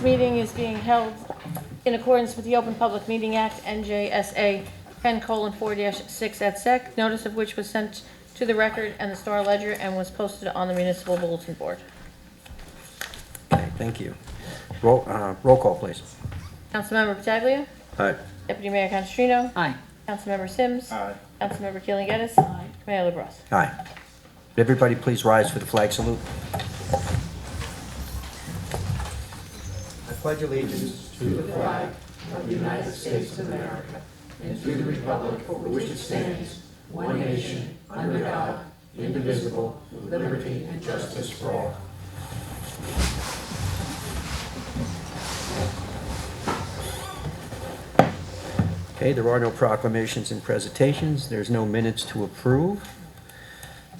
meeting is being held in accordance with the Open Public Meeting Act, NJSA 10:4-6 at SEC, notice of which was sent to the record and the Star Ledger and was posted on the municipal bulletin board. Okay, thank you. Roll call, please. Councilmember Pataglia. Aye. Deputy Mayor Canestrino. Aye. Councilmember Sims. Aye. Councilmember Keeling Geddes. Aye. Mayor LaBrus. Aye. Everybody please rise for the flag salute. I pledge allegiance to the flag of the United States of America and to the republic for which it stands, one nation, under God, indivisible, with liberty and justice for all. Okay, there are no proclamations and presentations. There's no minutes to approve.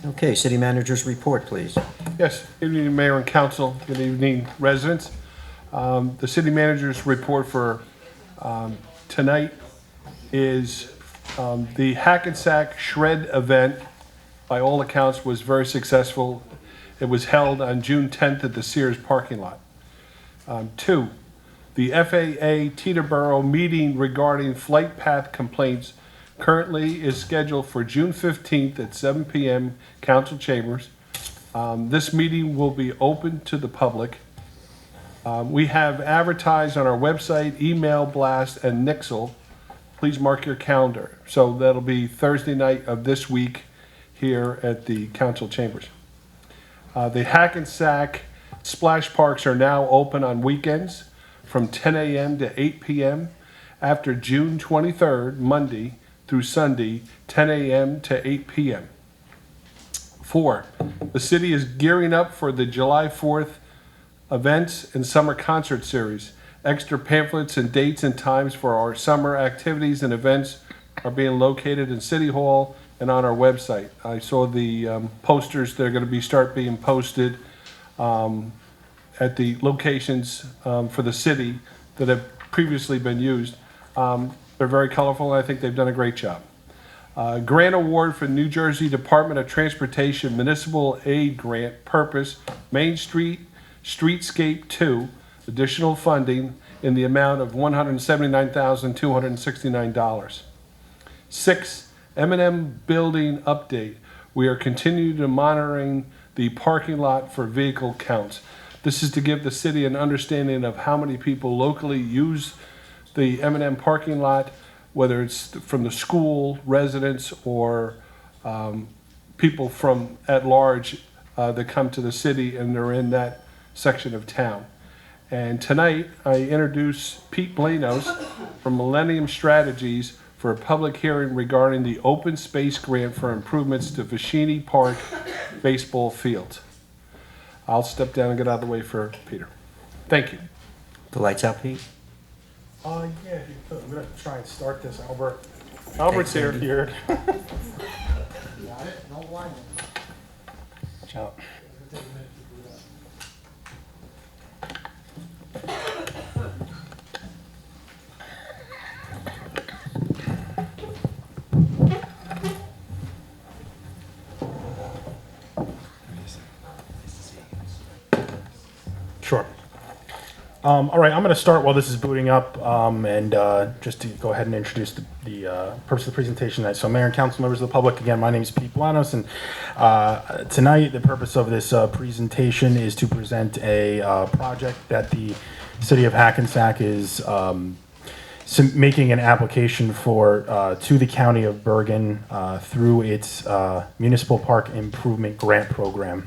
Okay, city manager's report, please. Yes, good evening, Mayor and Council. Good evening, residents. The city manager's report for tonight is the Hackensack Shred event, by all accounts, was very successful. It was held on June 10th at the Sears parking lot. 2, the FAA Teterboro meeting regarding flight path complaints currently is scheduled for June 15th at 7 p.m. Council Chambers. This meeting will be open to the public. We have advertised on our website, email blast, and Nixle. Please mark your calendar. So that'll be Thursday night of this week here at the Council Chambers. The Hackensack splash parks are now open on weekends from 10 a.m. to 8 p.m. after June 23rd, Monday through Sunday, 10 a.m. to 8 p.m. 4, the city is gearing up for the July 4th events and summer concert series. Extra pamphlets and dates and times for our summer activities and events are being located in City Hall and on our website. I saw the posters that are going to start being posted at the locations for the city that have previously been used. They're very colorful, and I think they've done a great job. Grant award for New Jersey Department of Transportation Municipal Aid Grant Purpose Main Street Streetscape 2, additional funding in the amount of $179,269. 6, M&M building update. We are continuing to monitoring the parking lot for vehicle counts. This is to give the city an understanding of how many people locally use the M&M parking lot, whether it's from the school, residents, or people from at large that come to the city and they're in that section of town. And tonight, I introduce Pete Blanos from Millennium Strategies for a public hearing regarding the open space grant for improvements to Vashini Park baseball field. I'll step down and get out of the way for Peter. Thank you. The lights out, Pete? Yeah, if you could. I'm gonna try and start this, Albert. Albert's here. Andy. Got it? No blind. Watch out. Sure. All right, I'm going to start while this is booting up, and just to go ahead and introduce the purpose of the presentation tonight. So, Mayor and Council members of the public, again, my name is Pete Blanos, and tonight the purpose of this presentation is to present a project that the City of Hackensack is making an application for to the County of Bergen through its Municipal Park Improvement Grant Program.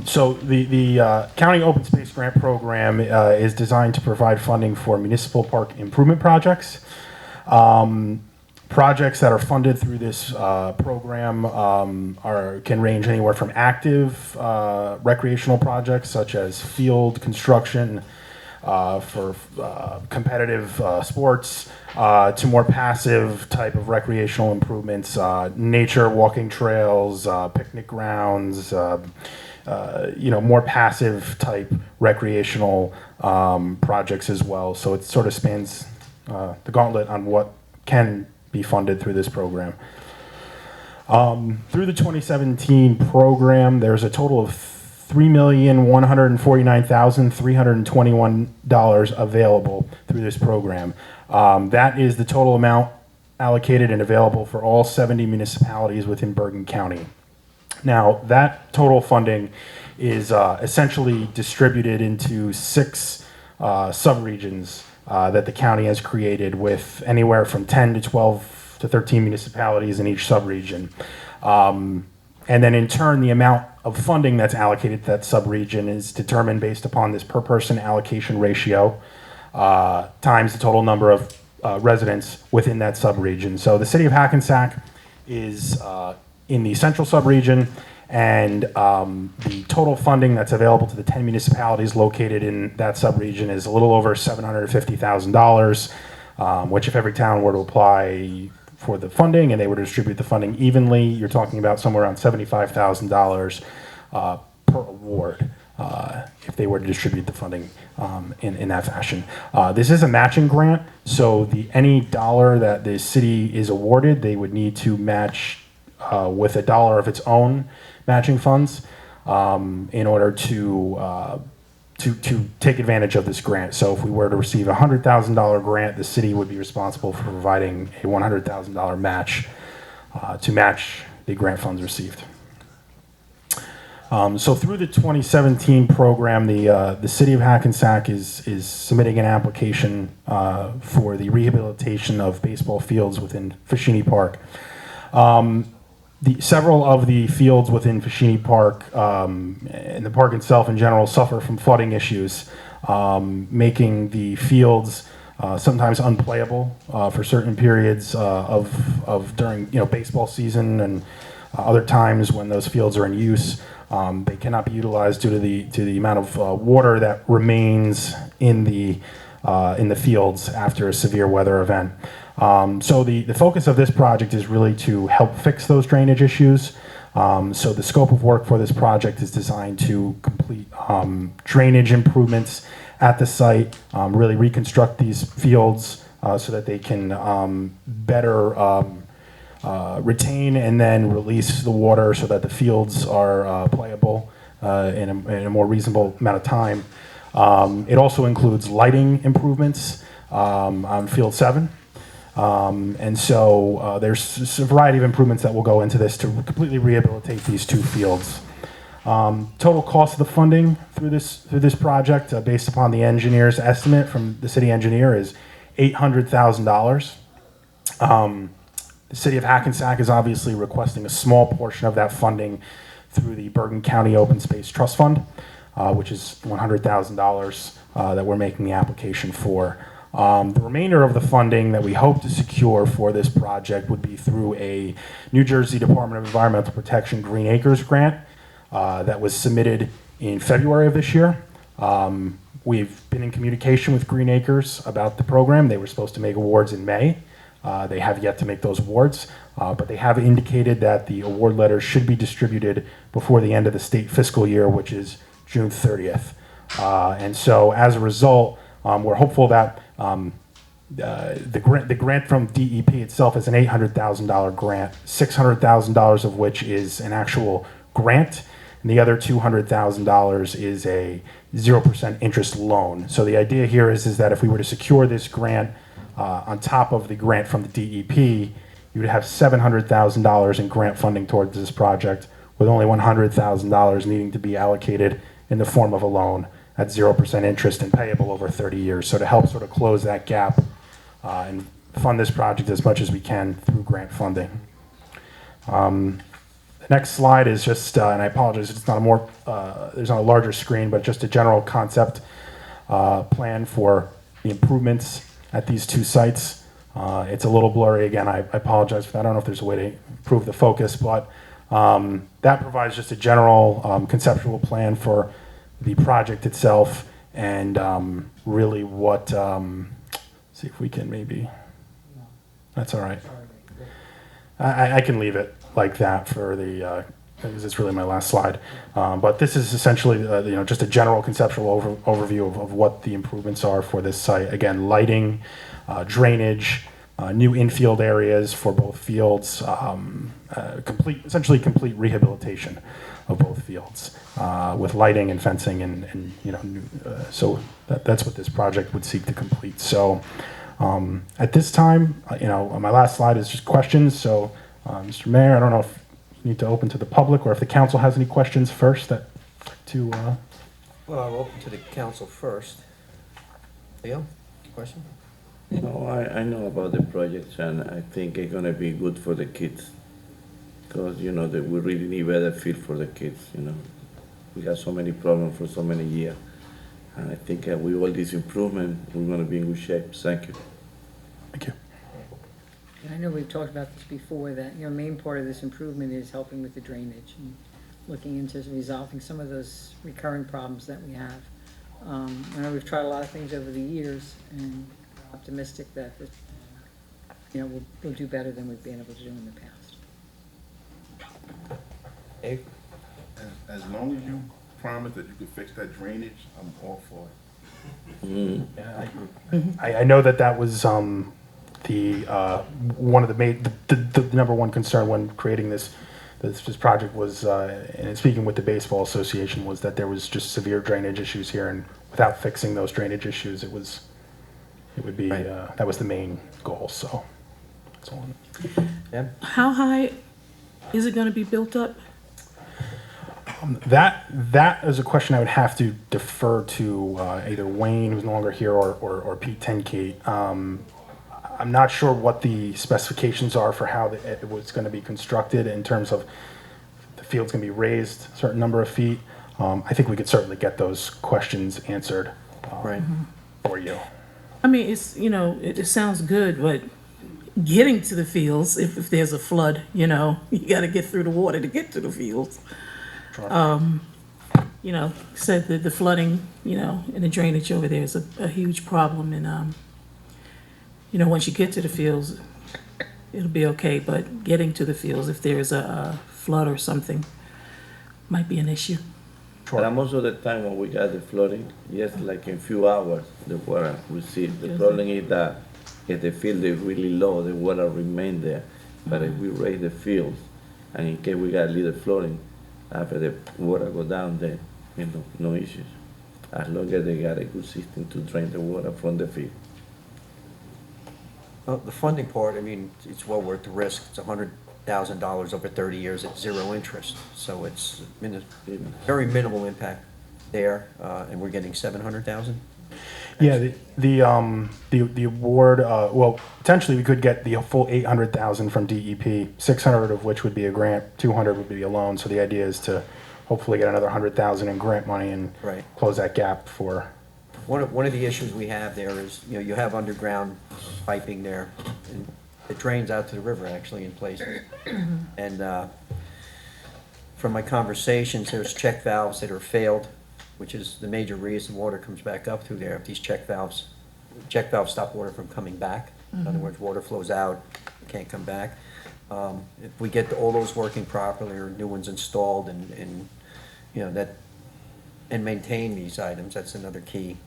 So the County Open Space Grant Program is designed to provide funding for municipal park improvement projects. Projects that are funded through this program can range anywhere from active recreational projects such as field construction for competitive sports to more passive type of recreational improvements, nature walking trails, picnic grounds, more passive type recreational projects as well. So it sort of spans the gauntlet on what can be funded through this program. Through the 2017 program, there's a total of $3,149,321 available through this program. That is the total amount allocated and available for all 70 municipalities within Bergen County. Now, that total funding is essentially distributed into 6 subregions that the county has created, with anywhere from 10 to 12 to 13 municipalities in each subregion. And then in turn, the amount of funding that's allocated to that subregion is determined based upon this per person allocation ratio times the total number of residents within that subregion. So the city of Hackensack is in the central subregion, and the total funding that's available to the 10 municipalities located in that subregion is a little over $750,000, which if every town were to apply for the funding and they were to distribute the funding evenly, you're talking about somewhere around $75,000 per award if they were to distribute the funding in that fashion. This is a matching grant, so any dollar that the city is awarded, they would need to match with a dollar of its own matching funds in order to take advantage of this grant. So if we were to receive a $100,000 grant, the city would be responsible for providing a $100,000 match to match the grant funds received. So through the 2017 program, the city of Hackensack is submitting an application for the rehabilitation of baseball fields within Fashini Park. Several of the fields within Fashini Park and the park itself in general suffer from flooding issues, making the fields sometimes unplayable for certain periods of during baseball season and other times when those fields are in use. They cannot be utilized due to the amount of water that remains in the fields after a severe weather event. So the focus of this project is really to help fix those drainage issues. So the scope of work for this project is designed to complete drainage improvements at the site, really reconstruct these fields so that they can better retain and then release the water so that the fields are playable in a more reasonable amount of time. It also includes lighting improvements on Field 7. And so there's a variety of improvements that will go into this to completely rehabilitate these 2 fields. Total cost of the funding through this project, based upon the engineer's estimate from the city engineer, is $800,000. The city of Hackensack is obviously requesting a small portion of that funding through the Bergen County Open Space Trust Fund, which is $100,000 that we're making the application for. The remainder of the funding that we hope to secure for this project would be through a New Jersey Department of Environmental Protection Green Acres grant that was submitted in February of this year. We've been in communication with Green Acres about the program. They were supposed to make awards in May. They have yet to make those awards, but they have indicated that the award letters should be distributed before the end of the state fiscal year, which is June 30th. And so as a result, we're hopeful that the grant from DEP itself is an $800,000 grant, $600,000 of which is an actual grant, and the other $200,000 is a 0% interest loan. So the idea here is that if we were to secure this grant on top of the grant from the DEP, you would have $700,000 in grant funding towards this project, with only $100,000 needing to be allocated in the form of a loan at 0% interest and payable over 30 years. So to help sort of close that gap and fund this project as much as we can through grant funding. The next slide is just, and I apologize, it's not there's not a larger screen, but just a general concept plan for the improvements at these 2 sites. It's a little blurry again, I apologize for that. I don't know if there's a way to improve the focus, but that provides just a general conceptual plan for the project itself and really what, see if we can maybe, that's all right. I can leave it like that for the, because it's really my last slide. But this is essentially, just a general conceptual overview of what the improvements are for this site. Again, lighting, drainage, new infield areas for both fields, essentially complete rehabilitation. of both fields with lighting and fencing and so that's what this project would seek to complete. So at this time, my last slide is just questions. So Mr. Mayor, I don't know if you need to open to the public or if the council has any questions first Well, I'll open to the council first. Leo, question? No, I know about the projects and I think it's gonna be good for the kids. Because, that we really need better field for the kids, We got so many problems for so many years. And I think with all this improvement, we're gonna be in good shape. Thank you. Thank you. And I know we've talked about this before, that, main part of this improvement is helping with the drainage and looking into resolving some of those recurring problems that we have. I know we've tried a lot of things over the years, and we're optimistic that, we'll do better than we've been able to do in the past. Dave? As long as you promise that you can fix that drainage, I'm all for it. I know that was the one of the number one concern when creating this project was, and speaking with the Baseball Association, was that there was just severe drainage issues here, and without fixing those drainage issues, it would be Right. that was the main goal. So that's all. Deb? How high is it going to be built up? That is a question I would have to defer to either Wayne, who's no longer here, or Pete Tenkate. I'm not sure what the specifications are for how it was going to be constructed in terms of the field's going to be raised a certain number of feet. I think we could certainly get those questions answered Right. for you. I mean, it's, it sounds good, but getting to the fields, if there's a flood, you got to get through the water to get to the fields. Said that the flooding, and the drainage over there is a huge problem. And, once you get to the fields, it'll be okay. But getting to the fields, if there is a flood or something, might be an issue. And most of the time when we got the flooding, just like in few hours, the water recede. The problem is that if the field is really low, the water remain there. But if we raise the fields, and in case we got a little flooding, after the water go down, then no issues. As long as they got a good system to drain the water from the field. Well, the funding part, it's well worth the risk. It's $100,000 over 30 years at 0 interest. So it's very minimal impact there, and we're getting $700,000. Yeah, the award. Well, potentially we could get the full $800,000 from DEP, 600 of which would be a grant, 200 would be a loan. So the idea is to hopefully get another 100,000 in grant money and Right. close that gap for. One of the issues we have there is, you have underground piping there, and it drains out to the river actually in places. And from my conversations, there's check valves that are failed, which is the major reason water comes back up through there. If these check valves stop water from coming back. In other words, water flows out, can't come back. If we get all those working properly or new ones installed and maintain these items, that's another key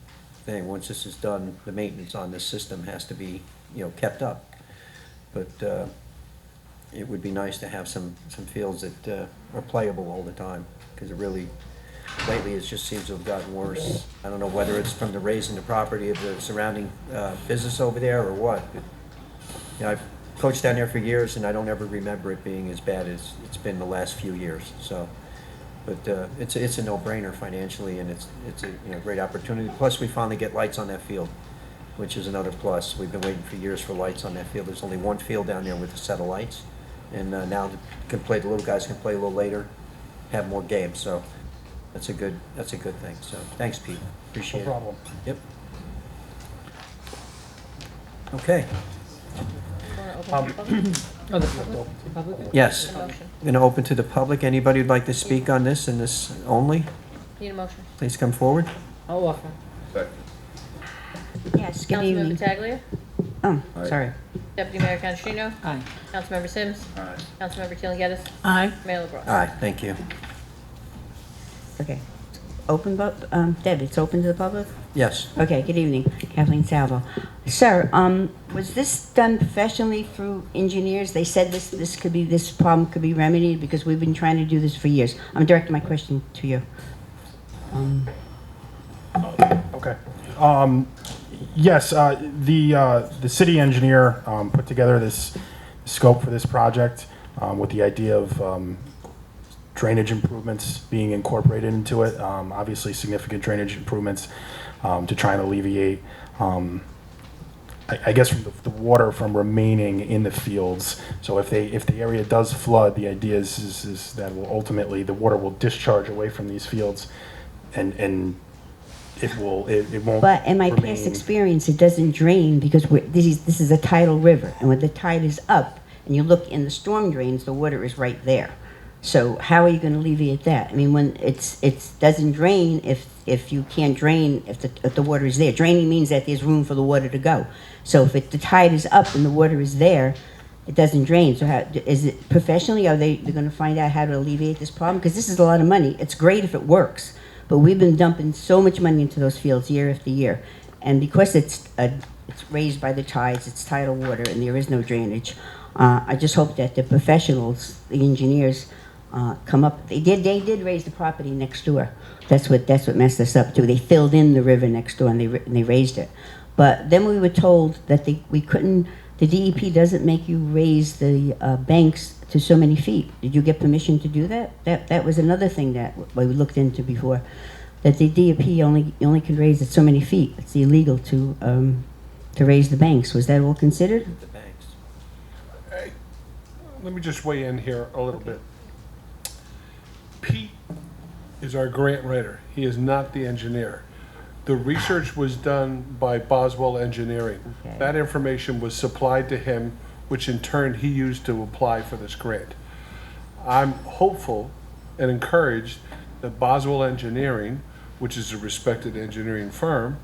thing. Once this is done, the maintenance on this system has to be, kept up. But it would be nice to have some fields that are playable all the time, because lately it just seems to have gotten worse. I don't know whether it's from the raising the property of the surrounding business over there or what. But, I've coached down there for years, and I don't ever remember it being as bad as it's been the last few years. So, but it's a no-brainer financially, and it's a great opportunity. Plus, we finally get lights on that field, which is another plus. We've been waiting for years for lights on that field. There's only one field down there with a set of lights, and now the little guys can play a little later, have more games. So. That's a good thing. So thanks, Pete. Appreciate it. No problem. Yep. Okay. Want to open the public? Yes. Need a motion? Going to open to the public. Anybody who'd like to speak on this and this only, Need a motion? please come forward. I'll offer. Second. Yes, good Councilmember evening. Pataglia. Oh, sorry. Deputy Mayor Canestrino. Aye. Councilmember Sims. Aye. Councilmember Keeling Geddes. Aye. Mayor LaBrus. Aye, thank you. Okay. Deb, it's open to the public? Yes. Okay, good evening, Kathleen Salvo. Sir, was this done professionally through engineers? They said this problem could be remedied because we've been trying to do this for years. I'm directing my question to you. Okay. Yes, the city engineer put together this scope for this project with the idea of drainage improvements being incorporated into it. Obviously, significant drainage improvements to try and alleviate, I guess, from the water from remaining in the fields. So if the area does flood, the idea is that will ultimately the water will discharge away from these fields, and it won't. But in my past remain. experience, it doesn't drain because this is a tidal river, and when the tide is up and you look in the storm drains, the water is right there. So how are you going to alleviate that? I mean, when it doesn't drain if you can't drain if the water is there. Draining means that there's room for the water to go. So if the tide is up and the water is there, it doesn't drain. So how is it professionally? Are they're going to find out how to alleviate this problem? Because this is a lot of money. It's great if it works, but we've been dumping so much money into those fields year after year, and because it's raised by the tides, it's tidal water, and there is no drainage. I just hope that the professionals, the engineers, come up. They did raise the property next door. That's what messed us up too. They filled in the river next door and they raised it. But then we were told that we couldn't. The DEP doesn't make you raise the banks to so many feet. Did you get permission to do that? That was another thing that we looked into before. That the DEP only can raise it so many feet. It's illegal to raise the banks. Was that all considered? The banks. Let me just weigh in here a little bit. Pete is our grant writer. He is not the engineer. The research was done by Boswell Engineering. Okay. That information was supplied to him, which in turn he used to apply for this grant. I'm hopeful and encouraged that Boswell Engineering, which is a respected engineering firm,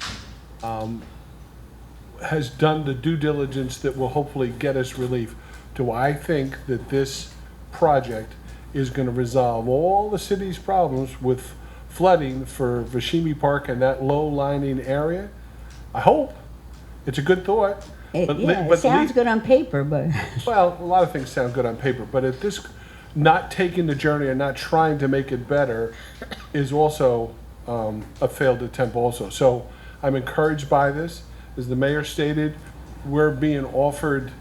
has done the due diligence that will hopefully get us relief. Do I think that this project is going to resolve all the city's problems with flooding for Vashimi Park and that low-lying area? I hope. It's a good thought. It sounds good on paper, but Well, a lot of things sound good on paper, but at this, not taking the journey and not trying to make it better is also a failed attempt also. So I'm encouraged by this. As the mayor stated, we're being offered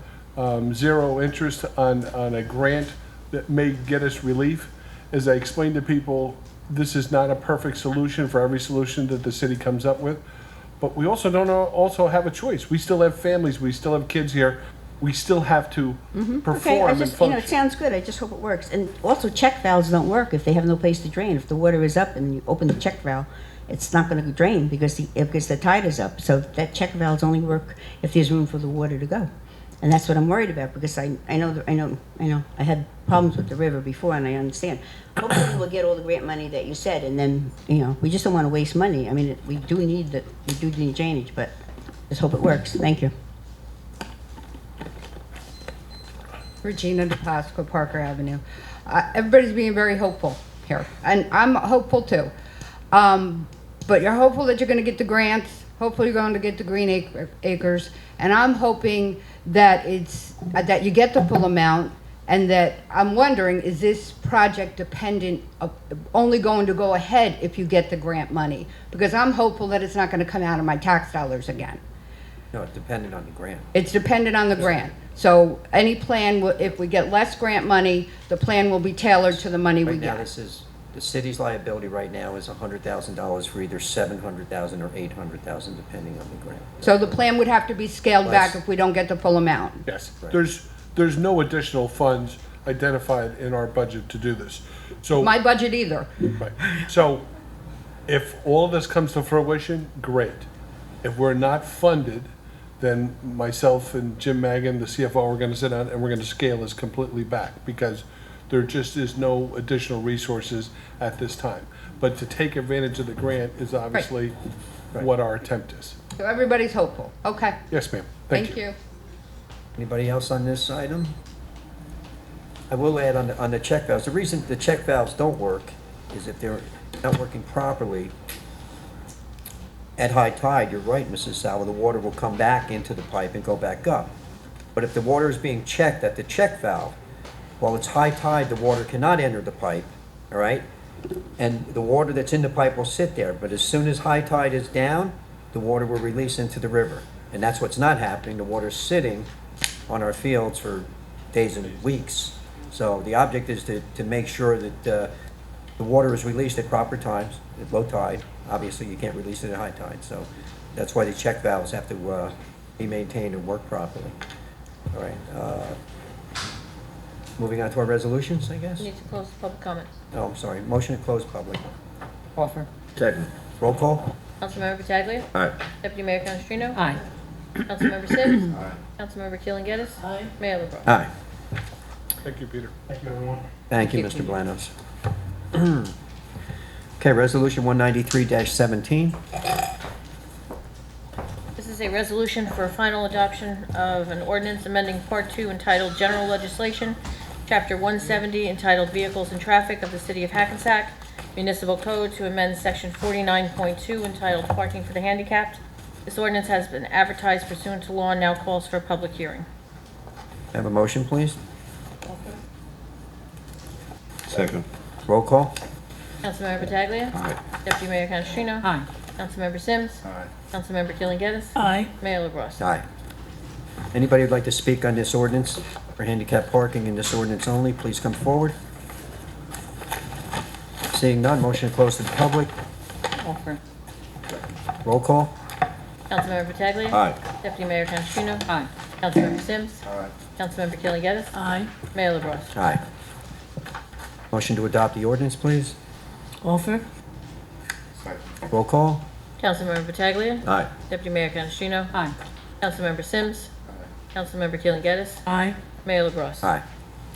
zero interest on a grant that may get us relief. As I explained to people, this is not a perfect solution for every solution that the city comes up with, but we also don't also have a choice. We still have families, we still have kids here, we still have to okay. perform and It function. sounds good. I just hope it works. And also, check valves don't work if they have no place to drain. If the water is up and you open the check valve, it's not going to drain because the tide is up. So that check valves only work if there's room for the water to go. And that's what I'm worried about because I know I had problems with the river before and I understand. Hopefully we'll get all the grant money that you said, and then we just don't want to waste money. I mean, we do need drainage, but just hope it works. Thank you. Regina DePasqua, Parker Avenue. Everybody's being very hopeful here, and I'm hopeful too. But you're hopeful that you're going to get the grants. Hopefully, you're going to get the green acres, and I'm hoping that that you get the full amount. And that I'm wondering, is this project dependent of only going to go ahead if you get the grant money? Because I'm hopeful that it's not going to come out of my tax dollars again. No, it's dependent on the grant. It's dependent on the grant. So any plan, if we get less grant money, the plan will be tailored to the money we Right now, get. the city's liability right now is $100,000 for either $700,000 or $800,000, depending on the grant. So the plan would have to be scaled back if we don't get the full amount. Yes, Right. there's no additional funds identified in our budget to do this. So, My budget either. right. So if all of this comes to fruition, great. If we're not funded, then myself and Jim Magan, the CFO, are going to sit down and we're going to scale this completely back because there just is no additional resources at this time. But to take advantage of the grant is obviously what our attempt is. So everybody's hopeful. Okay. Yes, ma'am. Thank you. Anybody else on this item? I will add on the check valves. The reason the check valves don't work is if they're not working properly, at high tide, you're right, Mrs. Sauer, the water will come back into the pipe and go back up. But if the water is being checked at the check valve, while it's high tide, the water cannot enter the pipe, all right? And the water that's in the pipe will sit there, but as soon as high tide is down, the water will release into the river. And that's what's not happening. The water's sitting on our fields for days and weeks. So the object is to make sure that the water is released at proper times, at low tide. Obviously, you can't release it at high tide, so that's why the check valves have to be maintained and work properly. All right. Moving on to our resolutions, I guess? We need to close the public comment. Oh, I'm sorry. Motion to close public. Offer. Second. Roll call? Councilmember Pataglia. Aye. Deputy Mayor Canestrino. Aye. Councilmember Sims. Councilmember Keeling Geddes. Mayor LaBrus. Aye. Thank you, Peter. Thank you, everyone. Thank you, Mr. Blanos. Okay, Resolution 193-17. This is a resolution for final adoption of an ordinance amending Part 2 entitled General Legislation, Chapter 170 entitled Vehicles and Traffic of the City of Hackensack, Municipal Code to amend Section 49.2 entitled Parking for the Handicapped. This ordinance has been advertised pursuant to law and now calls for a public hearing. Have a motion, please? Second. Roll call? Councilmember Pataglia. Deputy Mayor Canestrino. Aye. Councilmember Sims. Aye. Councilmember Keeling Geddes. Aye. Mayor LaBrus. Aye. Anybody who'd like to speak on this ordinance for handicap parking in this ordinance only, please come forward. Seeing none, motion to close to the public. Offer. Roll call? Councilmember Pataglia. Aye. Deputy Mayor Canestrino. Aye. Councilmember Sims. Aye. Councilmember Keeling Geddes. Aye. Mayor LaBrus. Aye. Motion to adopt the ordinance, please. Offer. Second. Roll call? Councilmember Pataglia. Aye. Deputy Mayor Canestrino. Aye. Councilmember Sims. Councilmember Keeling Geddes. Aye. Mayor LaBrus. Aye.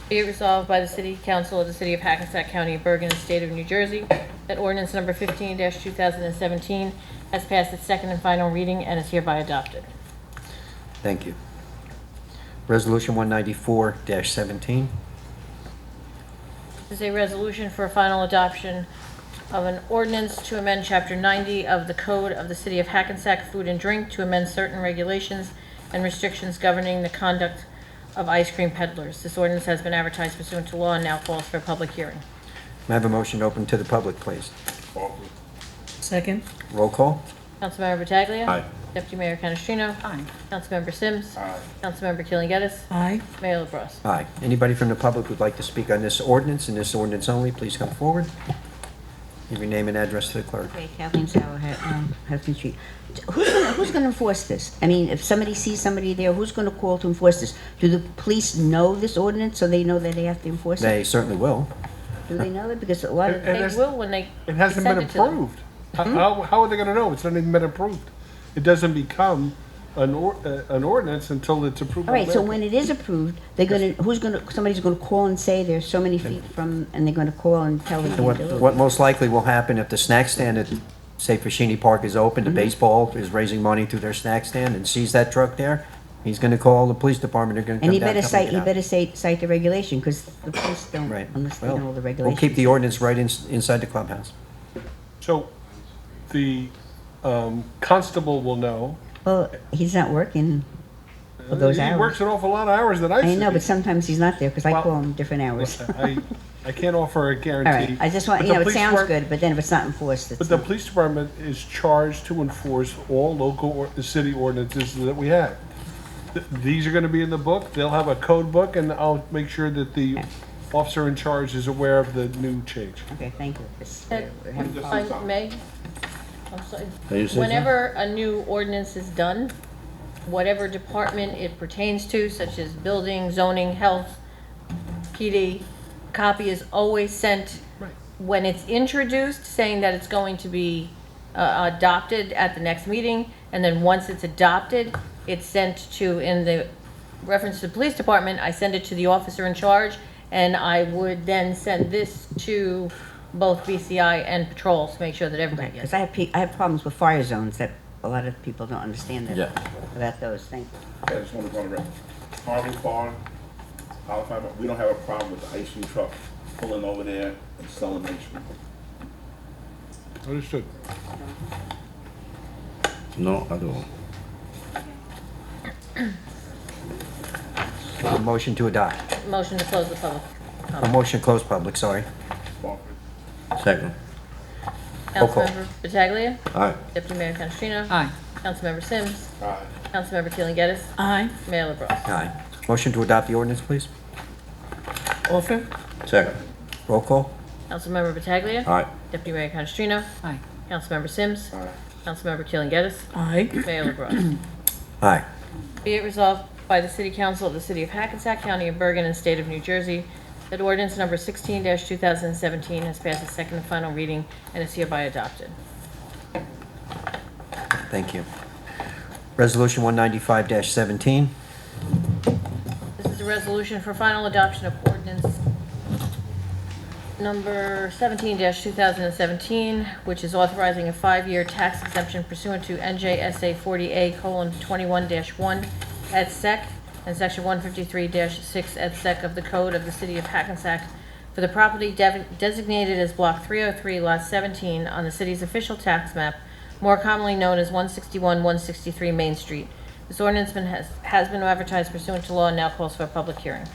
Be it resolved by the City Council of the City of Hackensack County of Bergen and State of New Jersey that ordinance number 15-2017 has passed its second and final reading and is hereby adopted. Thank you. Resolution 194-17. This is a resolution for final adoption of an ordinance to amend Chapter 90 of the Code of the City of Hackensack Food and Drink to amend certain regulations and restrictions governing the conduct of ice cream peddlers. This ordinance has been advertised pursuant to law and now calls for a public hearing. May I have a motion to open to the public, please? Offer. Second. Roll call? Councilmember Pataglia. Aye. Deputy Mayor Canestrino. Aye. Councilmember Sims. Aye. Councilmember Keeling Geddes. Aye. Mayor LaBrus. Aye. Anybody from the public who'd like to speak on this ordinance and this ordinance only, please come forward. Give your name and address to the clerk. Okay, Kathleen Sauer, Hudson Street. Who's gonna enforce this? I mean, if somebody sees somebody there, who's gonna call to enforce this? Do the police know this ordinance, so they know that they have to enforce it? They certainly will. Do they know it? Because a lot of, And They that's- will when they It hasn't send been it to them. approved. How are they gonna know? It's not even been approved. It doesn't become an ordinance until it's approved. all right, by so the- when it is approved, they're gonna, somebody's gonna call and say there's so many feet from, and they're gonna call and tell them And to do it. what most likely will happen if the snack stand at, say, Fashini Park is open, the baseball is raising money through their snack stand and sees that truck there, he's gonna call the police department, they're gonna come And down. he better cite the regulation, because the police don't, Right. unless they Well, know all the we'll regulations. keep the ordinance right inside the clubhouse. So the constable will know. Well, he's not working for those He hours. works an awful lot of hours that I see. I know, but sometimes he's not there, because I Well, call him different hours. I can't offer a All guarantee. right, I just want, But you the know, it police sounds depart- good, but then if it's not enforced, it's But the not. police department is charged to enforce all local or the city ordinances that we have. These are gonna be in the book, they'll have a code book, and I'll make sure that the officer in charge is aware of the new change. Okay, thank you. It's, Ted, we're having if fun. I may, I'm sorry. Can you say Whenever a new ordinance is done, whatever department it pertains to, such as building, zoning, health, PD, copy is always sent when it's introduced, saying that it's going to be adopted at the next meeting, and then once it's adopted, it's sent to, in the reference to the police department, I send it to the officer in charge, and I would then send this to both BCI and patrol to make sure that everybody Because gets it. I have problems with fire zones that a lot of people don't understand that, Yeah. about those, thank you. I just want to go on the record. Harvey Farm, we don't have a problem with the ice cream truck pulling over there and selling ice cream. Understood. No, I don't. A motion to adopt. Motion to close the public. A motion to close public, sorry. Second. Roll call. Councilmember Pataglia. Aye. Deputy Mayor Canestrino. Aye. Councilmember Sims. Aye. Councilmember Keeling Geddes. Aye. Mayor LaBrus. Aye. Motion to adopt the ordinance, please. Offer? Second. Roll call. Councilmember Pataglia. Aye. Deputy Mayor Canestrino. Aye. Councilmember Sims. Aye. Councilmember Keeling Geddes. Aye. Mayor LaBrus. Aye. Be it resolved by the City Council of the City of Hackensack, County of Bergen, and State of New Jersey that ordinance number 16-2017 has passed its second and final reading and is hereby adopted. Thank you. Resolution 195-17. This is a resolution for final adoption of ordinance number 17-2017, which is authorizing a 5-year tax exemption pursuant to NJSA 40A:21-1 et sec. And Section 153-6 et sec of the Code of the City of Hackensack for the property designated as Block 303, Lot 17 on the city's official tax map, more commonly known as 161-163 Main Street. This ordinance has been advertised pursuant to law and now calls for a public hearing.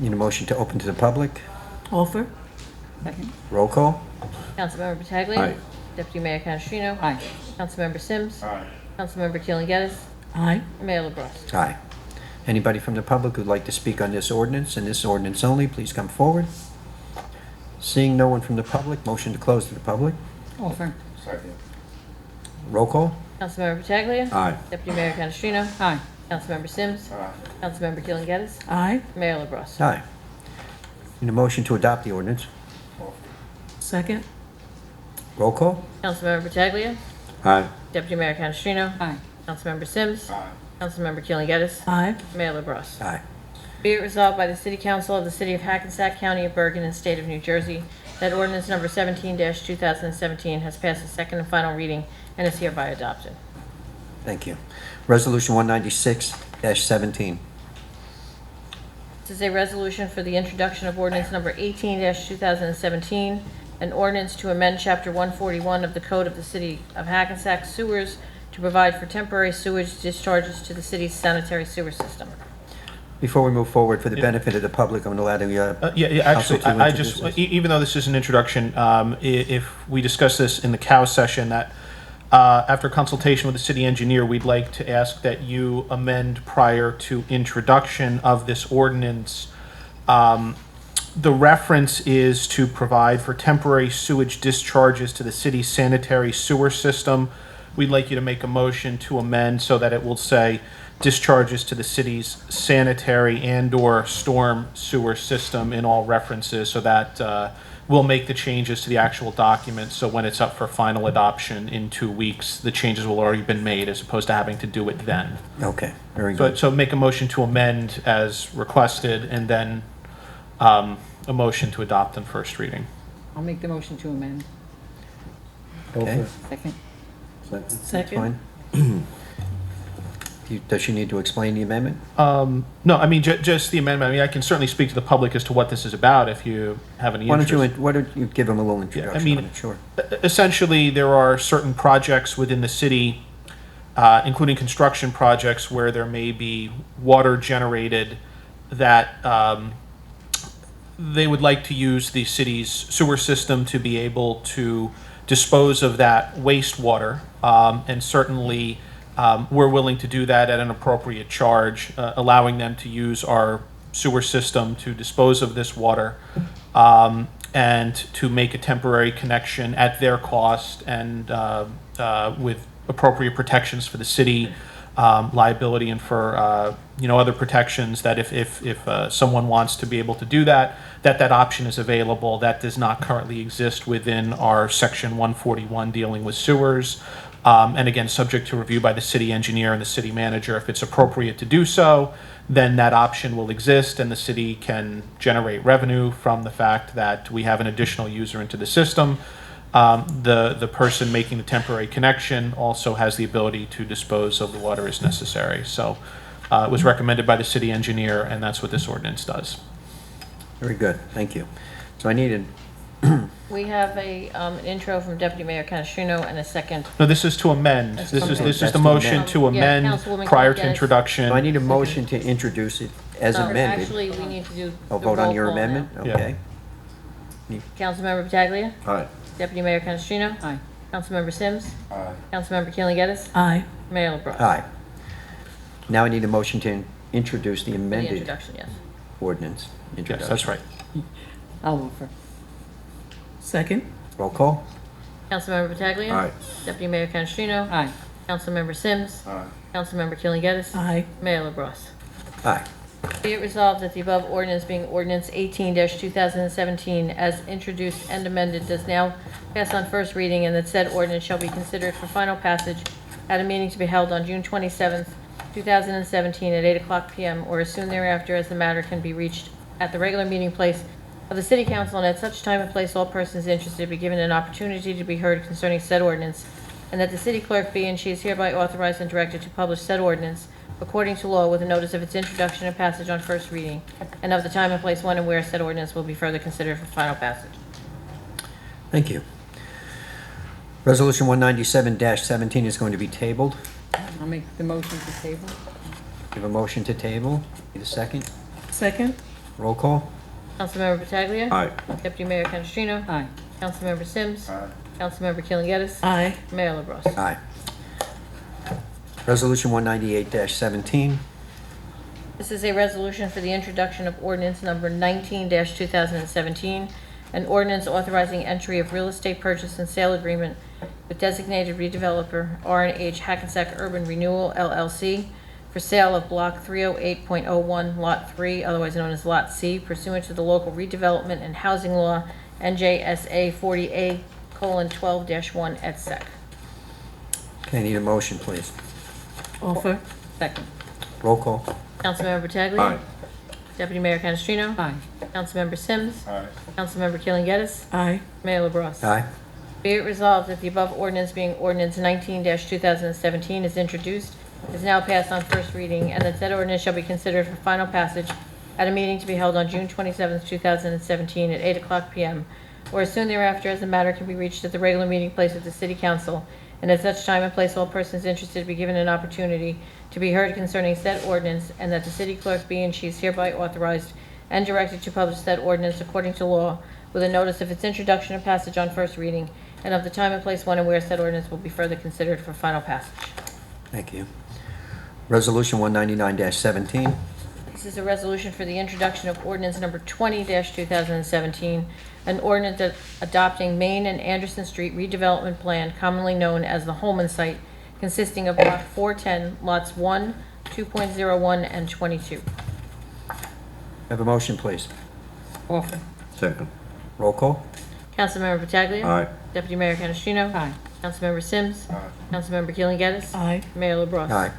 Need a motion to open to the public. Offer? Second. Roll call. Councilmember Pataglia. Aye. Deputy Mayor Canestrino. Aye. Councilmember Sims. Aye. Councilmember Keeling Geddes. Aye. Mayor LaBrus. Aye. Anybody from the public who'd like to speak on this ordinance and this ordinance only, please come forward. Seeing no one from the public, motion to close to the public. Offer. Second. Roll call. Councilmember Pataglia. Aye. Deputy Mayor Canestrino. Aye. Councilmember Sims. Aye. Councilmember Keeling Geddes. Aye. Mayor LaBrus. Aye. Need a motion to adopt the ordinance. Second? Roll call. Councilmember Pataglia. Aye. Deputy Mayor Canestrino. Aye. Councilmember Sims. Aye. Councilmember Keeling Geddes. Aye. Mayor LaBrus. Aye. Be it resolved by the City Council of the City of Hackensack, County of Bergen, and State of New Jersey that ordinance number 17-2017 has passed its second and final reading and is hereby adopted. Thank you. Resolution 196-17. This is a resolution for the introduction of ordinance number 18-2017, an ordinance to amend Chapter 141 of the Code of the City of Hackensack sewers to provide for temporary sewage discharges to the city's sanitary sewer system. Before we move forward, for the benefit of the public, I'm going to allow the, Actually, Council to I just, introduce this. even though this is an introduction, if we discuss this in the cow session, that after consultation with the city engineer, we'd like to ask that you amend prior to introduction of this ordinance. The reference is to provide for temporary sewage discharges to the city's sanitary sewer system. We'd like you to make a motion to amend so that it will say discharges to the city's sanitary and/or storm sewer system in all references, so that we'll make the changes to the actual document, so when it's up for final adoption in 2 weeks, the changes will already been made, as opposed to having to do it then. okay, very So, good. so make a motion to amend as requested, and then a motion to adopt on first reading. I'll make the motion to amend. Okay, Second. Second? fine. Does she need to explain the amendment? No, I mean, just the amendment. I mean, I can certainly speak to the public as to what this is about if you have any Why interest. don't you give them a little introduction mean- on it? Sure. Essentially, there are certain projects within the city, including construction projects, where there may be water generated that they would like to use the city's sewer system to be able to dispose of that wastewater. And certainly, we're willing to do that at an appropriate charge, allowing them to use our sewer system to dispose of this water, and to make a temporary connection at their cost and with appropriate protections for the city, liability, and for other protections, that if someone wants to be able to do that, that option is available. That does not currently exist within our Section 141 dealing with sewers. And again, subject to review by the city engineer and the city manager. If it's appropriate to do so, then that option will exist, and the city can generate revenue from the fact that we have an additional user into the system. The person making the temporary connection also has the ability to dispose of the water as necessary. So it was recommended by the city engineer, and that's what this ordinance does. Very good, thank you. So I need We have an intro from Deputy Mayor Canestrino and a second. No, this is to amend. That's This to is, amend. this is That's the to motion amend. to Yeah, amend Councilwoman prior to Keeling-Geddes. introduction. So I need a motion to introduce it as No, amended. Actually, we need to do Oh, the vote on roll your call now. amendment? Yeah. Okay. Councilmember Pataglia. Aye. Deputy Mayor Canestrino. Aye. Councilmember Sims. Aye. Councilmember Keeling-Geddes. Aye. Mayor LaBrus. Aye. Now I need a motion to introduce the The amended introduction, yes. ordinance. Yes, that's right. I'll offer. Second. Roll call? Councilmember Pataglia. Aye. Deputy Mayor Canestrino. Aye. Councilmember Sims. Aye. Councilmember Keeling-Geddes. Aye. Mayor LaBrus. Aye. Be it resolved that the above ordinance being ordinance 18-2017 as introduced and amended does now pass on first reading and that said ordinance shall be considered for final passage at a meeting to be held on June 27th, 2017 at 8:00 p.m. or as soon thereafter as the matter can be reached at the regular meeting place of the City Council and at such time and place all persons interested be given an opportunity to be heard concerning said ordinance and that the city clerk be and she is hereby authorized and directed to publish said ordinance according to law with a notice of its introduction and passage on first reading, and of the time and place when and where said ordinance will be further considered for final passage. Thank you. Resolution 197-17 is going to be tabled. I'll make the motion to table. We have a motion to table. Need a second? Second. Roll call? Councilmember Pataglia. Aye. Deputy Mayor Canestrino. Aye. Councilmember Sims. Aye. Councilmember Keeling-Geddes. Aye. Mayor LaBrus. Aye. Resolution 198-17. This is a resolution for the introduction of ordinance number 19-2017, an ordinance authorizing entry of real estate purchase and sale agreement with designated redeveloper R&H Hackensack Urban Renewal LLC for sale of Block 308.01, Lot 3, otherwise known as Lot C, pursuant to the local redevelopment and housing law, NJSA 40A:12-1 et sec. Okay, need a motion, please. Offer. Second. Roll call? Councilmember Pataglia. Aye. Deputy Mayor Canestrino. Aye. Councilmember Sims. Aye. Councilmember Keeling-Geddes. Aye. Mayor LaBrus. Aye. Be it resolved that the above ordinance being ordinance 19-2017 is introduced, is now passed on first reading, and that said ordinance shall be considered for final passage at a meeting to be held on June 27th, 2017 at 8:00 p.m. or as soon thereafter as the matter can be reached at the regular meeting place of the City Council, and at such time and place all persons interested be given an opportunity to be heard concerning said ordinance, and that the city clerk be and she is hereby authorized and directed to publish said ordinance according to law with a notice of its introduction and passage on first reading, and of the time and place when and where said ordinance will be further considered for final passage. Thank you. Resolution 199-17. This is a resolution for the introduction of ordinance number 20-2017, an ordinance adopting Main and Anderson Street redevelopment plan, commonly known as the Holman site, consisting of Block 410, lots 1, 2.01, and 22. Have a motion, please. Offer. Second. Roll call? Councilmember Pataglia. Aye. Deputy Mayor Canestrino. Aye. Councilmember Sims. Aye. Councilmember Keeling-Geddes. Aye. Mayor LaBrus. Aye.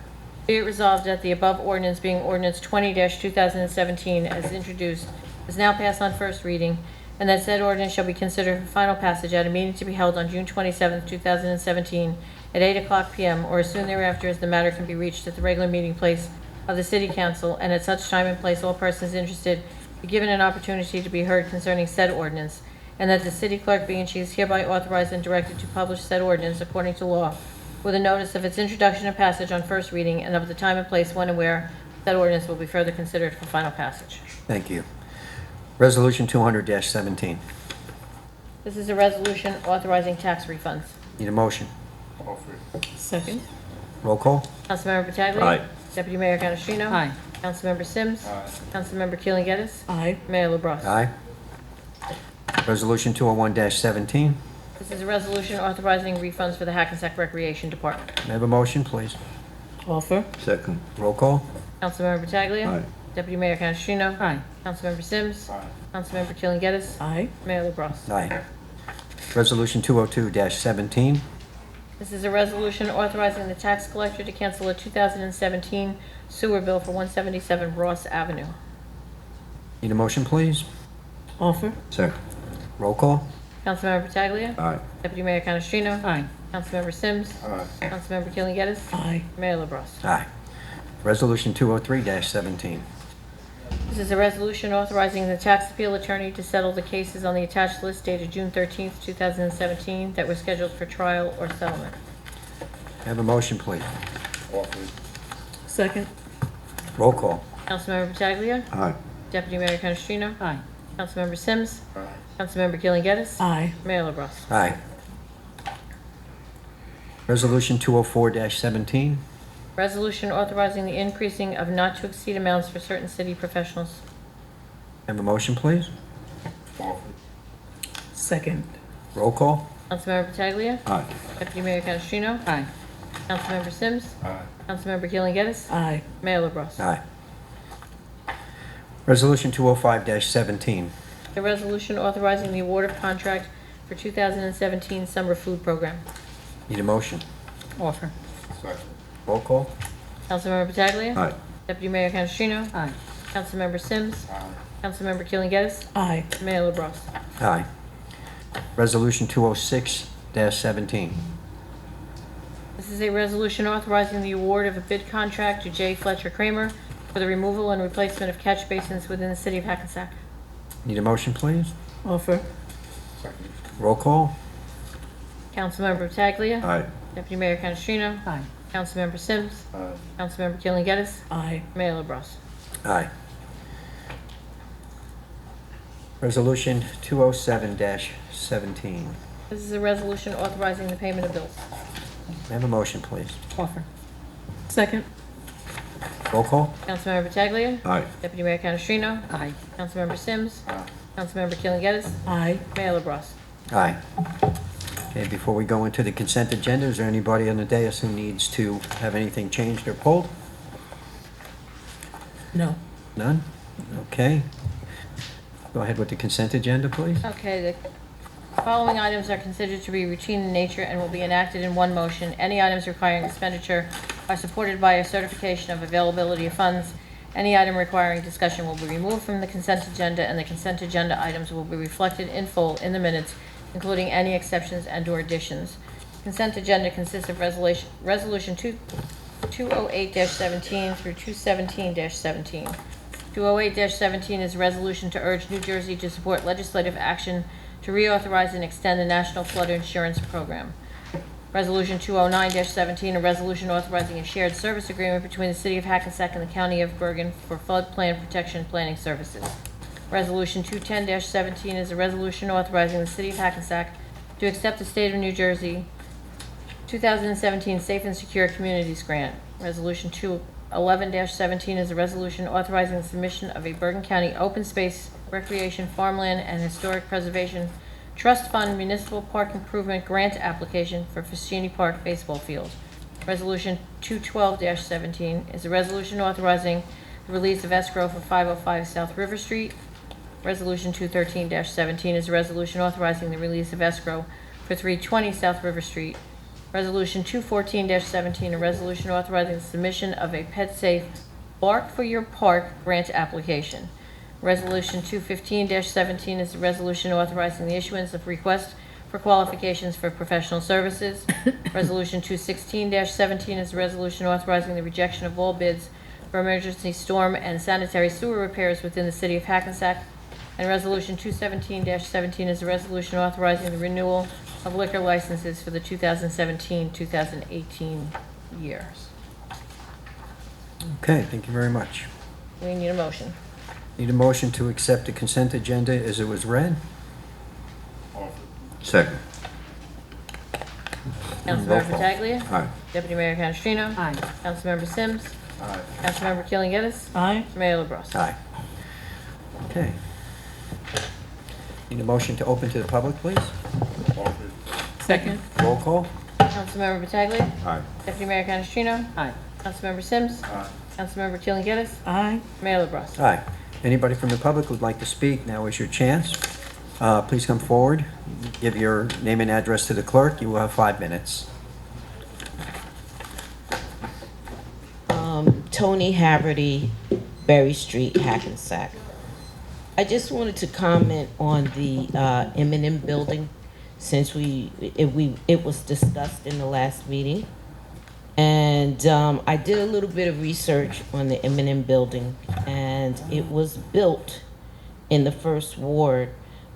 Be it resolved that the above ordinance being ordinance 20-2017 as introduced is now passed on first reading, and that said ordinance shall be considered for final passage at a meeting to be held on June 27th, 2017 at 8:00 p.m. or as soon thereafter as the matter can be reached at the regular meeting place of the City Council, and at such time and place all persons interested be given an opportunity to be heard concerning said ordinance, and that the city clerk be and she is hereby authorized and directed to publish said ordinance according to law with a notice of its introduction and passage on first reading, and of the time and place when and where that ordinance will be further considered for final passage. Thank you. Resolution 200-17. This is a resolution authorizing tax refunds. Need a motion. Offer. Second. Roll call? Councilmember Pataglia. Aye. Deputy Mayor Canestrino. Aye. Councilmember Sims. Aye. Councilmember Keeling-Geddes. Aye. Mayor LaBrus. Aye. Resolution 201-17. This is a resolution authorizing refunds for the Hackensack Recreation Department. May I have a motion, please? Offer. Second. Roll call? Councilmember Pataglia. Aye. Deputy Mayor Canestrino. Aye. Councilmember Sims. Aye. Councilmember Keeling-Geddes. Aye. Mayor LaBrus. Aye. Resolution 202-17. This is a resolution authorizing the tax collector to cancel a 2017 sewer bill for 177 Ross Avenue. Need a motion, please? Offer. Second. Roll call? Councilmember Pataglia. Aye. Deputy Mayor Canestrino. Aye. Councilmember Sims. Aye. Councilmember Keeling-Geddes. Aye. Mayor LaBrus. Aye. Resolution 203-17. This is a resolution authorizing the tax appeal attorney to settle the cases on the attached list dated June 13th, 2017, that were scheduled for trial or settlement. Have a motion, please. Offer. Second. Roll call. Councilmember Pataglia. Aye. Deputy Mayor Canestrino. Aye. Councilmember Sims. Aye. Councilmember Keeling Geddes. Aye. Mayor LaBrus. Aye. Resolution 204-17. Resolution authorizing the increasing of not-to-exceed amounts for certain city professionals. Have a motion, please. Offer. Second. Roll call. Councilmember Pataglia. Aye. Deputy Mayor Canestrino. Aye. Councilmember Sims. Aye. Councilmember Keeling Geddes. Aye. Mayor LaBrus. Aye. Resolution 205-17. A resolution authorizing the award of contract for 2017 summer food program. Need a motion. Offer. Second. Roll call. Councilmember Pataglia. Aye. Deputy Mayor Canestrino. Aye. Councilmember Sims. Aye. Councilmember Keeling Geddes. Aye. Mayor LaBrus. Aye. Resolution 206-17. This is a resolution authorizing the award of a bid contract to J. Fletcher Kramer for the removal and replacement of catch basins within the city of Hackensack. Need a motion, please. Offer. Second. Roll call. Councilmember Pataglia. Aye. Deputy Mayor Canestrino. Aye. Councilmember Sims. Aye. Councilmember Keeling Geddes. Aye. Mayor LaBrus. Aye. Resolution 207-17. This is a resolution authorizing the payment of bills. May I have a motion, please? Offer. Second. Roll call. Councilmember Pataglia. Aye. Deputy Mayor Canestrino. Aye. Councilmember Sims. Aye. Councilmember Keeling Geddes. Aye. Mayor LaBrus. Aye. Okay, before we go into the consent agenda, is there anybody on the dais who needs to have anything changed or pulled? No. None? Okay. Go ahead with the consent agenda, please. Okay, the following items are considered to be routine in nature and will be enacted in one motion. Any items requiring expenditure are supported by a certification of availability of funds. Any item requiring discussion will be removed from the consent agenda, and the consent agenda items will be reflected in full in the minutes, including any exceptions and/or additions. Consent agenda consists of Resolution 208-17 through 217-17. 208-17 is a resolution to urge New Jersey to support legislative action to reauthorize and extend the National Flood Insurance Program. Resolution 209-17, a resolution authorizing a shared service agreement between the City of Hackensack and the County of Bergen for floodplain protection planning services. Resolution 210-17 is a resolution authorizing the City of Hackensack to accept the State of New Jersey 2017 Safe and Secure Communities Grant. Resolution 211-17 is a resolution authorizing the submission of a Bergen County Open Space, Recreation, Farmland, and Historic Preservation Trust Fund Municipal Park Improvement Grant application for Festini Park Baseball Field. Resolution 212-17 is a resolution authorizing the release of escrow for 505 South River Street. Resolution 213-17 is a resolution authorizing the release of escrow for 320 South River Street. Resolution 214-17, a resolution authorizing the submission of a pet-safe Bark for Your Park grant application. Resolution 215-17 is a resolution authorizing the issuance of requests for qualifications for professional services. Resolution 216-17 is a resolution authorizing the rejection of all bids for emergency storm and sanitary sewer repairs within the City of Hackensack. And Resolution 217-17 is a resolution authorizing the renewal of liquor licenses for the 2017-2018 years. Okay, thank you very much. We need a motion. Need a motion to accept the consent agenda as it was read? Offer. Second. Councilmember Pataglia. Aye. Deputy Mayor Canestrino. Aye. Councilmember Sims. Aye. Councilmember Keeling Geddes. Aye. Mayor LaBrus. Aye. Okay. Need a motion to open to the public, please? Offer. Second. Roll call. Councilmember Pataglia. Aye. Deputy Mayor Canestrino. Aye. Councilmember Sims. Aye. Councilmember Keeling Geddes. Aye. Mayor LaBrus. Aye. Anybody from the public who'd like to speak, now is your chance. Please come forward, give your name and address to the clerk. You will have 5 minutes. Tony Haverty, Berry Street, Hackensack. I just wanted to comment on the M&M building, since it was discussed in the last meeting. And I did a little bit of research on the M&M building. and it was built in the first ward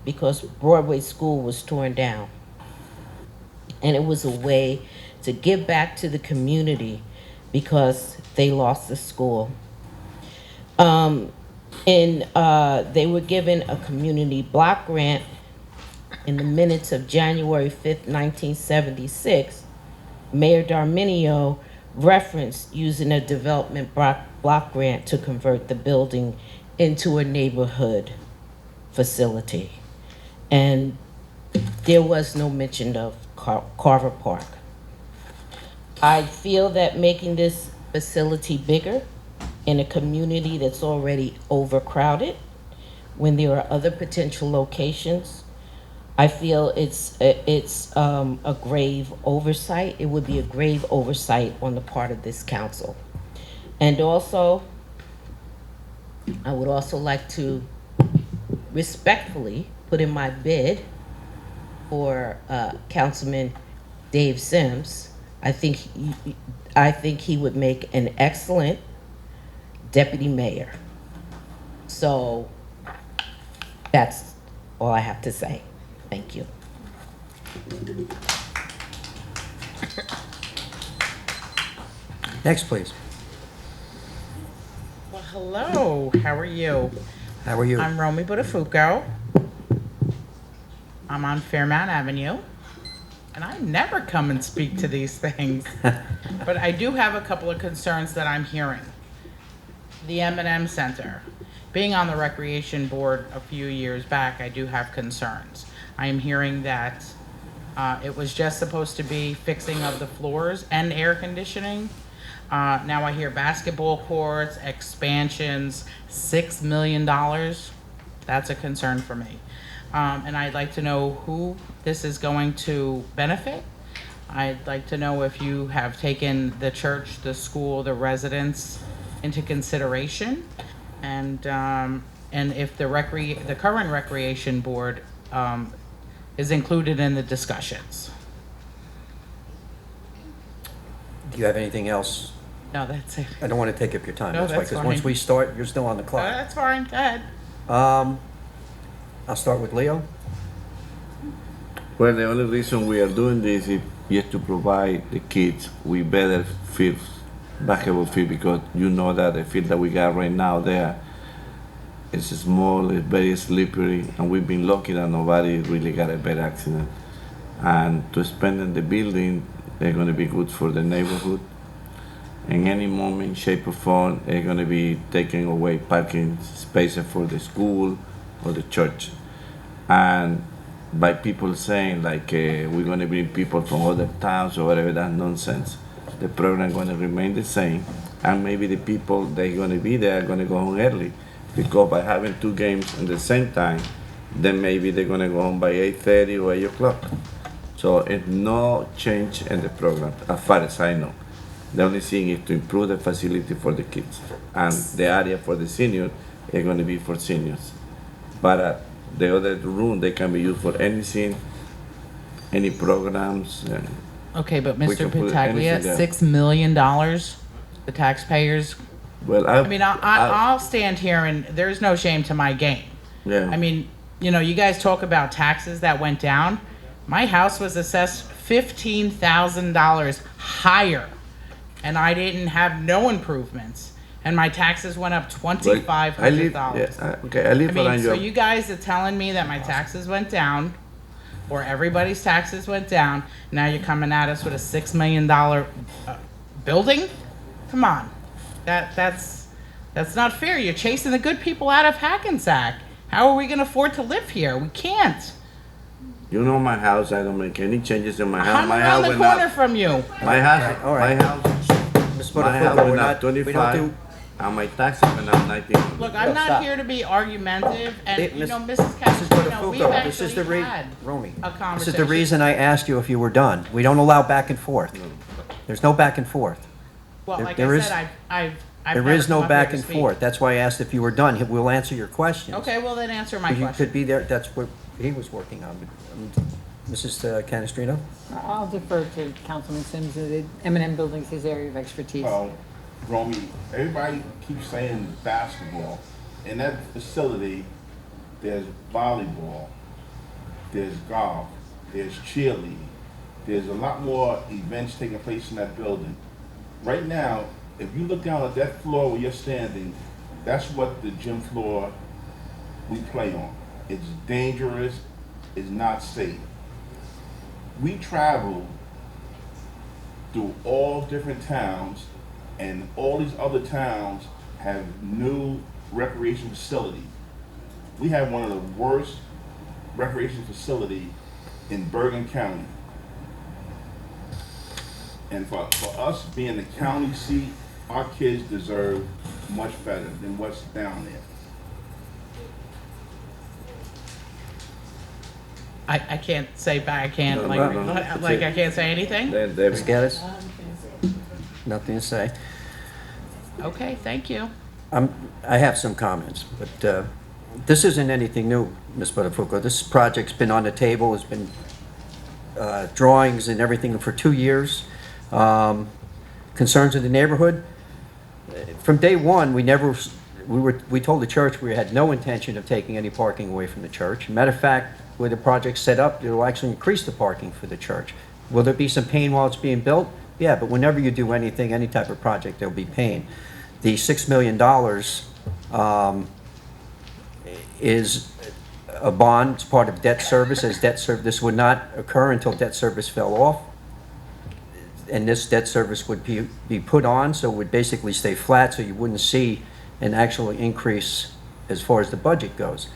because Broadway School was torn down. And it was a way to give back to the community because they lost the school. They were given a community block grant in the minutes of January 5th, 1976. Mayor Darminio referenced using a development block grant to convert the building into a neighborhood facility. And there was no mention of Carver Park. I feel that making this facility bigger in a community that's already overcrowded, when there are other potential locations, I feel it's a grave oversight. It would be a grave oversight on the part of this council. And also, I would also like to respectfully put in my bid for Councilman Dave Sims. I think he would make an excellent deputy mayor. So that's all I have to say. Thank you. Next, please. Well, hello. How are you? How are you? I'm Romy Buttafuoco. I'm on Fairmount Avenue. And I never come and speak to these things. But I do have a couple of concerns that I'm hearing. The M&M Center. Being on the Recreation Board a few years back, I do have concerns. I am hearing that it was just supposed to be fixing of the floors and air conditioning. Now I hear basketball courts, expansions, $6 million. That's a concern for me. And I'd like to know who this is going to benefit. I'd like to know if you have taken the church, the school, the residents into consideration, and if the current recreation board is included in the discussions. Do you have anything else? No, that's it. I don't want to take up your time. No, That's why, that's because once fine. we start, you're still on the clock. That's fine. Go ahead. I'll start with Leo. Well, the only reason we are doing this is just to provide the kids with better fields, basketball field, because you know that the field that we got right now there is small, it's very slippery, and we've been lucky that nobody really got a bad accident. And to spend in the building, they're going to be good for the neighborhood. In any moment, shape or form, they're going to be taking away parking spaces for the school or the church. And by people saying like we're going to bring people from other towns or whatever, that's nonsense. The program is going to remain the same, and maybe the people that are going to be there are going to go home early, because by having 2 games at the same time, then maybe they're going to go home by 8:30 or 8 o'clock. So it's no change in the program, as far as I know. The only thing is to improve the facility for the kids, and the area for the seniors is going to be for seniors. But the other room, they can be used for anything, any programs. Okay, but We Mr. can put Pataglia, anything there. $6 million, the taxpayers. Well, I mean, I'll stand here and there's no shame to my game. yeah. I mean, you know, you guys talk about taxes that went down. My house was assessed $15,000 higher, and I didn't have no improvements, and my taxes went up $2,500. Okay, I live I around mean, so your. you guys are telling me that my taxes went down, or everybody's taxes went down. Now you're coming at us with a $6 million building? Come on, that's not fair. You're chasing the good people out of Hackensack. How are we gonna afford to live here? We can't. You know my house. I don't make any changes in my house. I'm My around house the went corner up. from you. My house. All right. My house. Ms. My house Buttafuoco, went we're up not, we don't 25, do, and my taxes went up 19. Look, I'm not stop. here to be argumentative, and you Miss- know, Mrs. Mrs. Castellino, we've Buttafuoco, this is the actually re, had Romy, a this conversation. is the reason I asked you if you were done. We don't allow back and forth. There's no back and forth. Well, there- like there I is- said, I've There never is come no up here back to and speak. forth. That's why I asked if you were done. We'll answer your questions. Okay, well then answer my You question. could be there, that's what he was working on. Mrs. Canestrino? I'll defer to Councilman Sims. The M&M building's his area of expertise. Well, Romy, everybody keeps saying basketball. In that facility, there's volleyball, there's golf, there's cheerleading. There's a lot more events taking place in that building. Right now, if you look down at that floor where you're standing, that's what the gym floor we play on. It's dangerous, it's not safe. We travel through all different towns, and all these other towns have new recreation facilities. We have one of the worst recreation facilities in Bergen County. And for us being the county seat, our kids deserve much better than what's down there. I can't say back, I can't, No, like, no, no. like, I can't say anything? Then Ms. Gaddis? Nothing to say. Okay, thank you. I have some comments, but this isn't anything new, Ms. Buttafuoco. This project's been on the table, has been drawings and everything for 2 years. Concerns of the neighborhood. From day one, we told the church we had no intention of taking any parking away from the church. Matter of fact, where the project's set up, it will actually increase the parking for the church. Will there be some pain while it's being built? Yeah, but whenever you do anything, any type of project, there'll be pain. The $6 million is a bond. It's part of debt service. As debt service, this would not occur until debt service fell off, and this debt service would be put on, so it would basically stay flat, so you wouldn't see an actual increase as far as the budget goes.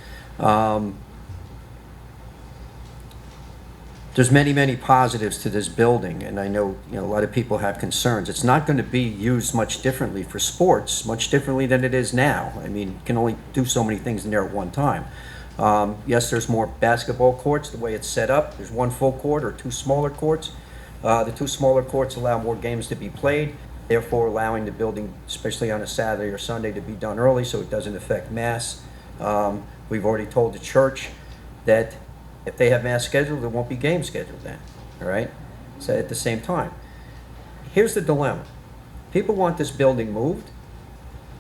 There's many positives to this building, and I know, a lot of people have concerns. It's not going to be used much differently for sports, much differently than it is now. I mean, you can only do so many things in there at one time. Yes, there's more basketball courts the way it's set up. There's one full court or 2 smaller courts. The 2 smaller courts allow more games to be played, therefore allowing the building, especially on a Saturday or Sunday, to be done early so it doesn't affect mass. We've already told the church that if they have mass scheduled, there won't be games scheduled then, all right? So at the same time, here's the dilemma. People want this building moved,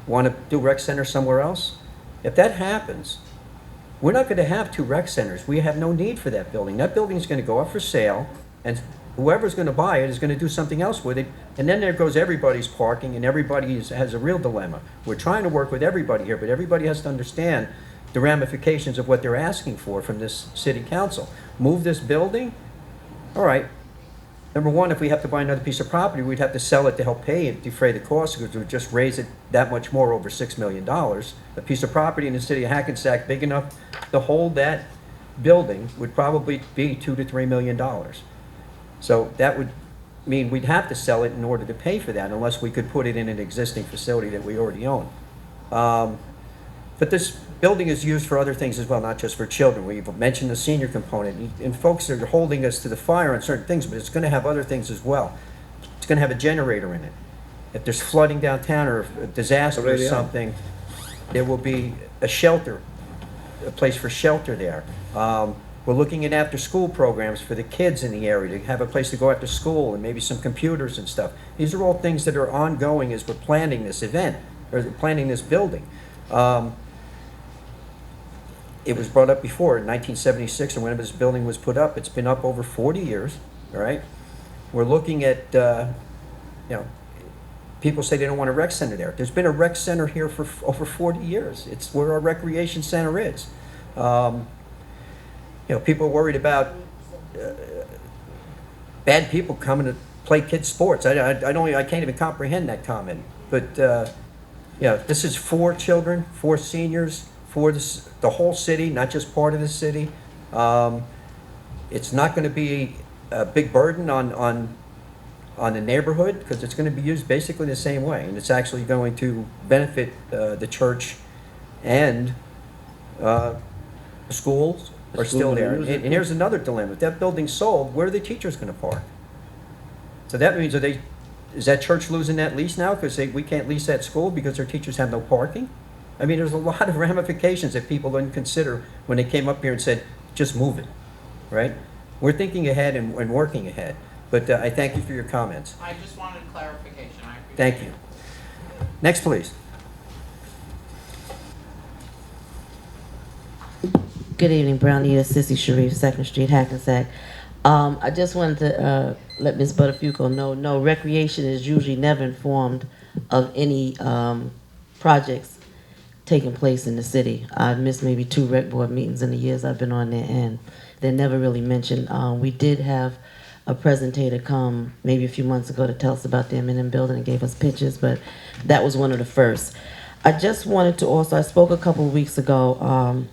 want to do rec center somewhere else. If that happens, we're not going to have 2 rec centers. We have no need for that building. That building is going to go up for sale, and whoever's going to buy it is going to do something else with it. And then there goes everybody's parking, and everybody has a real dilemma. We're trying to work with everybody here, but everybody has to understand the ramifications of what they're asking for from this city council. Move this building? All right. Number one, if we have to buy another piece of property, we'd have to sell it to help pay and defray the cost, because we would just raise it that much more, over $6 million. A piece of property in the city of Hackensack big enough to hold that building would probably be $2 to $3 million. So that would mean we'd have to sell it in order to pay for that, unless we could put it in an existing facility that we already own. But this building is used for other things as well, not just for children. We've mentioned the senior component, and folks are holding us to the fire on certain things, but it's going to have other things as well. It's going to have a generator in it. If there's flooding downtown or a disaster or something, there will be a shelter, a place for shelter there. We're looking at after-school programs for the kids in the area, to have a place to go after school, and maybe some computers and stuff. These are all things that are ongoing as we're planning this event, or planning this building. It was brought up before in 1976, and whenever this building was put up, it's been up over 40 years, all right? We're looking at, people say they don't want a rec center there. There's been a rec center here for over 40 years. It's where our recreation center is. People are worried about bad people coming to play kids' sports. I can't even comprehend that comment. But, this is for children, for seniors, for the whole city, not just part of the city. It's not going to be a big burden on the neighborhood, because it's going to be used basically the same way, and it's actually going to benefit the church, and the schools are still there. And here's another dilemma. If that building's sold, where are the teachers going to park? So that means, is that church losing that lease now because we can't lease that school because their teachers have no parking? I mean, there's a lot of ramifications that people didn't consider when they came up here and said, just move it, right? We're thinking ahead and working ahead. But I thank you for your comments. I just wanted clarification. I appreciate Thank you. Next, please. Good evening, Brownie, Sissy Sharif, 2nd Street, Hackensack. I just wanted to let Ms. Butterfuco know, no, recreation is usually never informed of any projects taking place in the city. I've missed maybe 2 rec board meetings in the years I've been on there, and they're never really mentioned. We did have a presentator come maybe a few months ago to tell us about the M&M building and gave us pictures, but that was one of the first. I just wanted to also, I spoke a couple of weeks ago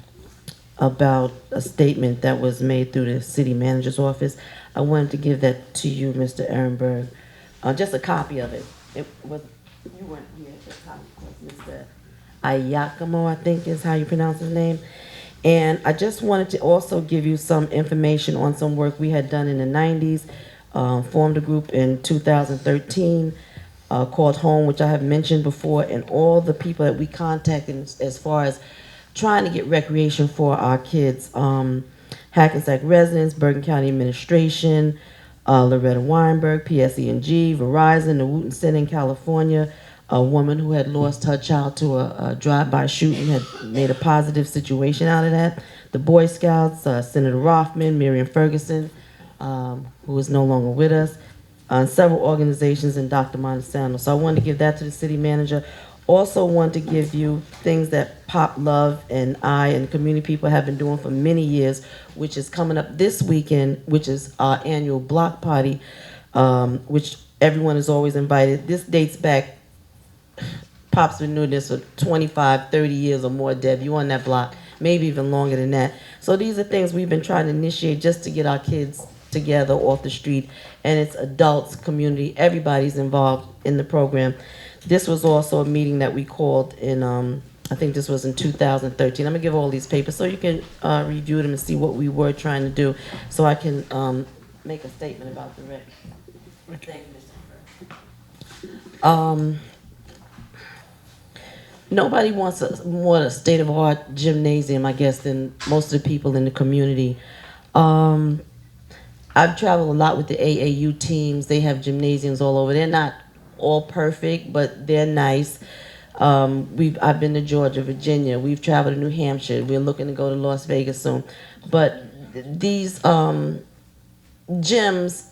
about a statement that was made through the city manager's office. I wanted to give that to you, Mr. Ehrenberg, just a copy of it. It was, you weren't here, the copy was Mr. Ayakamo, I think is how you pronounce his name. And I just wanted to also give you some information on some work we had done in the 90s, formed a group in 2013 called Home, which I have mentioned before, and all the people that we contacted as far as trying to get recreation for our kids. Hackensack residents, Bergen County administration, Loretta Weinberg, PSE&G, Verizon, the Wooten Center in California, a woman who had lost her child to a drive-by shooting had made a positive situation out of that. The Boy Scouts, Senator Rothman, Miriam Ferguson, who is no longer with us, several organizations, and Dr. Montesano. So I wanted to give that to the city manager. Also want to give you things that Pop Love and I and community people have been doing for many years, which is coming up this weekend, which is our annual block party, which everyone is always invited. This dates back, Pop's been doing this for 25, 30 years or more, Deb. You on that block, maybe even longer than that. So these are things we've been trying to initiate just to get our kids together off the street, and it's adults, community, everybody's involved in the program. This was also a meeting that we called in, I think this was in 2013. I'm gonna give all these papers so you can review them and see what we were trying to do, so I can make a statement about the rec. Thank you, Mr. Nobody wants more a state-of-the-art gymnasium, I guess, than most of the people in the community. I've traveled a lot with the AAU teams. They have gymnasiums all over. They're not all perfect, but they're nice. I've been to Georgia, Virginia. We've traveled to New Hampshire. We're looking to go to Las Vegas soon. But these gyms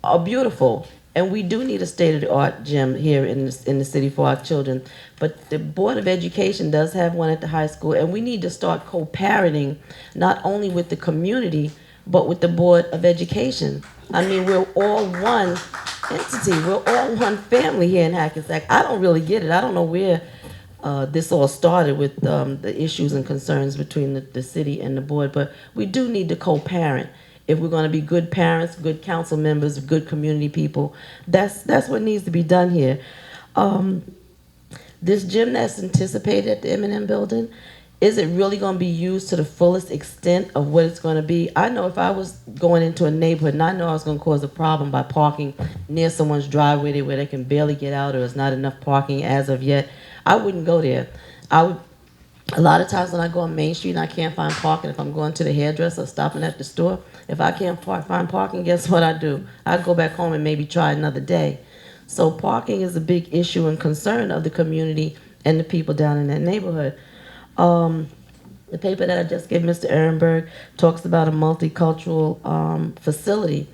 are beautiful, and we do need a state-of-the-art gym here in the city for our children. But the Board of Education does have one at the high school, and we need to start co-parenting not only with the community, but with the Board of Education. I mean, we're all one entity. We're all one family here in Hackensack. I don't really get it. I don't know where this all started with the issues and concerns between the city and the board, but we do need to co-parent. If we're going to be good parents, good council members, good community people, that's what needs to be done here. This gym that's anticipated at the M&M building, is it really going to be used to the fullest extent of what it's going to be? I know if I was going into a neighborhood and I know I was going to cause a problem by parking near someone's driveway where they can barely get out or there's not enough parking as of yet, I wouldn't go there. A lot of times when I go on Main Street and I can't find parking, if I'm going to the hairdresser or stopping at the store, if I can't find parking, guess what I do? I go back home and maybe try another day. So parking is a big issue and concern of the community and the people down in that neighborhood. The paper that I just gave Mr. Ehrenberg talks about a multicultural facility.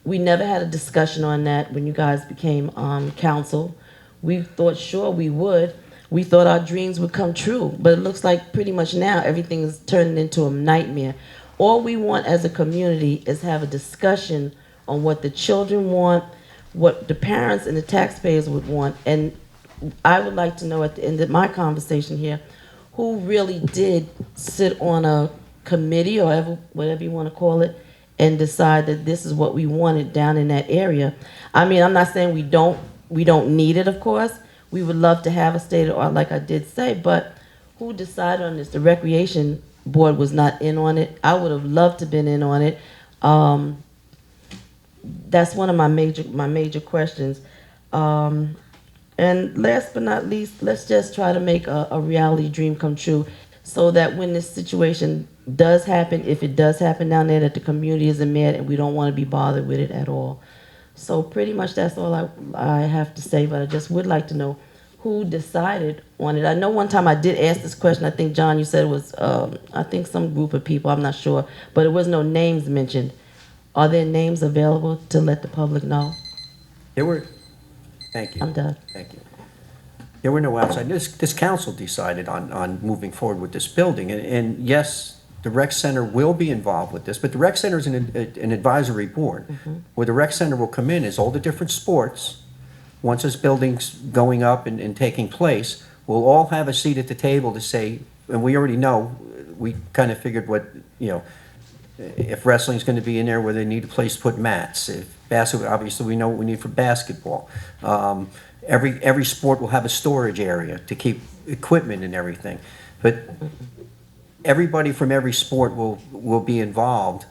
We never had a discussion on that when you guys became council. We thought sure we would. We thought our dreams would come true, but it looks like pretty much now everything is turning into a nightmare. All we want as a community is have a discussion on what the children want, what the parents and the taxpayers would want, and I would like to know at the end of my conversation here, who really did sit on a committee or whatever you want to call it and decide that this is what we wanted down in that area. I mean, I'm not saying we don't need it, of course. We would love to have a state of art, like I did say, but who decided on this? The Recreation Board was not in on it. I would have loved to have been in on it. That's one of my major questions. And last but not least, let's just try to make a reality dream come true so that when this situation does happen, if it does happen down there, that the community isn't mad and we don't want to be bothered with it at all. So pretty much that's all I have to say, but I just would like to know who decided on it? I know one time I did ask this question. I think, John, you said it was, I think some group of people, I'm not sure, but there was no names mentioned. Are there names available to let the public know? There were, thank you. I'm done. Thank you. There were no outside, this council decided on moving forward with this building, and yes, the rec center will be involved with this, but the rec center is an advisory board. Where the rec center will come in is all the different sports. Once this building's going up and taking place, we'll all have a seat at the table to say, and we already know, we kind of figured what, you know, if wrestling's gonna be in there, where they need a place to put mats. If basketball, obviously we know what we need for basketball. Every sport will have a storage area to keep equipment and everything. But everybody from every sport will be involved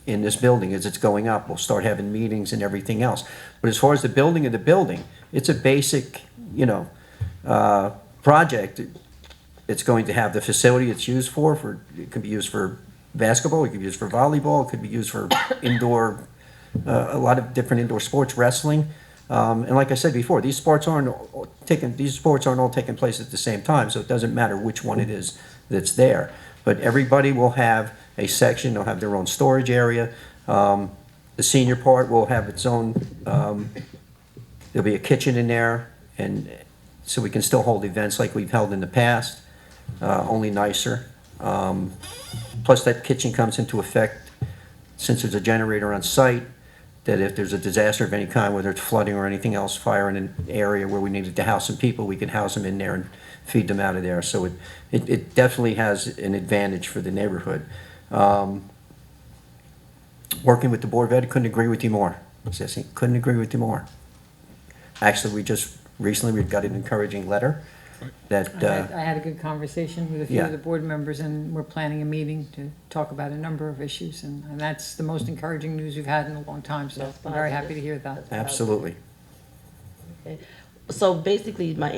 in this building as it's going up. We'll start having meetings and everything else. But as far as the building of the building, it's a basic, you know, project. It's going to have the facility it's used for, it can be used for basketball, it could be used for volleyball, it could be used for indoor, a lot of different indoor sports, wrestling. And like I said before, these sports aren't all taking place at the same time, so it doesn't matter which one it is that's there. But everybody will have a section, they'll have their own storage area. The senior part will have its own, there'll be a kitchen in there, and so we can still hold events like we've held in the past, only nicer. Plus that kitchen comes into effect, since there's a generator on site, that if there's a disaster of any kind, whether it's flooding or anything else, fire in an area where we needed to house some people, we can house them in there and feed them out of there. So it definitely has an advantage for the neighborhood. Working with the Board of Ed, couldn't agree with you more. Sissy, couldn't agree with you more. Actually, we got an encouraging letter that, I had a good conversation with a few yeah. of the board members, and we're planning a meeting to talk about a number of issues, and that's the most encouraging news we've had in a long time, so That's I'm very positive. happy to hear that. absolutely. Okay. So basically, my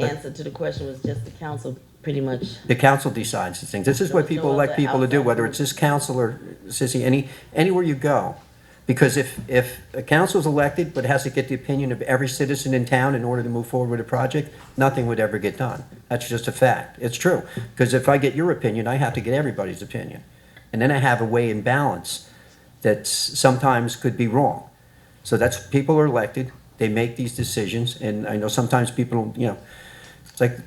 answer to the question was just the council pretty much. The council decides these things. This is what people elect people to do, whether it's this council or, Sissy, anywhere you go. Because if a council is elected but has to get the opinion of every citizen in town in order to move forward with a project, nothing would ever get done. That's just a fact. It's true. Because if I get your opinion, I have to get everybody's opinion. And then I have a way and balance that sometimes could be wrong. So that's, people are elected, they make these decisions, and I know sometimes people, you know, it's like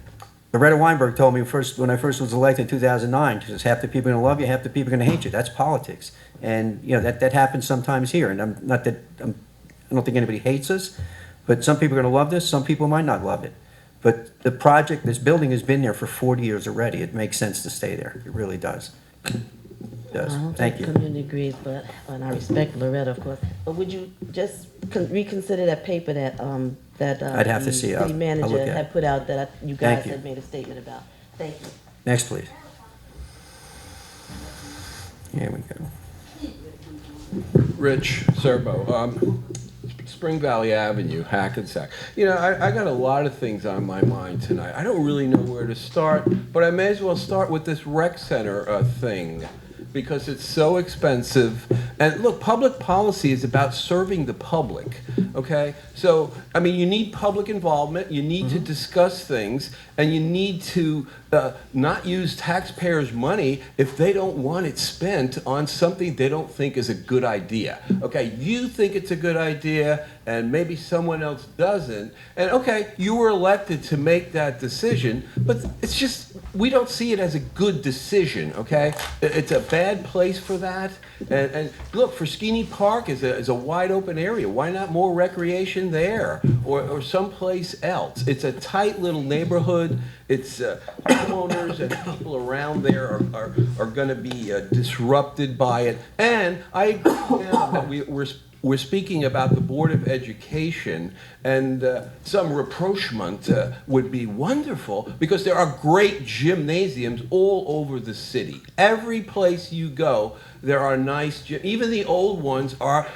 Loretta Weinberg told me when I first was elected in 2009, she says, half the people are gonna love you, half the people are gonna hate you. That's politics. And, you know, that happens sometimes here. And I don't think anybody hates us, but some people are gonna love this, some people might not love it. But the project, this building has been there for 40 years already. It makes sense to stay there. It really does. It does. I don't Thank think you. the community agrees, and I respect Loretta, of course. But would you just reconsider that paper that I'd have to the see it. city I'll manager look at it. had put out that you Thank guys you. had made a statement about? Thank you. Next, please. Here we go. Rich Serbo, Spring Valley Avenue, Hackensack. You know, I got a lot of things on my mind tonight. I don't really know where to start, but I may as well start with this rec center thing, because it's so expensive. And look, public policy is about serving the public, okay? So, I mean, you need public involvement, you need to discuss things, and you need to not use taxpayers' money if they don't want it spent on something they don't think is a good idea. Okay, you think it's a good idea, and maybe someone else doesn't. And okay, you were elected to make that decision, but it's just, we don't see it as a good decision, okay? It's a bad place for that. And look, Frischini Park is a wide open area. Why not more recreation there or someplace else? It's a tight little neighborhood. It's homeowners and people around there are going to be disrupted by it. And I agree now that we're speaking about the Board of Education, and some rapprochement would be wonderful, because there are great gymnasiums all over the city. Every place you go, there are nice gyms. Even the old ones are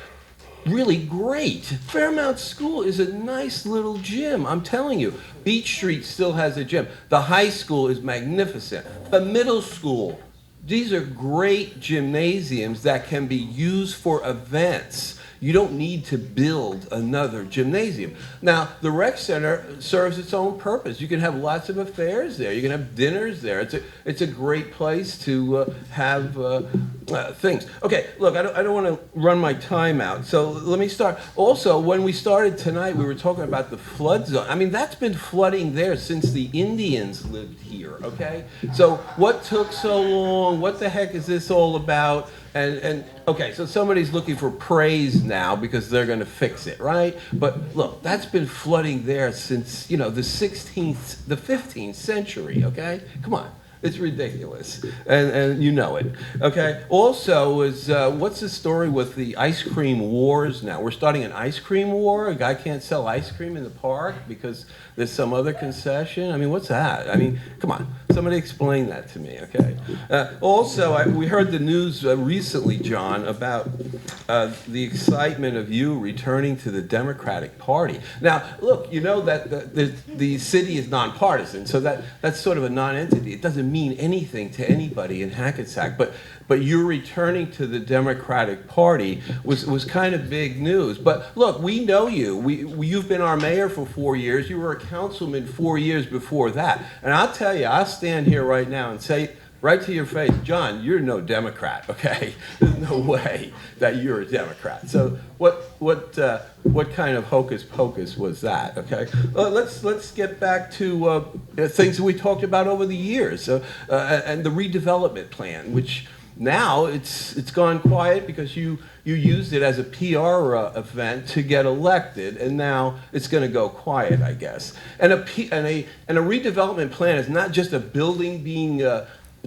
really great. Fairmount School is a nice little gym, I'm telling you. Beach Street still has a gym. The high school is magnificent. The middle school, these are great gymnasiums that can be used for events. You don't need to build another gymnasium. Now, the rec center serves its own purpose. You can have lots of affairs there. You can have dinners there. It's a great place to have things. Okay, look, I don't want to run my time out, so let me start. Also, when we started tonight, we were talking about the flood zone. I mean, that's been flooding there since the Indians lived here, okay? So what took so long? What the heck is this all about? And okay, so somebody's looking for praise now because they're going to fix it, right? But look, that's been flooding there since, the 16th, the 15th century, okay? Come on. It's ridiculous, and you know it. Okay. Also, what's the story with the ice cream wars now? We're starting an ice cream war. A guy can't sell ice cream in the park because there's some other concession. I mean, what's that? I mean, come on, somebody explain that to me. Okay. Also, we heard the news recently, John, about the excitement of you returning to the Democratic Party. Now, look, you know that the city is nonpartisan, so that's sort of a non-entity. It doesn't mean anything to anybody in Hackensack, but you returning to the Democratic Party was kind of big news. But look, we know you. You've been our mayor for 4 years. You were a councilman 4 years before that. And I'll tell you, I'll stand here right now and say right to your face, John, you're no Democrat, okay? There's no way that you're a Democrat. So what kind of hocus pocus was that, okay? Let's get back to things that we talked about over the years, and the redevelopment plan, which now it's gone quiet because you used it as a PR event to get elected, and now it's going to go quiet, I guess. And a redevelopment plan is not just a building being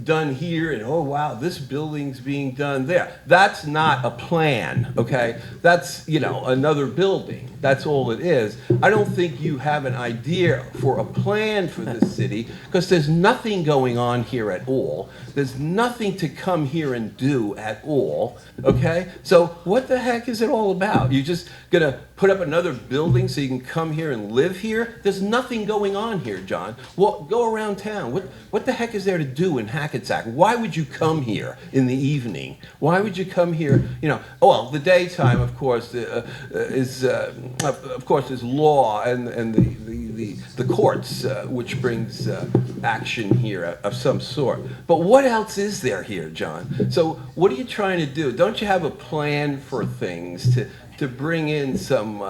done here and oh wow, this building's being done there. That's not a plan, okay? That's, another building. That's all it is. I don't think you have an idea for a plan for this city because there's nothing going on here at all. There's nothing to come here and do at all, okay? So what the heck is it all about? You're just gonna put up another building so you can come here and live here? There's nothing going on here, John. Well, go around town. What the heck is there to do in Hackensack? Why would you come here in the evening? Why would you come here, the daytime, of course, is law and the courts, which brings action here of some sort. But what else is there here, John? So what are you trying to do? Don't you have a plan for things to bring in some,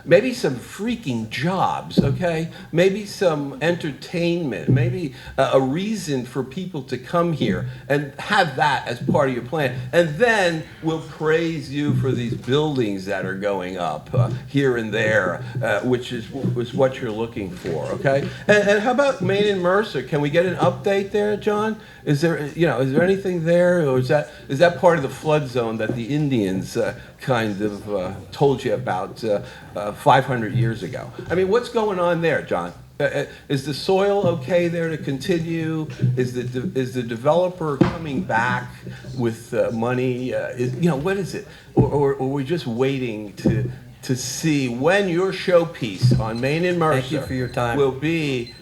maybe some freaking jobs, okay? Maybe some entertainment, maybe a reason for people to come here and have that as part of your plan. And then we'll praise you for these buildings that are going up here and there, which is what you're looking for, okay? And how about Maine and Mercer? Can we get an update there, John? Is there anything there, or is that part of the flood zone that the Indians kind of told you about 500 years ago? I mean, what's going on there, John? Is the soil okay there to continue? Is the developer coming back with money? What is it? Or are we just waiting to see when your showpiece on Maine and Mercer Thank you for your time. will be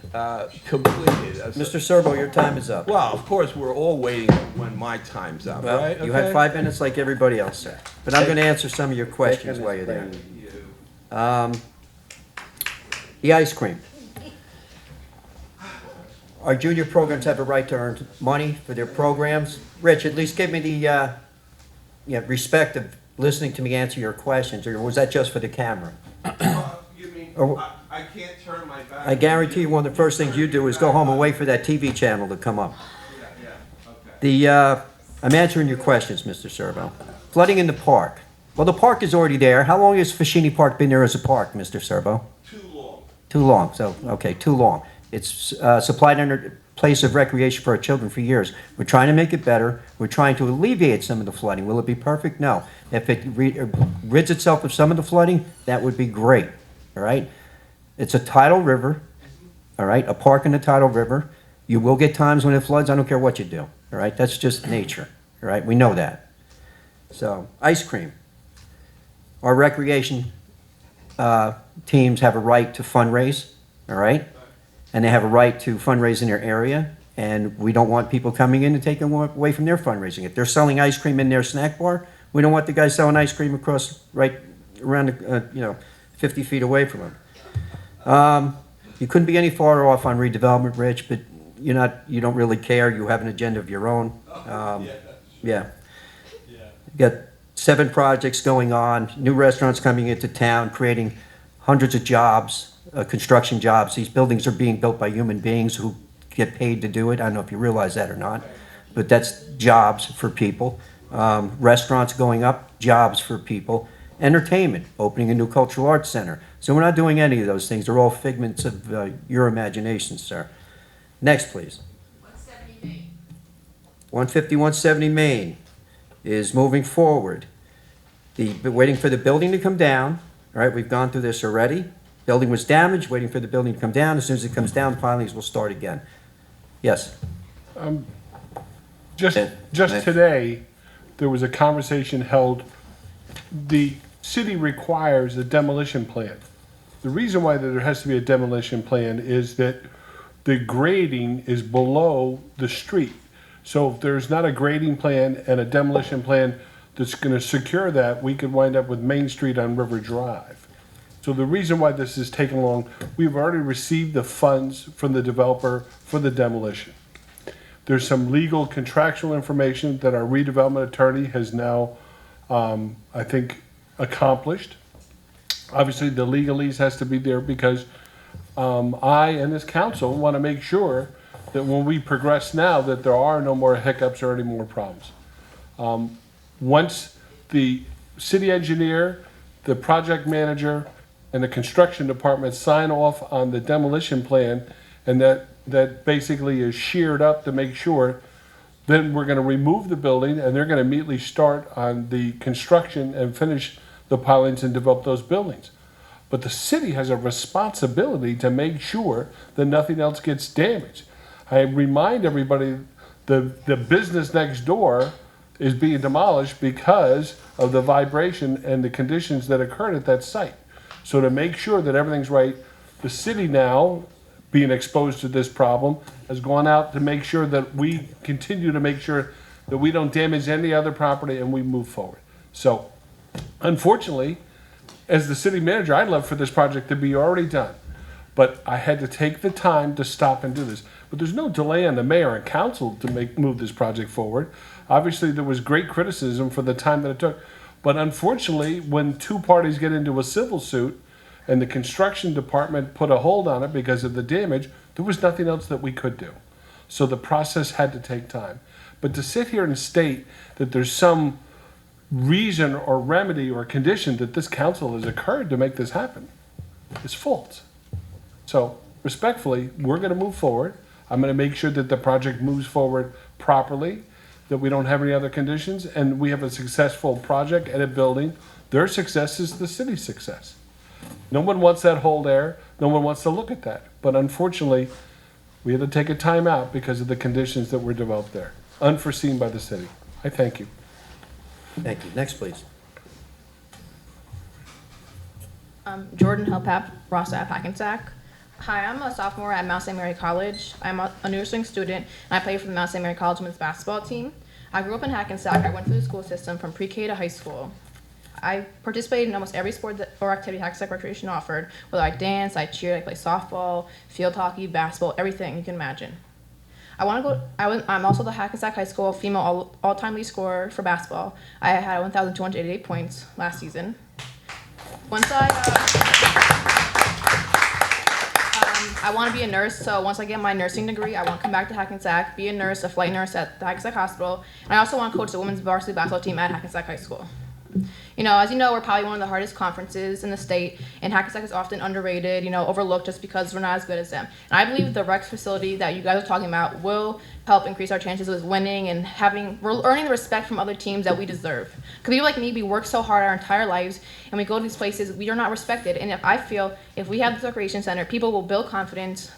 completed? Mr. Serbo, your time is up. Well, of course, we're all waiting when my time's up, Well, right? you had Okay? 5 minutes like everybody else, sir. But I'm going to answer some of your questions while you're there. The ice cream. Our junior programs have a right to earn money for their programs. Rich, at least give me the respect of listening to me answer your questions, or was that just for the camera? I can't turn my back. I guarantee you one of the first things you do is go home and wait for that TV channel to come up. I'm answering your questions, Mr. Serbo. Flooding in the park. Well, the park is already there. How long has Fashini Park been there as a park, Mr. Serbo? Too long. Too long. So, okay, too long. It's supplied under place of recreation for our children for years. We're trying to make it better. We're trying to alleviate some of the flooding. Will it be perfect? No. If it rids itself of some of the flooding, that would be great. All right? It's a tidal river. All right? A park in a tidal river. You will get times when it floods. I don't care what you do. All right? That's just nature. All right? We know that. So, ice cream. Our recreation teams have a right to fundraise. All right? And they have a right to fundraise in their area, and we don't want people coming in and taking away from their fundraising. If they're selling ice cream in their snack bar, We don't want the guy selling ice cream across, right around, 50 feet away from him. You couldn't be any farther off on redevelopment, Rich, but you don't really care. You have an agenda of your own. Yeah. You got 7 projects going on, new restaurants coming into town, creating hundreds of jobs, construction jobs. These buildings are being built by human beings who get paid to do it. I don't know if you realize that or not, but that's jobs for people. Restaurants going up, jobs for people. Entertainment, opening a new cultural arts center. So we're not doing any of those things. They're all figments of your imagination, sir. Next, please. 150, 170 Main is moving forward. Been waiting for the building to come down. All right, we've gone through this already. Building was damaged, waiting for the building to come down. As soon as it comes down, filings will start again. Yes. Just today, there was a conversation held. The city requires a demolition plan. The reason why there has to be a demolition plan is that the grading is below the street. So if there's not a grading plan and a demolition plan that's going to secure that, we could wind up with Main Street on River Drive. So the reason why this is taking long, we've already received the funds from the developer for the demolition. There's some legal contractual information that our redevelopment attorney has now, I think, accomplished. Obviously, the legalese has to be there because I and this council want to make sure that when we progress now that there are no more hiccups or any more problems. Once the city engineer, the project manager, and the construction department sign off on the demolition plan, and that basically is sheared up to make sure, then we're going to remove the building and they're going to immediately start on the construction and finish the pilings and develop those buildings. But the city has a responsibility to make sure that nothing else gets damaged. I remind everybody the business next door is being demolished because of the vibration and the conditions that occurred at that site. So to make sure that everything's right, the city now, being exposed to this problem, has gone out to make sure that we continue to make sure that we don't damage any other property and we move forward. So unfortunately, as the city manager, I'd love for this project to be already done. But I had to take the time to stop and do this. But there's no delay on the mayor and council to move this project forward. Obviously, there was great criticism for the time that it took. But unfortunately, when 2 parties get into a civil suit and the construction department put a hold on it because of the damage, there was nothing else that we could do. So the process had to take time. But to sit here and state that there's some reason or remedy or condition that this council has occurred to make this happen is false. So respectfully, we're going to move forward. I'm going to make sure that the project moves forward properly, that we don't have any other conditions, and we have a successful project and a building. Their success is the city's success. No one wants that hole there. No one wants to look at that. But unfortunately, we had to take a time out because of the conditions that were developed there, unforeseen by the city. I thank you. Thank you. Next, please. Jordan Helpap, Ross Ave, Hackensack. Hi, I'm a sophomore at Mount St. Mary College. I'm a nursing student, and I play for the Mount St. Mary College women's basketball team. I grew up in Hackensack. I went through the school system from pre-K to high school. I participated in almost every sport or activity Hackensack Recreation offered, whether I danced, I cheered, I played softball, field hockey, basketball, everything you can imagine. I'm also the Hackensack High School female all-time lead scorer for basketball. I had 1,288 points last season. Once I want to be a nurse, so once I get my nursing degree, I want to come back to Hackensack, be a nurse, a flight nurse at the Hackensack Hospital, and I also want to coach the women's varsity basketball team at Hackensack High School. As you know, we're probably one of the hardest conferences in the state, and Hackensack is often underrated, overlooked just because we're not as good as them. And I believe the rec facility that you guys are talking about will help increase our chances of winning and earning the respect from other teams that we deserve. Because people like me, we work so hard our entire lives, and we go to these places, we are not respected. And I feel if we have this recreation center, people will build confidence,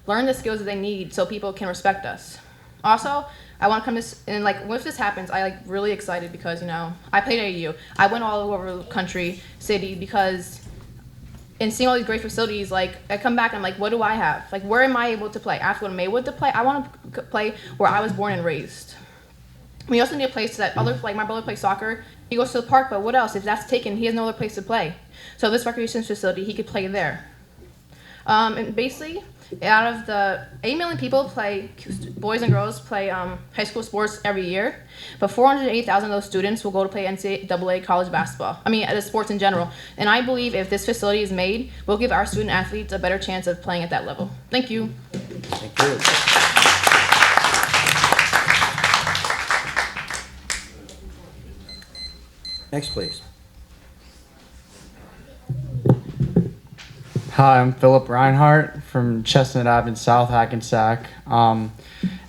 learn the skills that they need so people can respect us. Also, I want to come to, and if this happens, I really excited because, I played at AU. I went all over the country, city, because in seeing all these great facilities, I come back and I'm like, what do I have? Where am I able to play? After what Maywood to play, I want to play where I was born and raised. We also need a place that my brother plays soccer He goes to the park, but what else? If that's taken, he has no other place to play. So this recreation facility, he could play there. And basically, out of the 8 million people play, boys and girls play high school sports every year, but 408,000 of those students will go to play NCAA college basketball. I mean, sports in general. And I believe if this facility is made, we'll give our student athletes a better chance of playing at that level. Thank you. Thank you. Next, please. Hi, I'm Philip Reinhardt from Chestnut Ave in South Hackensack. And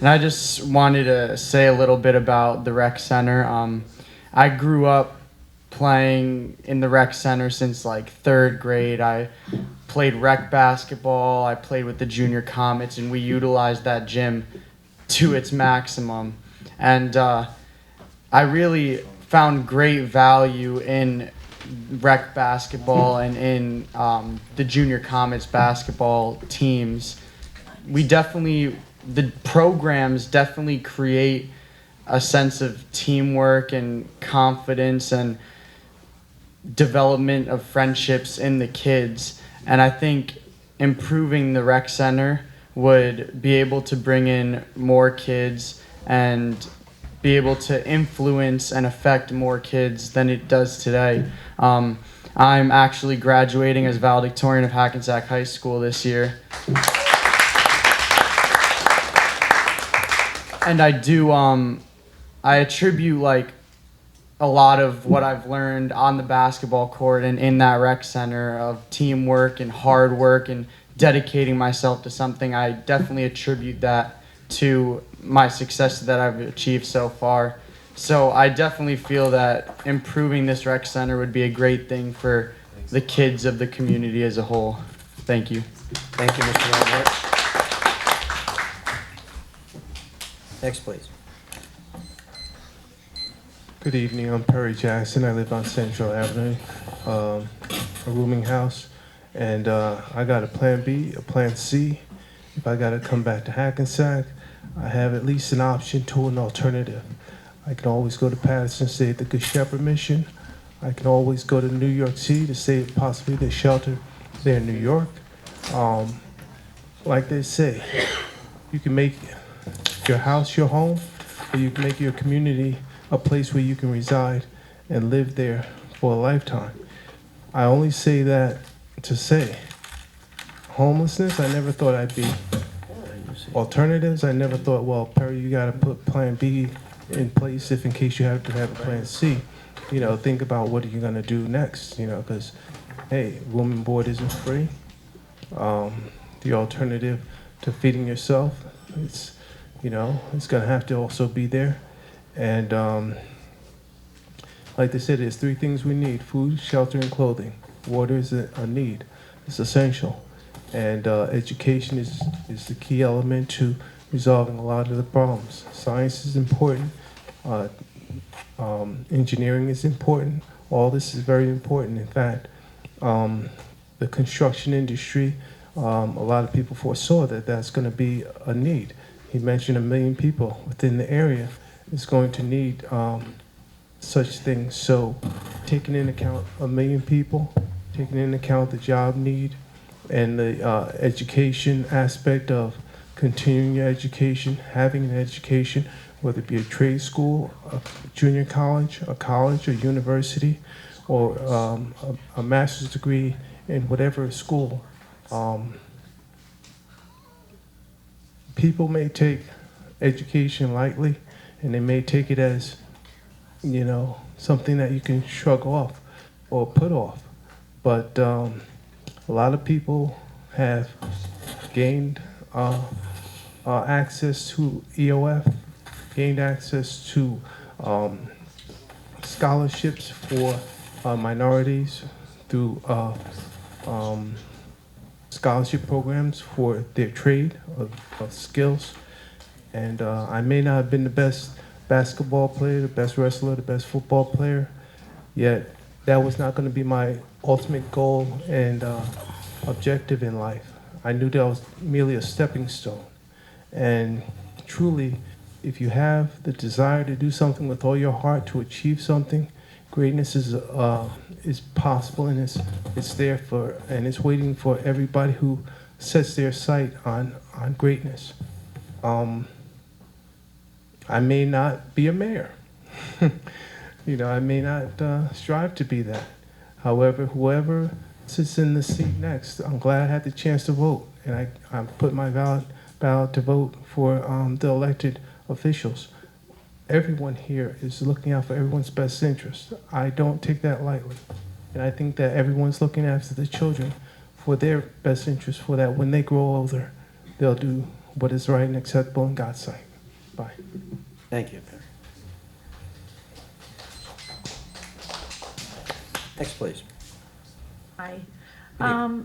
I just wanted to say a little bit about the rec center. I grew up playing in the rec center since like 3rd grade. I played rec basketball, I played with the Junior Comets, and we utilized that gym to its maximum. And I really found great value in rec basketball and in the Junior Comets basketball teams. The programs definitely create a sense of teamwork and confidence and development of friendships in the kids. And I think improving the rec center would be able to bring in more kids and be able to influence and affect more kids than it does today. I'm actually graduating as valedictorian of Hackensack High School this year. And I attribute like a lot of what I've learned on the basketball court and in that rec center of teamwork and hard work and dedicating myself to something. I definitely attribute that to my success that I've achieved so far. So I definitely feel that improving this rec center would be a great thing for the kids of the community as a whole. Thank you. Thank you, Mr. Reinhardt. Next, please. Good evening, I'm Perry Jackson. I live on Central Avenue, a rooming house. And I got a plan B, a plan C. If I gotta come back to Hackensack, I have at least an option to an alternative. I can always go to Patterson, stay at the Good Shepherd Mission. I can always go to New York City to stay at possibly the shelter there in New York. Like they say, you can make your house your home, or you can make your community a place where you can reside and live there for a lifetime. I only say that to say, homelessness, I never thought I'd be. Alternatives, I never thought, well, Perry, you gotta put plan B in place if in case you have to have a plan C. You know, think about what are you gonna do next, you know, because, hey, room and board isn't free. The alternative to feeding yourself, it's, you know, it's gonna have to also be there. And like they said, there's 3 things we need: food, shelter, and clothing. Water is a need, it's essential. And education is the key element to resolving a lot of the problems. Science is important, engineering is important, all this is very important. In fact, the construction industry, a lot of people foresaw that that's gonna be a need. He mentioned 1 million people within the area is going to need such things. So taking into account 1 million people, taking into account the job need, and the education aspect of continuing your education, having an education, whether it be a trade school, a junior college, a university, or a master's degree in whatever school. People may take education lightly, and they may take it as, you know, something that you can shrug off or put off. But a lot of people have gained access to EOF, gained access to scholarships for minorities through scholarship programs for their trade of skills. And I may not have been the best basketball player, the best wrestler, the best football player, yet that was not going to be my ultimate goal and objective in life. I knew that was merely a stepping stone. And truly, if you have the desire to do something with all your heart to achieve something Greatness is possible, and it's there for, and it's waiting for everybody who sets their sight on greatness. I may not be a mayor. You know, I may not strive to be that. However, whoever sits in the seat next, I'm glad I had the chance to vote, and I put my ballot to vote for the elected officials. Everyone here is looking out for everyone's best interest. I don't take that lightly, and I think that everyone's looking after the children for their best interest, for that when they grow older, they'll do what is right and acceptable in God's sight. Bye. Thank you. Next, please. Hi.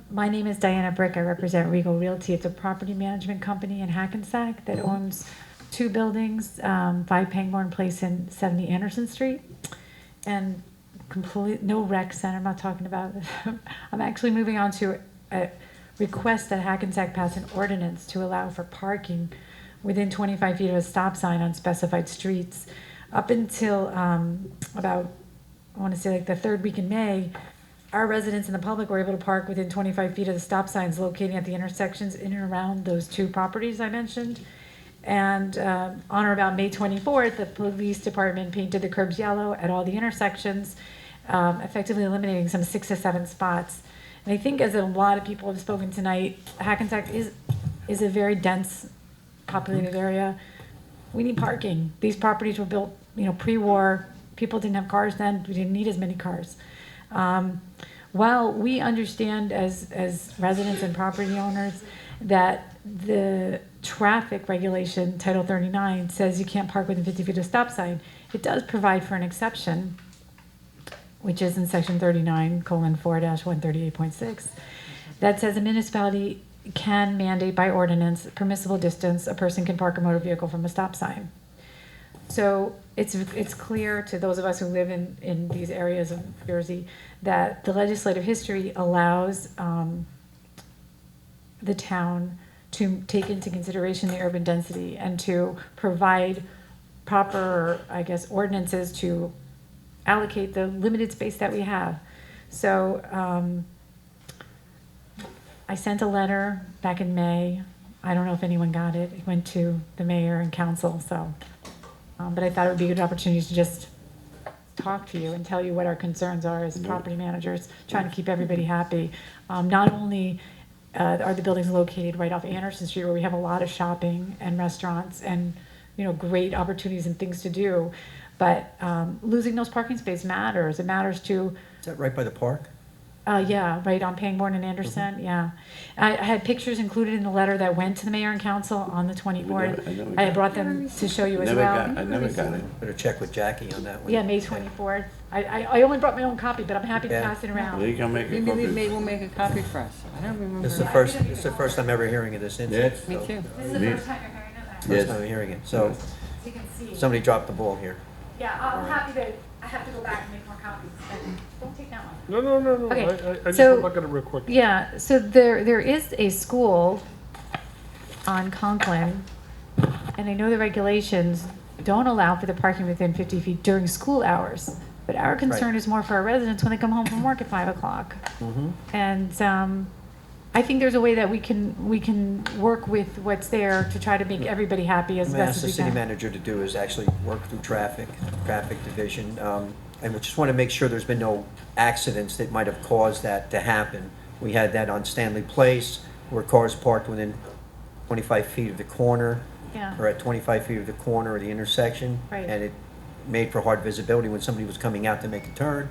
My name is Diana Brick. I represent Regal Realty. It's a property management company in Hackensack that owns 2 buildings, 5 Pangborn Place and 70 Anderson Street. And no rec center, I'm not talking about it. I'm actually moving on to a request that Hackensack pass an ordinance to allow for parking within 25 feet of a stop sign on specified streets. Up until about, I want to say like the 3rd week in May, our residents and the public were able to park within 25 feet of the stop signs locating at the intersections in and around those 2 properties I mentioned. And on or about May 24th, the police department painted the curbs yellow at all the intersections, effectively eliminating some 6 to 7 spots. And I think, as a lot of people have spoken tonight, Hackensack is a very dense, populated area. We need parking. These properties were built, pre-war. People didn't have cars then. We didn't need as many cars. While we understand as residents and property owners that the traffic regulation, Title 39, says you can't park within 50 feet of a stop sign, it does provide for an exception, which is in section 39:4-138.6, that says a municipality can mandate by ordinance permissible distance a person can park a motor vehicle from a stop sign. So it's clear to those of us who live in these areas of Jersey that the legislative history allows the town to take into consideration the urban density and to provide proper, I guess, ordinances to allocate the limited space that we have. So I sent a letter back in May. I don't know if anyone got it. It went to the mayor and council, so. But I thought it would be a good opportunity to just talk to you and tell you what our concerns are as property managers, trying to keep everybody happy. Not only are the buildings located right off Anderson Street, where we have a lot of shopping and restaurants and great opportunities and things to do, but losing those parking spaces matters. It matters to. Is that right by the park? Yeah, right on Pangborn and Anderson. Mm-hmm. Yeah, I had pictures included in the letter that went to the mayor and council on the 24th. I brought them to show you as well. I never got it. Better check with Jackie on that one. Yeah, May 24th. I only brought my own copy, but I'm happy to pass it around. You can make a Maybe copy. May will make a copy for us. I don't remember. This is the first time ever hearing of this incident. Yes. Me too. This is the first time you're hearing of that. First Yes. time hearing it. So So you can see. somebody dropped the ball here. Yeah, I'm happy that I have to go back and make more copies. Don't take that one. No. Okay, I just so- want to look at it real quick. Yeah, so there is a school on Conklin, and I know the regulations don't allow for the parking within 50 feet during school hours. But our concern is more for our residents when they come home from work at 5 o'clock. Mm-hmm. And I think there's a way that we can work with what's there to try to make everybody happy as I'm gonna best ask as the we city can. manager to do is actually work through traffic division. And we just want to make sure there's been no accidents that might have caused that to happen. We had that on Stanley Place where cars parked within 25 feet of the corner. Yeah. Or at 25 feet of the corner of the intersection. Right. And it made for hard visibility when somebody was coming out to make a turn.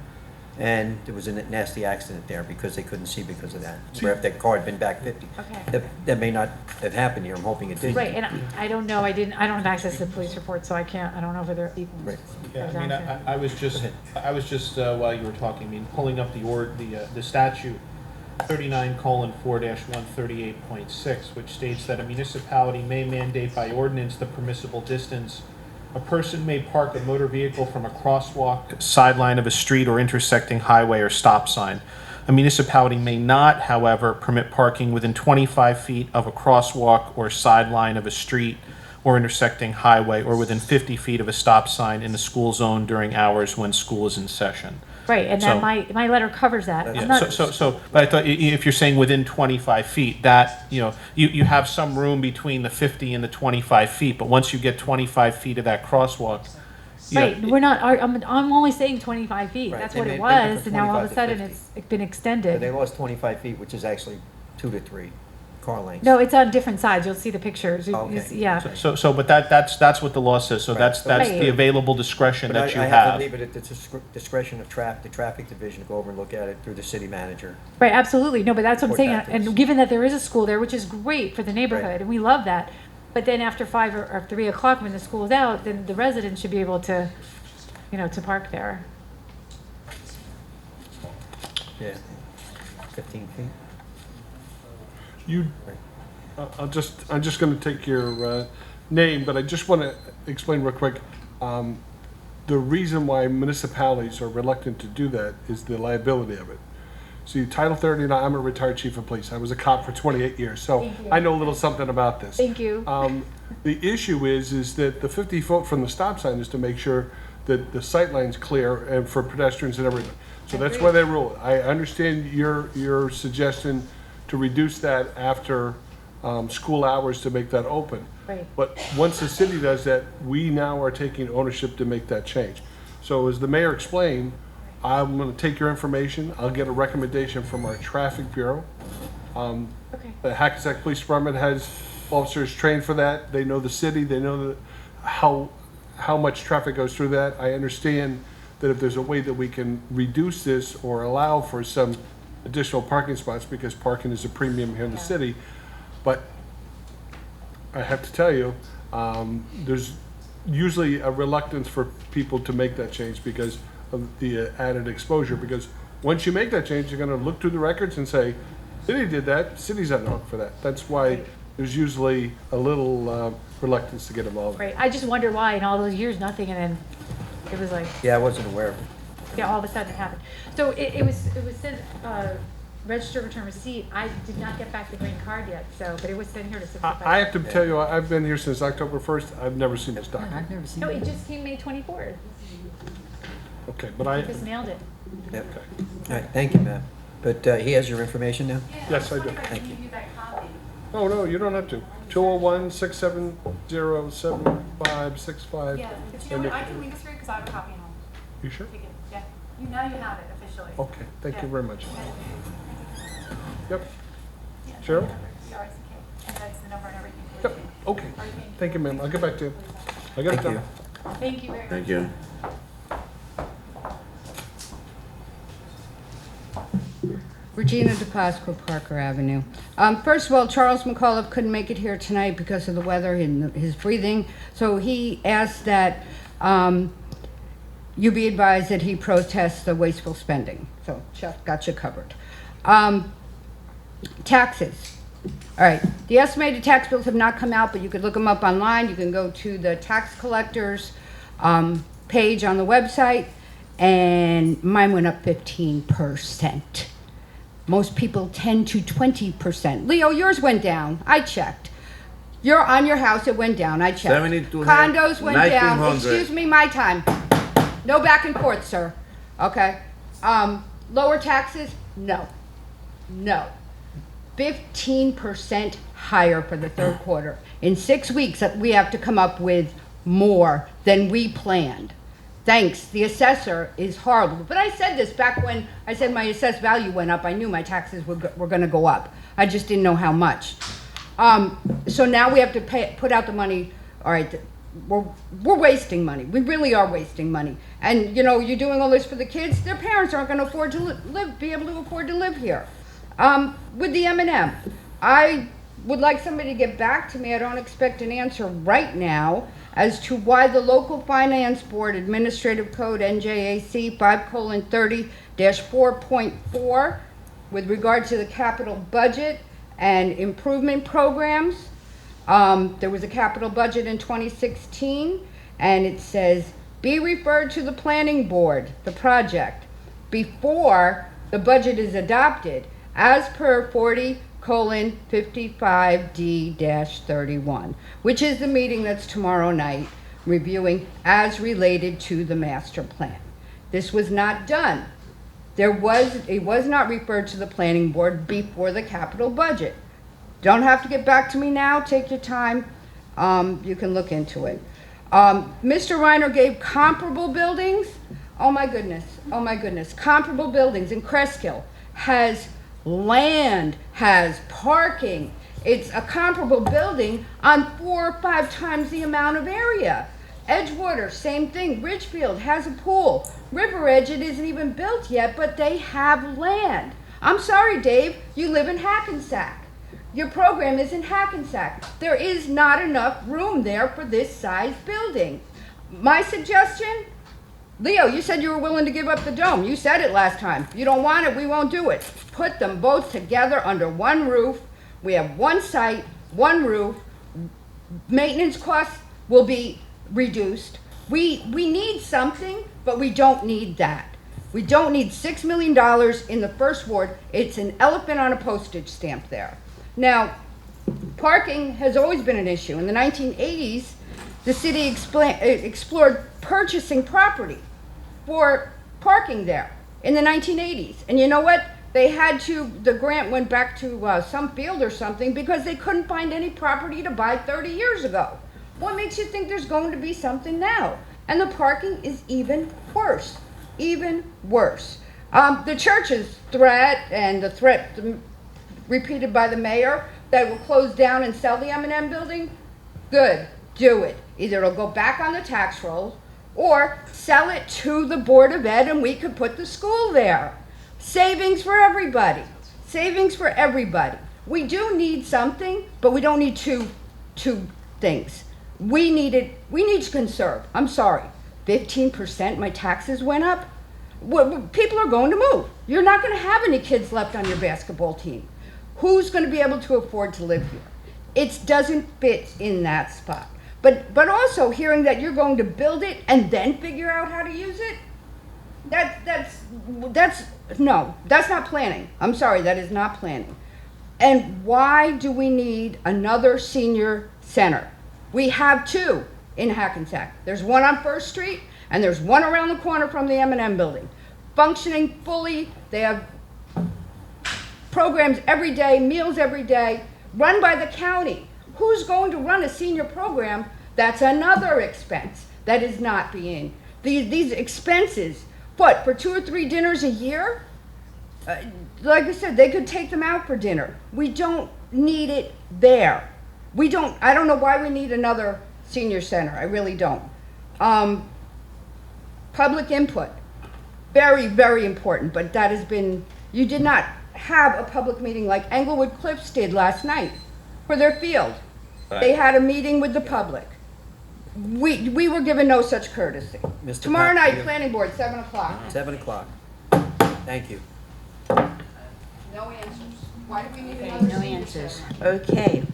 And there was a nasty accident there because they couldn't see because of that. Where if that car had been back 50. Okay. That may not have happened here. I'm hoping it didn't. Right, and I don't know, I don't have access to the police report, so I don't know if they're equal. Right. Yeah, I mean, I was just while you were talking, pulling up the statute, 39:4-138.6, which states that a municipality may mandate by ordinance the permissible distance a person may park a motor vehicle from a crosswalk, sideline of a street, or intersecting highway or stop sign. A municipality may not, however, permit parking within 25 feet of a crosswalk or sideline of a street or intersecting highway or within 50 feet of a stop sign in the school zone during hours when school is in session. Right, and So- then my letter covers that. I'm Yeah, not- but I thought if you're saying within 25 feet, that, you have some room between the 50 and the 25 feet, but once you get 25 feet of that crosswalk, you know, Right, we're not, I'm only saying 25 feet, Right, that's they what it made it was, from and now all 25 of a to sudden 50. it's been But extended. they lost 25 feet, which is actually 2 to 3 car lengths. No, it's on different sides, you'll see the pictures, Okay. yeah. but that's what the law says, so Right. that's Right. the available discretion But that you I have have. to leave it at the discretion of the traffic division to go over and look at it through the city manager. Right, absolutely, no, but that's what I'm Report saying, back to us. and given that there is a school there, which is great for the neighborhood, Right. and we love that, but then after 5 or 3 o'clock when the school's out, then the residents should be able to, to park there. Yeah. 15 feet. I'm just gonna take your name, but I just wanna explain real quick. The reason why municipalities are reluctant to do that is the liability of it. See, Title 39, I'm a retired chief of police. I was a cop for 28 years, so Thank you. I know a little something about this. Thank you. The issue is that the 50 foot from the stop sign is to make sure that the sight line's clear and for pedestrians and everything. So that's why they rule it. I understand your suggestion to reduce that after school hours to make that open. Right. But once the city does that, we now are taking ownership to make that change. So as the mayor explained, I'm gonna take your information, I'll get a recommendation from our traffic bureau. Okay. The Hackensack Police Department has officers trained for that, they know the city, they know how much traffic goes through that. I understand that if there's a way that we can reduce this or allow for some additional parking spots, because parking is a premium here in the city, but I have to tell you, there's usually a reluctance for people to make that change because of the added exposure, because once you make that change, you're gonna look through the records and say, city did that, city's on the hook for that. That's why there's usually a little reluctance to get involved. Right, I just wonder why in all those years, nothing, and then it was like, Yeah, I wasn't aware of it. yeah, all of a sudden it happened. So it was sent, register return receipt, I did not get back the green card yet, so, but it was sent here to certify. I have to tell you, I've been here since October 1st, I've never seen this document. I've never seen No, it. it just came May 24th, Okay, but I, just nailed it. Yep. All right, thank you, Matt. But he has your information now? yes, I do. Thank you. Oh, no, you don't have to. 201-670-7565. Yeah, but you know what, I can leave this for you because I have a copy at home. You sure? Yeah, now you have it officially. Okay, thank you very much. Yep. Cheryl? And that's the number and everything. Yep, okay. Thank you, ma'am. I'll get back to you. I got it Thank done. you. Thank you very much. Thank you. Regina DePasqua, Parker Avenue. First of all, Charles McAuliffe couldn't make it here tonight because of the weather and his breathing, so he asked that you be advised that he protests the wasteful spending. So Chuck got you covered. Taxes. All right, the estimated tax bills have not come out, but you could look them up online. You can go to the tax collector's page on the website, and mine went up 15%. Most people 10 to 20%. Leo, yours went down. I checked. You're on your house, it went down. I checked. 7200, Condos went down. 1900. Excuse me, my time. No back and forth, sir. Okay. Lower taxes? No. No. 15% higher for the third quarter. In 6 weeks, we have to come up with more than we planned. Thanks. The assessor is horrible. But I said this back when I said my assessed value went up. I knew my taxes were going to go up. I just didn't know how much. So now we have to put out the money. All right, we're wasting money. We really are wasting money. And you know, you're doing all this for the kids. Their parents aren't going to afford to be able to afford to live here. With the M&M, I would like somebody to get back to me. I don't expect an answer right now as to why the local finance board administrative code NJAC 5:30-4.4 with regard to the capital budget and improvement programs. There was a capital budget in 2016 and it says be referred to the planning board, the project, before the budget is adopted as per 40 55D-31, which is the meeting that's tomorrow night, reviewing as related to the master plan. This was not done. It was not referred to the planning board before the capital budget. Don't have to get back to me now, take your time, you can look into it. Mr. Reiner gave comparable buildings, oh my goodness, comparable buildings in Crestkill has land, has parking. It's a comparable building on 4 or 5 times the amount of area. Edgewater, same thing. Ridgefield has a pool. River Edge, it isn't even built yet, but they have land. I'm sorry, Dave, you live in Hackensack. Your program is in Hackensack. There is not enough room there for this size building. My suggestion, Leo, you said you were willing to give up the dome. You said it last time. If you don't want it, we won't do it. Put them both together under one roof. We have one site, one roof. Maintenance costs will be reduced. We need something, but we don't need that. We don't need $6 million in the first ward. It's an elephant on a postage stamp there. Now, parking has always been an issue. In the 1980s, the city explored purchasing property for parking there in the 1980s. And you know what? The grant went back to some field or something because they couldn't find any property to buy 30 years ago. What makes you think there's going to be something now? And the parking is even worse, even worse. The church's threat and the threat repeated by the mayor that will close down and sell the M&M building, good, do it. Either it'll go back on the tax rolls or sell it to the Board of Ed and we could put the school there. Savings for everybody. Savings for everybody. We do need something, but we don't need two things. We need to conserve. I'm sorry. 15% my taxes went up. People are going to move. You're not going to have any kids left on your basketball team. Who's going to be able to afford to live here? It doesn't fit in that spot. But also hearing that you're going to build it and then figure out how to use it, that's not planning. I'm sorry, that is not planning. And why do we need another senior center? We have 2 in Hackensack. There's one on First Street and there's one around the corner from the M&M building. Functioning fully, they have programs every day, meals every day, run by the county. Who's going to run a senior program? That's another expense that is not being. These expenses, what, for 2 or 3 dinners a year? Like I said, they could take them out for dinner. We don't need it there. I don't know why we need another senior center. I really don't. Public input, very, very important, but that has been, you did not have a public meeting like Englewood Cliffs did last night for their field. Right. They had a meeting with the public. We were given no such courtesy. Mr. Tomorrow Pat- night, planning board, 7 o'clock. 7 o'clock. Thank you. No answers. Why do we need another No senior answers. center? Okay.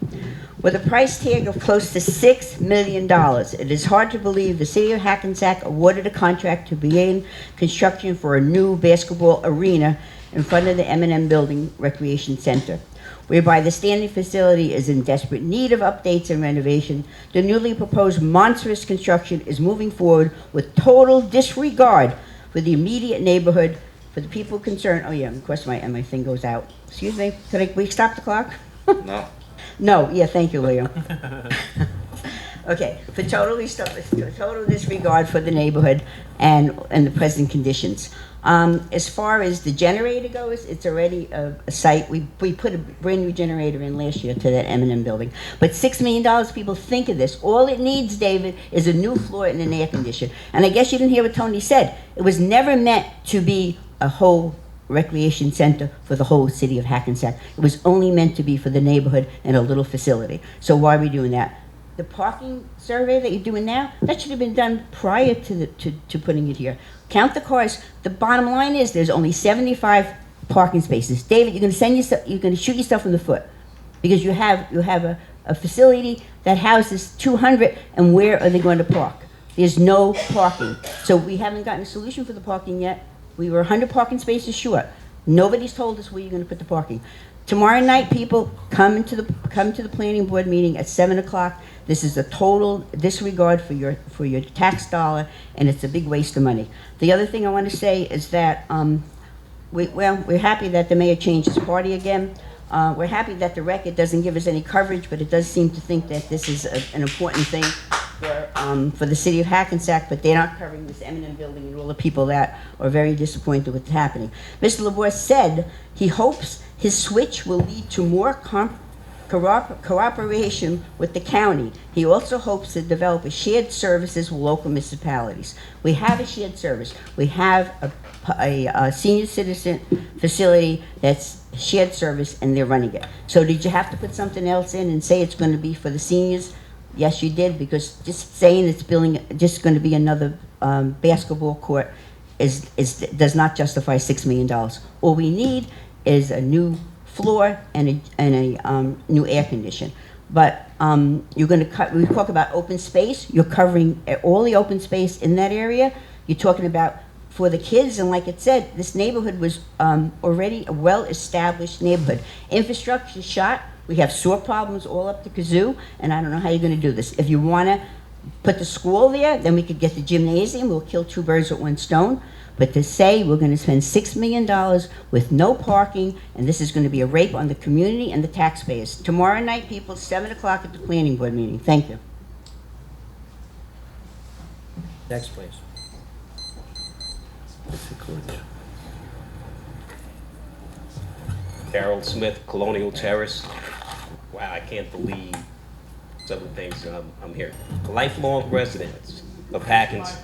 With a price tag of close to $6 million, it is hard to believe the city of Hackensack awarded a contract to begin construction for a new basketball arena in front of the M&M Building Recreation Center, whereby the standing facility is in desperate need of updates and renovation. The newly proposed monstrous construction is moving forward with total disregard for the immediate neighborhood, for the people concerned. Oh yeah, of course my thing goes out. Excuse me, we stop the clock? No. No, yeah, thank you, Leo. Okay, for total disregard for the neighborhood and the present conditions. As far as the generator goes, it's already a site. We put a brand new generator in last year to that M&M building. But $6 million, people think of this. All it needs, David, is a new floor and an air conditioner. And I guess you didn't hear what Tony said. It was never meant to be a whole recreation center for the whole city of Hackensack. It was only meant to be for the neighborhood and a little facility. So why are we doing that? The parking survey that you're doing now, that should have been done prior to putting it here. Count the cars. The bottom line is there's only 75 parking spaces. David, you're going to shoot yourself in the foot because you have a facility that houses 200, and where are they going to park? There's no parking. So we haven't gotten a solution for the parking yet. We were 100 parking spaces short. Nobody's told us where you're going to put the parking. Tomorrow night, people, come to the planning board meeting at 7 o'clock. This is a total disregard for your tax dollar, and it's a big waste of money. The other thing I want to say is that, we're happy that the mayor changed his party again. We're happy that the record doesn't give us any coverage, but it does seem to think that this is an important thing for the city of Hackensack, but they're not covering this eminent building and all the people that are very disappointed with what's happening. Mr. LaBois said he hopes his switch will lead to more cooperation with the county. He also hopes to develop a shared services with local municipalities. We have a shared service. We have a senior citizen facility that's shared service, and they're running it. So did you have to put something else in and say it's going to be for the seniors? Yes, you did, because just saying it's just going to be another basketball court does not justify $6 million. All we need is a new floor and a new air condition. But you're going to we talk about open space. You're covering all the open space in that area. You're talking about for the kids, and like it said, this neighborhood was already a well-established neighborhood. Infrastructure is shot. We have sewer problems all up to kazoo, and I don't know how you're going to do this. If you want to put the school there, then we could get the gymnasium. We'll kill two birds with one stone. But to say we're going to spend $6 million with no parking, and this is going to be a rape on the community and the taxpayers. Tomorrow night, people, 7 o'clock at the planning board meeting. Thank you. Next, please. Carol Smith, Colonial Terrace. Wow, I can't believe some of the things I'm hearing. Lifelong resident of Hackensack.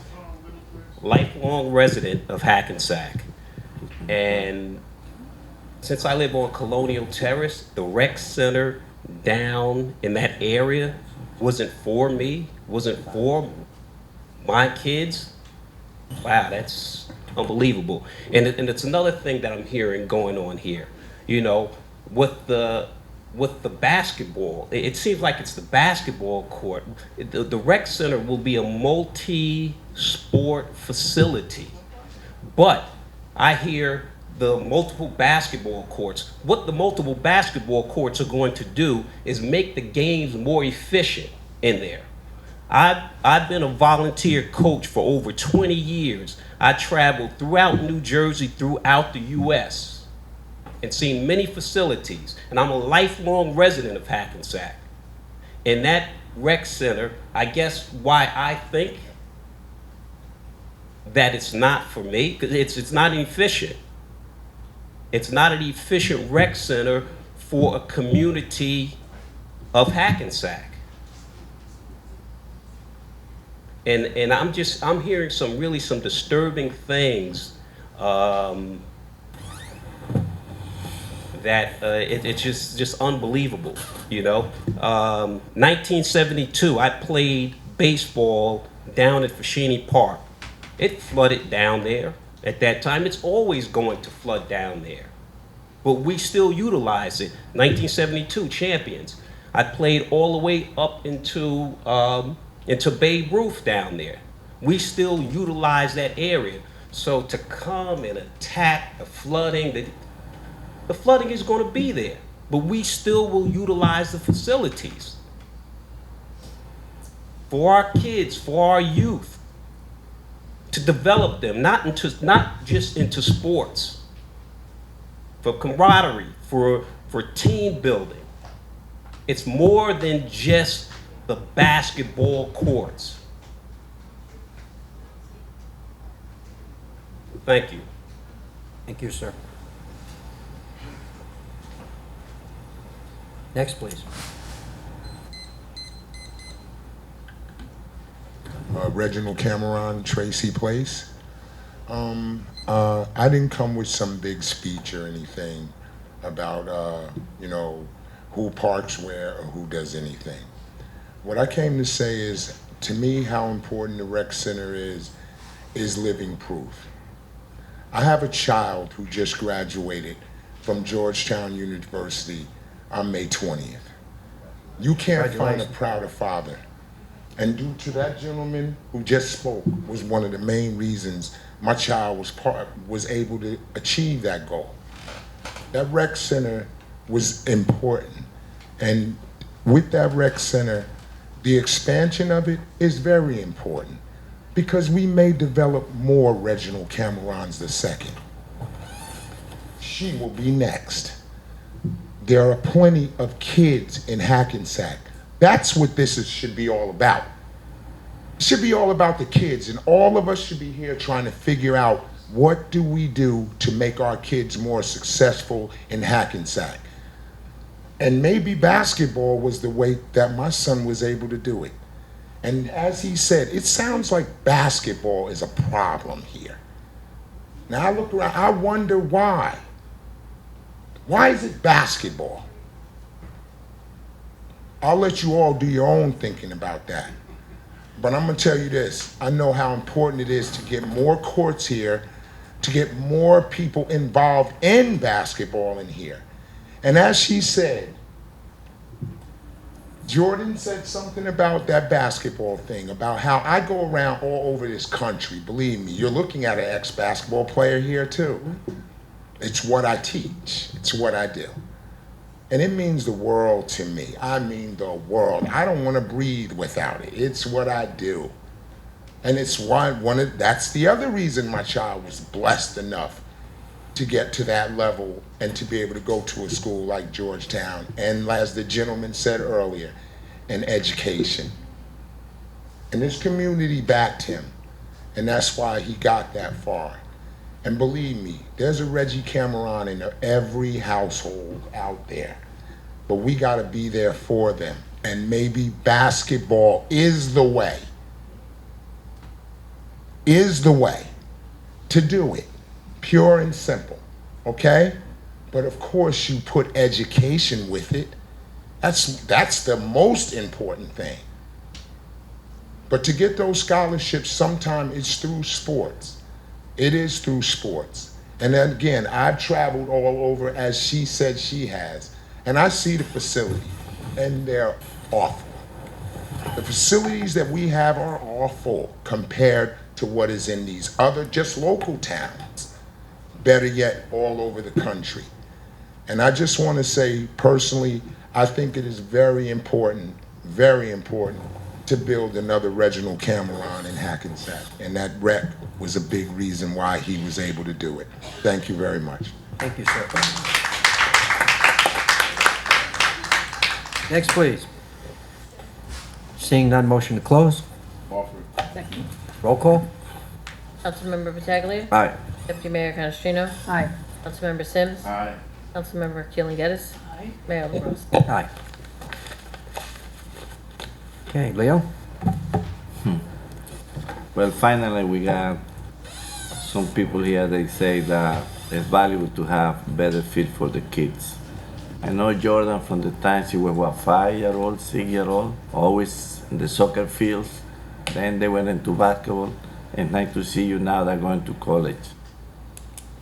Lifelong resident of Hackensack. And since I live on Colonial Terrace, the rec center down in that area wasn't for me, wasn't for my kids. Wow, that's unbelievable. And it's another thing that I'm hearing going on here. You know, with the basketball, it seems like it's the basketball court. The rec center will be a multi-sport facility. But I hear the multiple basketball courts. What the multiple basketball courts are going to do is make the games more efficient in there. I've been a volunteer coach for over 20 years. I traveled throughout New Jersey, throughout the U.S., and seen many facilities. And I'm a lifelong resident of Hackensack. In that rec center, I guess why I think that it's not for me, because it's not efficient. It's not an efficient rec center for a community of Hackensack. And I'm hearing some disturbing things that it's just unbelievable, you know. 1972, I played baseball down at Fashini Park. It flooded down there. At that time, it's always going to flood down there. But we still utilize it. 1972, champions. I played all the way up into Babe Ruth down there. We still utilize that area. So to come and attack the flooding, the flooding is going to be there, but we still will utilize the facilities for our kids, for our youth, to develop them, not just into sports, for camaraderie, for team building. It's more than just the basketball courts. Thank you. Thank you, sir. Next, please. Reginald Cameron, Tracy Place. I didn't come with some big speech or anything about, who parks where or who does anything. What I came to say is, to me, how important the rec center is living proof. I have a child who just graduated from Georgetown University on May 20th. You can't find a prouder father. And due to that gentleman who just spoke was one of the main reasons my child was able to achieve that goal. That rec center was important. And with that rec center, the expansion of it is very important because we may develop more Reginald Camerons II. She will be next. There are plenty of kids in Hackensack. That's what should be all about. It should be all about the kids, and all of us should be here trying to figure out what do we do to make our kids more successful in Hackensack. And maybe basketball was the way that my son was able to do it. And as he said, it sounds like basketball is a problem here. Now I look around, I wonder why. Why is it basketball? I'll let you all do your own thinking about that. But I'm gonna tell you this, I know how important it is to get more courts here, to get more people involved in basketball in here. And as she said, Jordan said something about that basketball thing, about how I go around all over this country. Believe me, you're looking at an ex-basketball player here too. It's what I teach, it's what I do. And it means the world to me. I mean the world. I don't want to breathe without it. It's what I do. And it's that's the other reason my child was blessed enough to get to that level and to be able to go to a school like Georgetown. And as the gentleman said earlier, an education. And this community backed him. And that's why he got that far. And believe me, there's a Reggie Cameron in every household out there. But we gotta be there for them. And maybe basketball is the way to do it. Pure and simple, okay? But of course you put education with it. That's the most important thing. But to get those scholarships, sometimes it's through sports. It is through sports. And then again, I've traveled all over, as she said she has, and I see the facility, and they're awful. The facilities that we have are awful compared to what is in these other just local towns. Better yet, all over the country. And I just want to say personally, I think it is very important to build another Reginald Cameron in Hackensack. And that rec was a big reason why he was able to do it. Thank you very much. Thank you, sir. Next, please. Seeing none, motion to close. Second. Roll call. Councilmember Pataglia. Aye. Deputy Mayor Canestrino. Aye. Councilmember Sims. Aye. Councilmember Keeling Geddes. Aye. Mayor LaBrus. Aye. Okay, Leo? Well, finally, we got some people here, they say that it's valuable to have better fit for the kids. I know Jordan from the time he was, 5-year-old, 6-year-old, always in the soccer fields. Then they went into basketball. And nice to see you now they're going to college.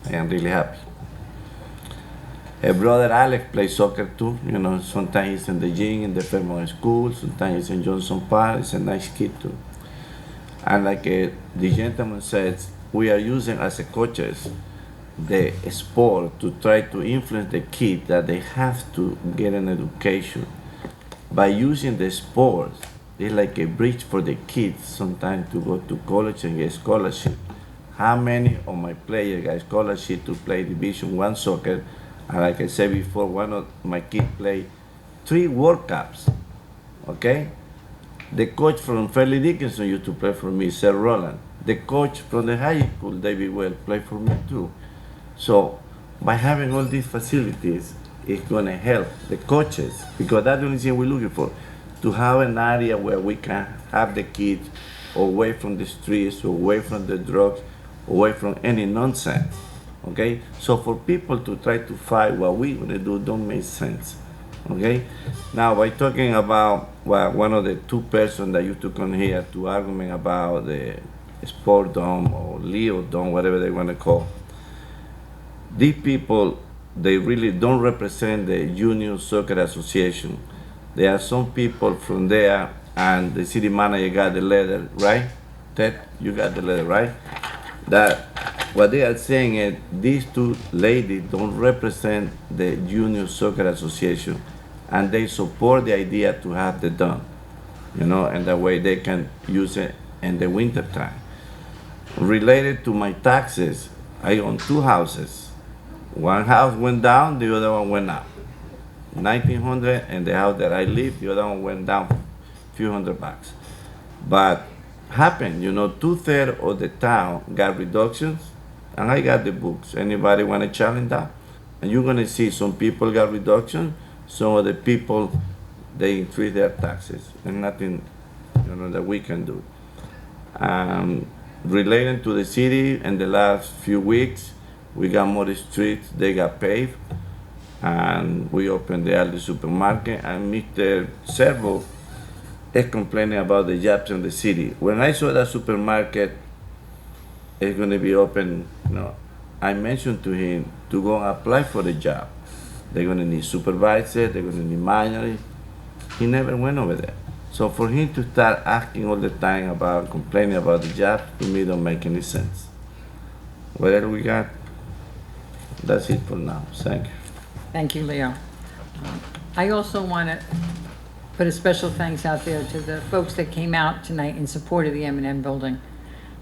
I am really happy. Her brother Alex plays soccer too. You know, sometimes he's in the gym in the Fairmont School, sometimes he's in Johnson Park. He's a nice kid too. And like the gentleman says, we are using as a coaches the sport to try to influence the kid that they have to get an education. By using the sport, it's like a bridge for the kids sometimes to go to college and get scholarship. How many of my players got scholarship to play Division I soccer? And like I said before, one of my kids played 3 World Cups, okay? The coach from Fairleigh Dickinson used to play for me, Sir Roland. The coach from the high school, David Well, played for me too. So by having all these facilities, it's gonna help the coaches, because that's the only thing we're looking for, to have an area where we can have the kids away from the streets, away from the drugs, away from any nonsense, okay? So for people to try to fight what we're gonna do don't make sense, okay? Now, by talking about one of the 2 persons that used to come here to argument about the sport dome or Leo dome, whatever they wanna call, these people, they really don't represent the Union Soccer Association. There are some people from there, and the city manager got the letter, right? Ted, you got the letter, right? That what they are saying is these two ladies don't represent the Junior Soccer Association, and they support the idea to have the done, you know, and that way they can use it in the winter time. Related to my taxes, I own two houses. One house went down, the other one went up. 1900, and the house that I live, the other one went down a few $100. But happened, you know, 2/3 of the town got reductions, and I got the books. Anybody want to challenge that? And you're gonna see some people got reduction, some of the people, they increase their taxes, and nothing, you know, that we can do. Relating to the city, in the last few weeks, we got more streets, they got paved, and we opened the early supermarket, and Mr. Servo is complaining about the jobs in the city. When I saw that supermarket is going to be open, you know, I mentioned to him to go and apply for the job. They're going to need supervisors, they're going to need managers. He never went over there. So for him to start asking all the time about, complaining about the job, to me don't make any sense. What else we got? That's it for now. Thank you. Thank you, Leo. I also want to put a special thanks out there to the folks that came out tonight in support of the M&M building.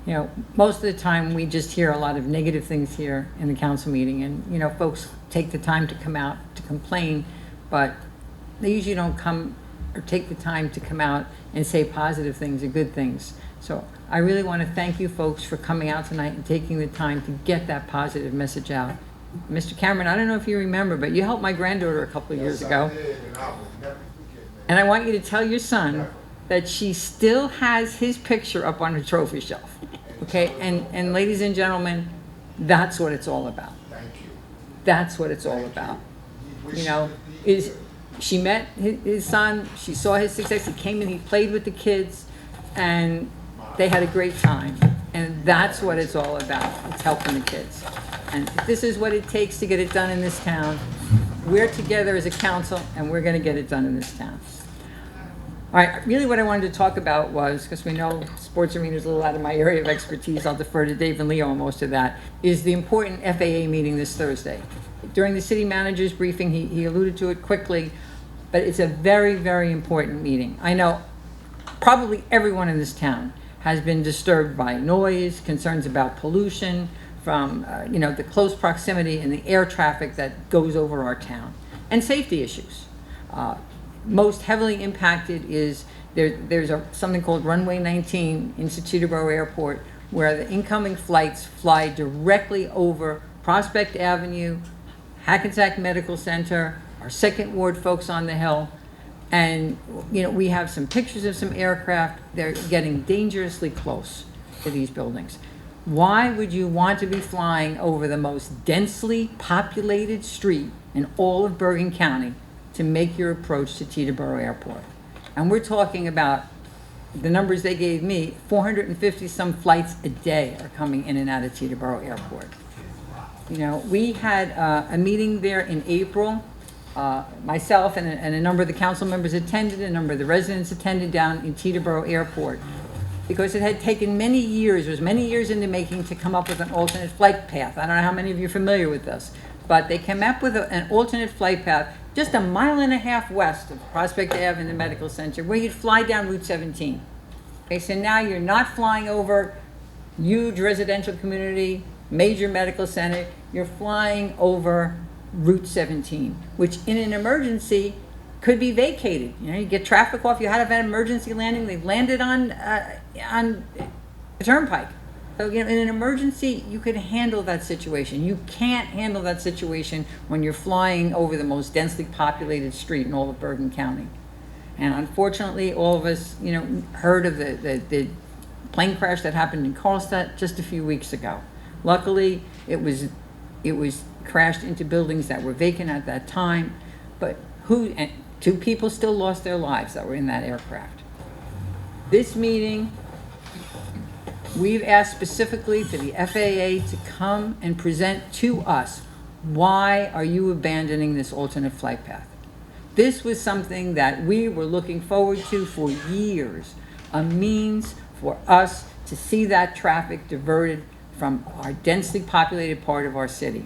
You know, most of the time we just hear a lot of negative things here in the council meeting, and, you know, folks take the time to come out to complain, but they usually don't come or take the time to come out and say positive things and good things. So I really want to thank you folks for coming out tonight and taking the time to get that positive message out. Mr. Cameron, I don't know if you remember, but you helped my granddaughter a couple of years ago. And I want you to tell your son that she still has his picture up on her trophy shelf. Okay? And ladies and gentlemen, that's what it's all about. Thank you. That's what it's all about. You know, she met his son, she saw his success, he came in, he played with the kids, and they had a great time. And that's what it's all about. It's helping the kids. And if this is what it takes to get it done in this town, we're together as a council, and we're going to get it done in this town. All right, really what I wanted to talk about was, because we know sports arena is a little out of my area of expertise, I'll defer to Dave and Leo on most of that, is the important FAA meeting this Thursday. During the city manager's briefing, he alluded to it quickly, but it's a very, very important meeting. I know probably everyone in this town has been disturbed by noise, concerns about pollution, from you know, the close proximity and the air traffic that goes over our town, and safety issues. Most heavily impacted is there's something called Runway 19 in Teterboro Airport, where the incoming flights fly directly over Prospect Avenue, Hackensack Medical Center, our Second Ward folks on the Hill, and you know, we have some pictures of some aircraft. They're getting dangerously close to these buildings. Why would you want to be flying over the most densely populated street in all of Bergen County to make your approach to Teterboro Airport? And we're talking about, the numbers they gave me, 450 some flights a day are coming in and out of Teterboro Airport. You know, we had a meeting there in April. Myself and a number of the council members attended, a number of the residents attended down in Teterboro Airport, because it had taken many years, it was many years in the making to come up with an alternate flight path. I don't know how many of you are familiar with this, but they came up with an alternate flight path just 1.5 miles west of Prospect Ave in the medical center, where you'd fly down Route 17. Okay, so now you're not flying over huge residential community, major medical center, you're flying over Route 17, which in an emergency could be vacated. You know, you get traffic off, you had an emergency landing, they landed on the turnpike. So, you know, in an emergency, you could handle that situation. You can't handle that situation when you're flying over the most densely populated street in all of Bergen County. And unfortunately, all of us, you know, heard of the plane crash that happened in Carlstadt just a few weeks ago. Luckily, it was crashed into buildings that were vacant at that time, but and 2 people still lost their lives that were in that aircraft. This meeting, we've asked specifically for the FAA to come and present to us, why are you abandoning this alternate flight path? This was something that we were looking forward to for years, a means for us to see that traffic diverted from our densely populated part of our city.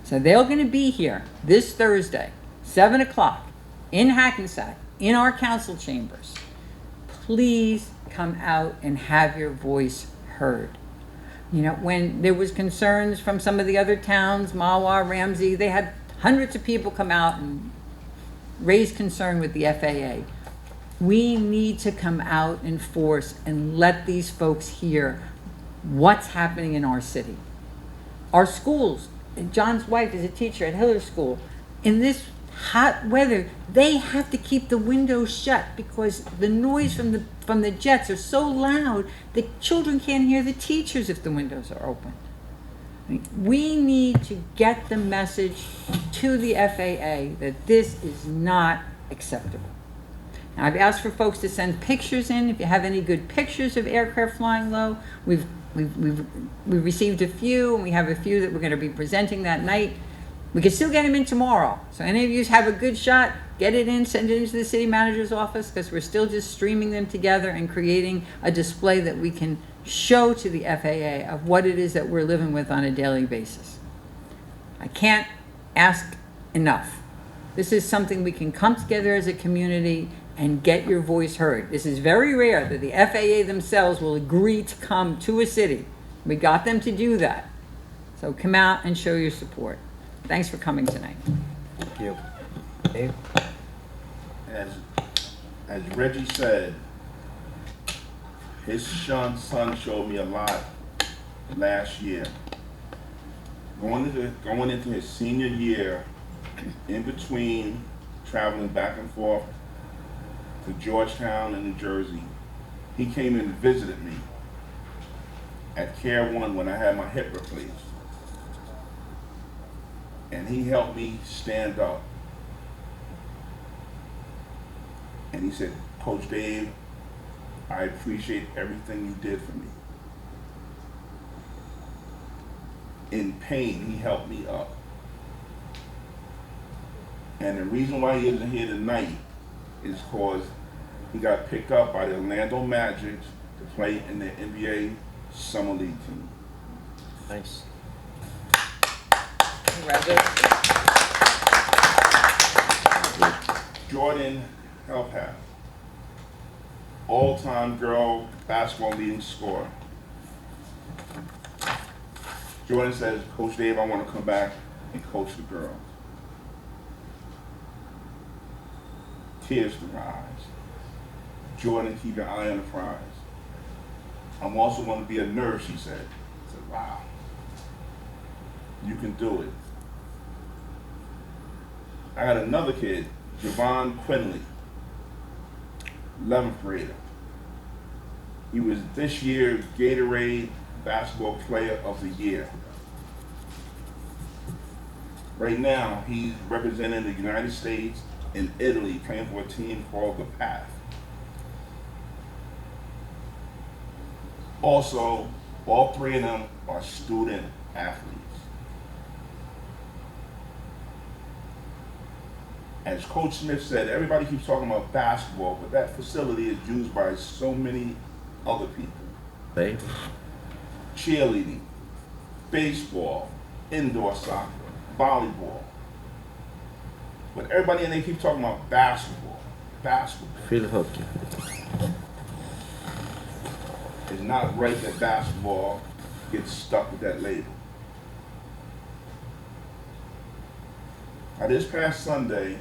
So they're going to be here this Thursday, 7 o'clock, in Hackensack, in our council chambers. Please come out and have your voice heard. You know, when there was concerns from some of the other towns, Mahwah, Ramsey, they had hundreds of people come out and raise concern with the FAA. We need to come out in force and let these folks hear what's happening in our city. Our schools, John's wife is a teacher at Hiller School. In this hot weather, they have to keep the windows shut because the noise from the jets are so loud that children can't hear the teachers if the windows are open. We need to get the message to the FAA that this is not acceptable. Now, I've asked for folks to send pictures in. If you have any good pictures of aircraft flying low, we've received a few, and we have a few that we're going to be presenting that night. We can still get them in tomorrow. So any of you have a good shot, get it in, send it into the city manager's office, because we're still just streaming them together and creating a display that we can show to the FAA of what it is that we're living with on a daily basis. I can't ask enough. This is something we can come together as a community and get your voice heard. This is very rare that the FAA themselves will agree to come to a city. We got them to do that. So come out and show your support. Thanks for coming tonight. Thank you. Dave? As Reggie said, his son showed me a lot last year. Going into his senior year, in between traveling back and forth to Georgetown and New Jersey, he came and visited me at Care One when I had my hip replaced. And he helped me stand up. And he said, Coach Dave, I appreciate everything you did for me. In pain, he helped me up. And the reason why he isn't here tonight is because he got picked up by the Orlando Magic to play in the NBA Summer League team. Nice. Jordan Helpath, all-time girl basketball leading scorer. Jordan says, Coach Dave, I want to come back and coach the girls. Tears to her eyes. Jordan, keep your eye on the prize. I'm also going to be a nurse, she said. I said, wow, you can do it. I got another kid, Javon Quinley, 11th grader. He was this year's Gatorade Basketball Player of the Year. Right now, he's representing the United States in Italy, playing for a team called The Path. Also, all three of them are student athletes. As Coach Smith said, everybody keeps talking about basketball, but that facility is used by so many other people. Baby. Cheerleading, baseball, indoor soccer, volleyball. But everybody in there keeps talking about basketball. Field hockey. It's not right that basketball gets stuck with that label. Now, this past Sunday,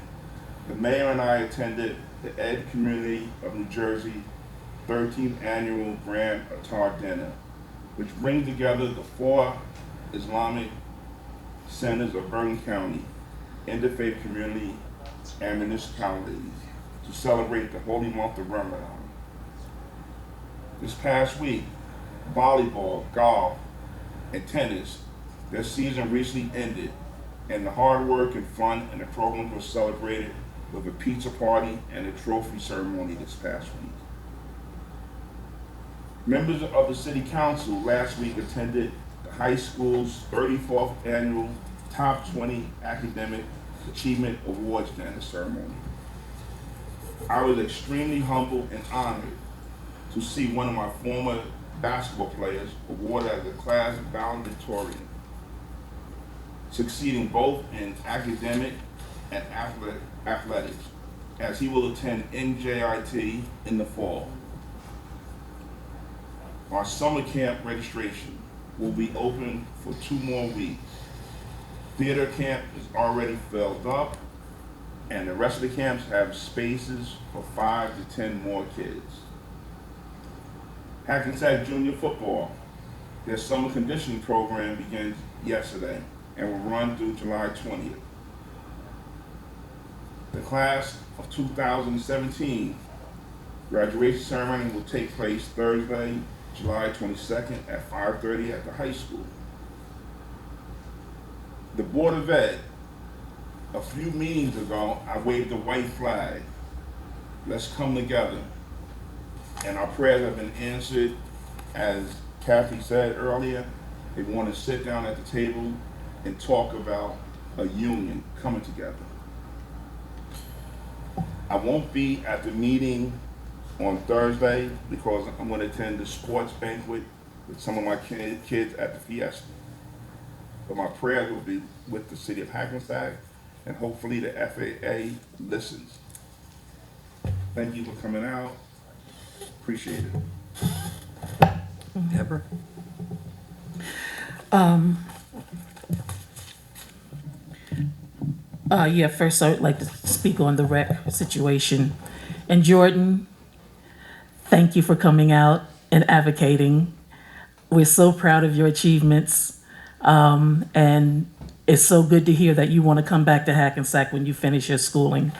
the mayor and I attended the Ed Community of New Jersey 13th Annual Grand Attar Dinner, which brings together the 4 Islamic centers of Bergen County, interfaith community, and municipalities to celebrate the holy month of Ramadan. This past week, volleyball, golf, and tennis, their season recently ended, and the hard work and fun and the programs were celebrated with a pizza party and a trophy ceremony this past week. Members of the City Council last week attended the high school's 34th annual Top 20 Academic Achievement Awards dinner ceremony. I was extremely humbled and honored to see one of my former basketball players awarded as a class valedictorian, succeeding both in academic and athletics, as he will attend NJIT in the fall. Our summer camp registration will be open for 2 more weeks. Theater camp is already filled up, and the rest of the camps have spaces for 5 to 10 more kids. Hackensack Junior Football, their summer conditioning program begins yesterday and will run through July 20th. The class of 2017 graduation ceremony will take place Thursday, July 22nd at 5:30 at the high school. The Board of Ed, a few meetings ago, I waved the white flag. Let's come together. And our prayers have been answered. As Kathy said earlier, they want to sit down at the table and talk about a union coming together. I won't be at the meeting on Thursday because I'm going to attend the sports banquet with some of my kids at the Fiesta. But my prayers will be with the city of Hackensack, and hopefully the FAA listens. Thank you for coming out. Appreciate it. Deborah? Yeah, first I would like to speak on the rec situation. And Jordan, thank you for coming out and advocating. We're so proud of your achievements. And it's so good to hear that you want to come back to Hackensack when you finish your schooling.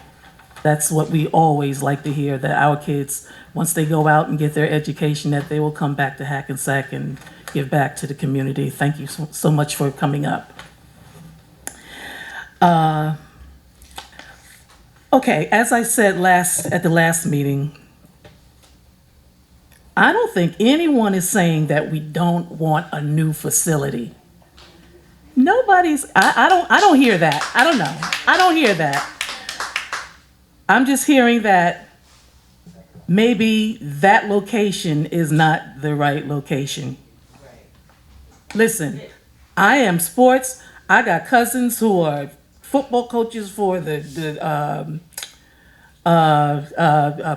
That's what we always like to hear, that our kids, once they go out and get their education, that they will come back to Hackensack and give back to the community. Thank you so much for coming up. Okay, as I said at the last meeting, I don't think anyone is saying that we don't want a new facility. I don't hear that. I don't know. I don't hear that. I'm just hearing that maybe that location is not the right location. Listen, I am sports. I got cousins who are football coaches for the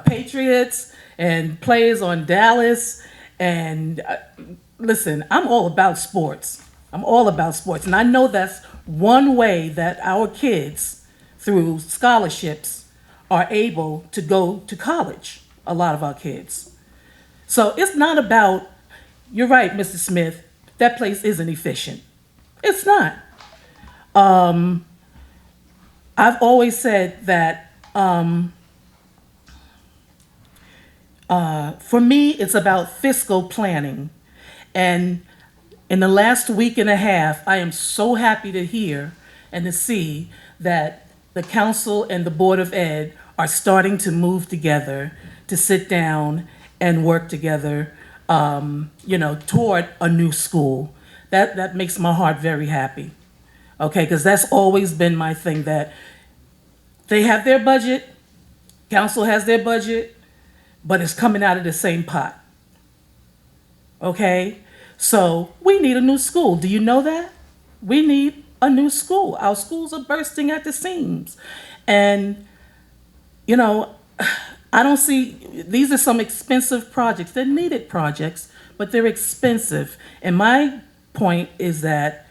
Patriots and players on Dallas. And listen, I'm all about sports. I'm all about sports. And I know that's one way that our kids, through scholarships, are able to go to college, a lot of our kids. So it's not about, you're right, Mr. Smith, that place isn't efficient. It's not. I've always said that for me, it's about fiscal planning. And in the last week and a half, I am so happy to hear and to see that the council and the Board of Ed are starting to move together to sit down and work together, toward a new school. That makes my heart very happy. Okay, because that's always been my thing, that they have their budget, council has their budget, but it's coming out of the same pot. Okay, so we need a new school. Do you know that? We need a new school. Our schools are bursting at the seams. And, I don't see, these are some expensive projects. They're needed projects, but they're expensive. And my point is that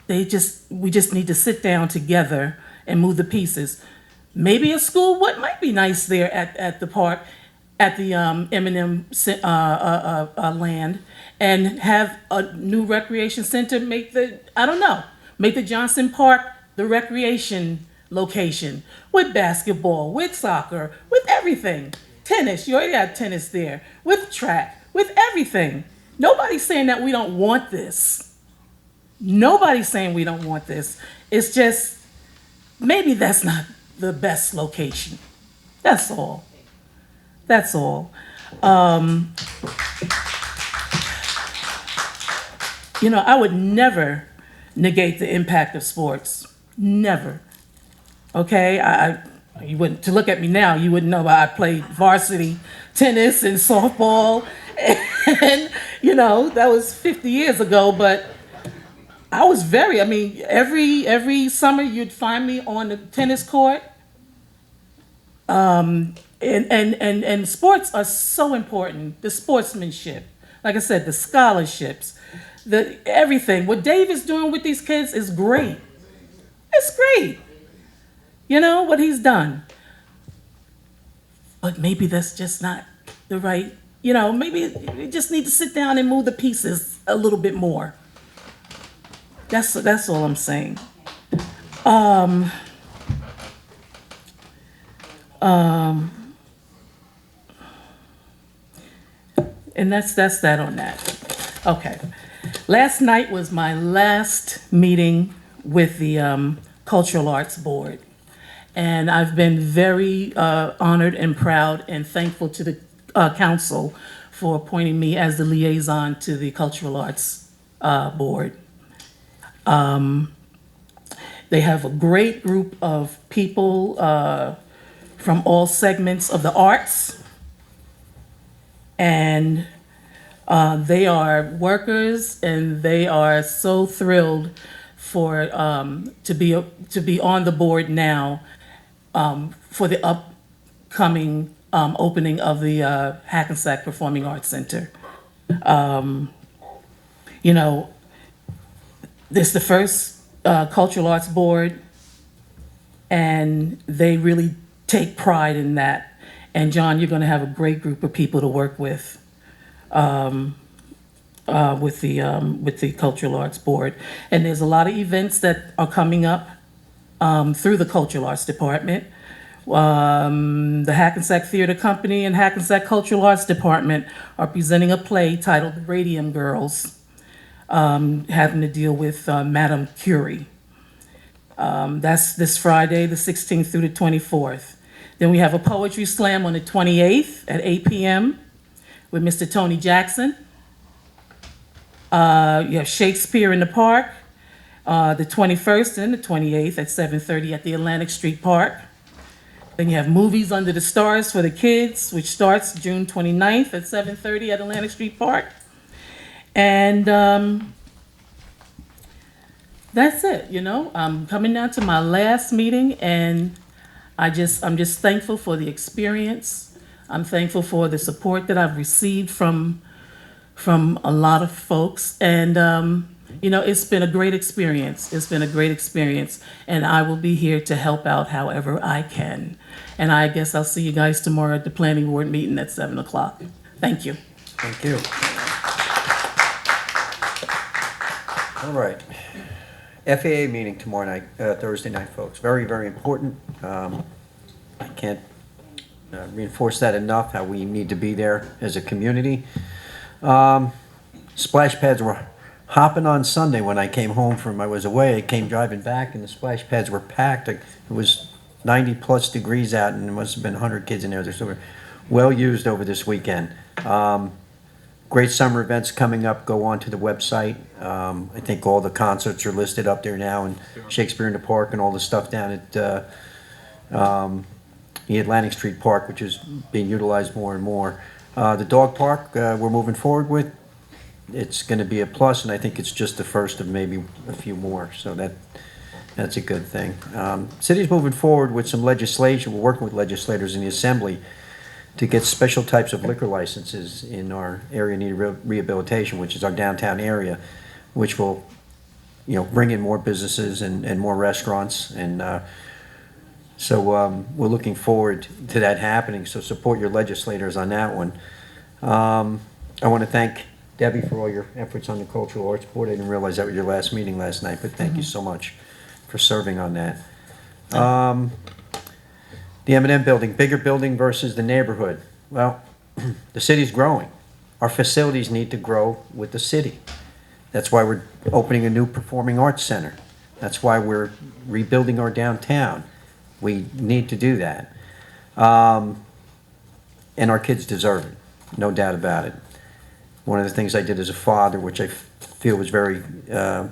we just need to sit down together and move the pieces. Maybe a school, what might be nice there at the park, at the M&M land, and have a new recreation center, make the Johnson Park the recreation location, with basketball, with soccer, with everything. Tennis, you already have tennis there, with track, with everything. Nobody's saying that we don't want this. Nobody's saying we don't want this. It's just, maybe that's not the best location. That's all. That's all. I would never negate the impact of sports. Never. Okay? You wouldn't, to look at me now, you wouldn't know I played varsity tennis and softball You know, that was 50 years ago, but I was I mean, every summer you'd find me on the tennis court. And sports are so important. The sportsmanship, like I said, the scholarships, the everything. What Dave is doing with these kids is great. It's great. You know what he's done. But maybe that's just not the right, you know, maybe you just need to sit down and move the pieces a little bit more. That's all I'm saying. And that's that on that. Okay. Last night was my last meeting with the Cultural Arts Board. And I've been very honored and proud and thankful to the council for appointing me as the liaison to the Cultural Arts Board. They have a great group of people from all segments of the arts. And they are workers, and they are so thrilled for to be on the board now for the upcoming opening of the Hackensack Performing Arts Center. You know, this is the first Cultural Arts Board, and they really take pride in that. And John, you're going to have a great group of people to work with the Cultural Arts Board. And there's a lot of events that are coming up through the Cultural Arts Department. The Hackensack Theater Company and Hackensack Cultural Arts Department are presenting a play titled Radium Girls, having to deal with Madame Curie. That's this Friday, the 16th through the 24th. Then we have a poetry slam on the 28th at 8 p.m. with Mr. Tony Jackson. You have Shakespeare in the Park, the 21st and the 28th at 7:30 at the Atlantic Street Park. Then you have Movies Under the Stars for the kids, which starts June 29th at 7:30 at Atlantic Street Park. And that's it, you know. I'm coming down to my last meeting, and I'm just thankful for the experience. I'm thankful for the support that I've received from a lot of folks. And, you know, it's been a great experience. It's been a great experience. And I will be here to help out however I can. And I guess I'll see you guys tomorrow at the planning board meeting at 7 o'clock. Thank you. Thank you. All right. FAA meeting tomorrow night, Thursday night, folks. Very, very important. I can't reinforce that enough, how we need to be there as a community. Splash pads were hopping on Sunday when I came home I was away. I came driving back, and the splash pads were packed. It was 90 plus degrees out, and there must have been 100 kids in there. They're so well used over this weekend. Great summer events coming up. Go on to the website. I think all the concerts are listed up there now, and Shakespeare in the Park and all the stuff down at the Atlantic Street Park, which is being utilized more and more. The dog park we're moving forward with. It's going to be a plus, and I think it's just the first of maybe a few more. So that's a good thing. City's moving forward with some legislation. We're working with legislators in the Assembly to get special types of liquor licenses in our area needed rehabilitation, which is our downtown area, which will, you know, bring in more businesses and more restaurants. And so we're looking forward to that happening. So support your legislators on that one. I want to thank Debbie for all your efforts on the Cultural Arts Board. I didn't realize that was your last meeting last night, but thank you so much for serving on that. The M&M building, bigger building versus the neighborhood. Well, the city's growing. Our facilities need to grow with the city. That's why we're opening a new performing arts center. That's why we're rebuilding our downtown. We need to do that. And our kids deserve it, no doubt about it. One of the things I did as a father, which I feel was very a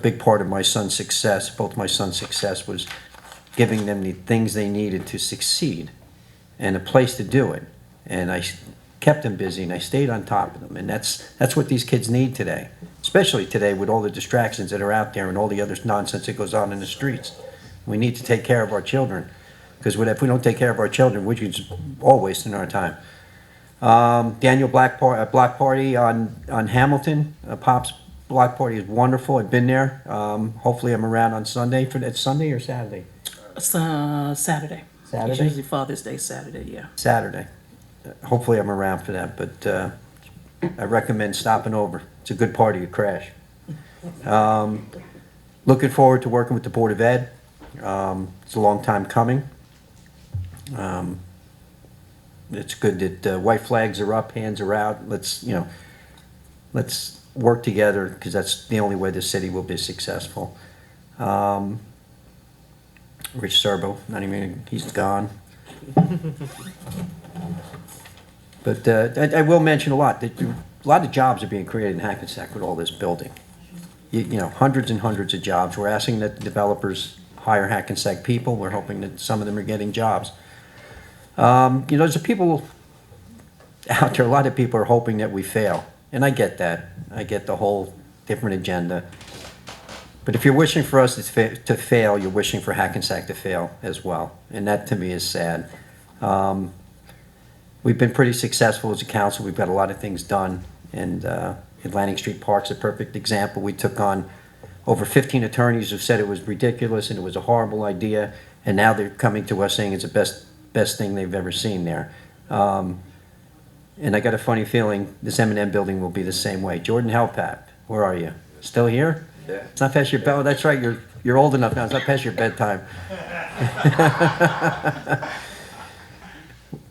big part of my son's success, both my son's success, was giving them the things they needed to succeed and a place to do it. And I kept them busy and I stayed on top of them. And that's what these kids need today, especially today with all the distractions that are out there and all the other nonsense that goes on in the streets. We need to take care of our children, because if we don't take care of our children, we're just all wasting our time. Daniel block party on Hamilton. Pop's block party is wonderful. I've been there. Hopefully I'm around on Sunday. It's Sunday or Saturday? Saturday. Saturday? It's usually Father's Day Saturday, yeah. Saturday. Hopefully I'm around for that, but I recommend stopping over. It's a good party to crash. Looking forward to working with the Board of Ed. It's a long time coming. It's good that white flags are up, hands are out. Let's work together, because that's the only way the city will be successful. Rich Serbo, he's gone. But I will mention a lot of jobs are being created in Hackensack with all this building. Hundreds and hundreds of jobs. We're asking that the developers hire Hackensack people. We're hoping that some of them are getting jobs. There's people out there, a lot of people are hoping that we fail. And I get that. I get the whole different agenda. But if you're wishing for us to fail, you're wishing for Hackensack to fail as well. And that to me is sad. We've been pretty successful as a council. We've got a lot of things done. And Atlantic Street Park's a perfect example. We took on over 15 attorneys who said it was ridiculous and it was a horrible idea. And now they're coming to us saying it's the best thing they've ever seen there. And I got a funny feeling this M&M building will be the same way. Jordan Helpat, where are you? Still here? Yeah. It's not past your bed. Oh, that's right. You're old enough now. It's not past your bedtime.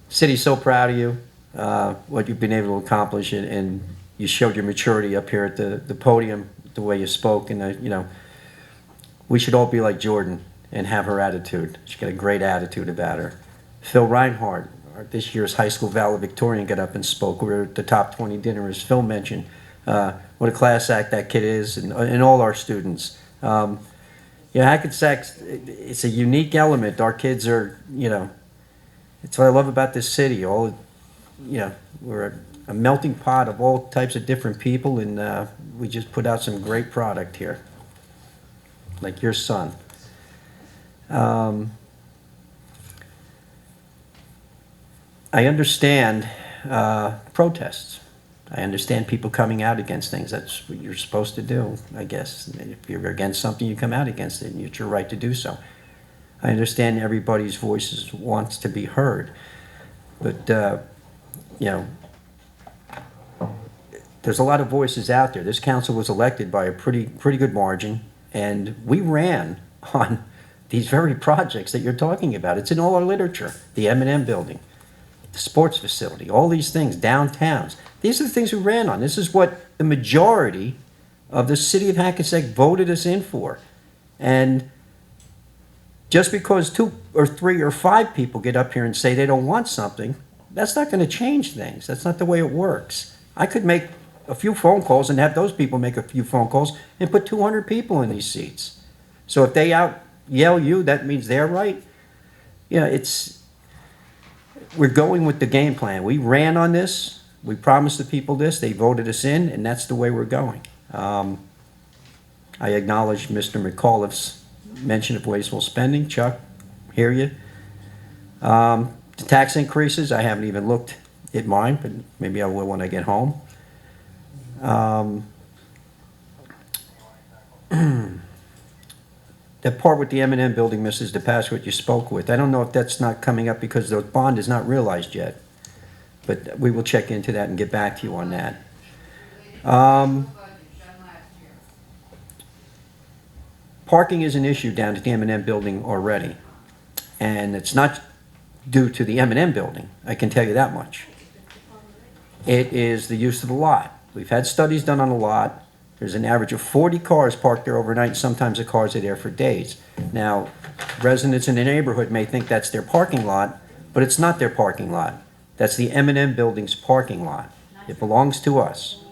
City's so proud of you, what you've been able to accomplish, and you showed your maturity up here at the podium, the way you spoke, and we should all be like Jordan and have her attitude. She's got a great attitude about her. Phil Reinhardt, this year's high school valedictorian, got up and spoke. We were at the top 20 dinner, as Phil mentioned. What a class act that kid is, and all our students. Hackensack, it's a unique element. Our kids are, it's what I love about this city. We're a melting pot of all types of different people, and we just put out some great product here, like your son. I understand protests. I understand people coming out against things. That's what you're supposed to do, I guess. If you're against something, you come out against it, and it's your right to do so. I understand everybody's voices wants to be heard, but there's a lot of voices out there. This council was elected by a pretty good margin, and we ran on these very projects that you're talking about. It's in all our literature. The M&M building, the sports facility, all these things, downtowns. These are the things we ran on. This is what the majority of the city of Hackensack voted us in for. And just because 2 or 3 or 5 people get up here and say they don't want something, that's not going to change things. That's not the way it works. I could make a few phone calls and have those people make a few phone calls and put 200 people in these seats. So if they out yell you, that means they're right. We're going with the game plan. We ran on this. We promised the people this. They voted us in, and that's the way we're going. I acknowledge Mr. McAuliffe's mention of wasteful spending. Chuck, hear you. The tax increases, I haven't even looked at mine, but maybe I will when I get home. The part with the M&M building, Mrs. DePasquette, you spoke with, I don't know if that's not coming up because the bond is not realized yet, but we will check into that and get back to you on that. Parking is an issue down at the M&M building already, and it's not due to the M&M building, I can tell you that much. It is the use of the lot. We've had studies done on the lot. There's an average of 40 cars parked there overnight, and sometimes the cars are there for days. Now, residents in the neighborhood may think that's their parking lot, but it's not their parking lot. That's the M&M building's parking lot. It belongs to us.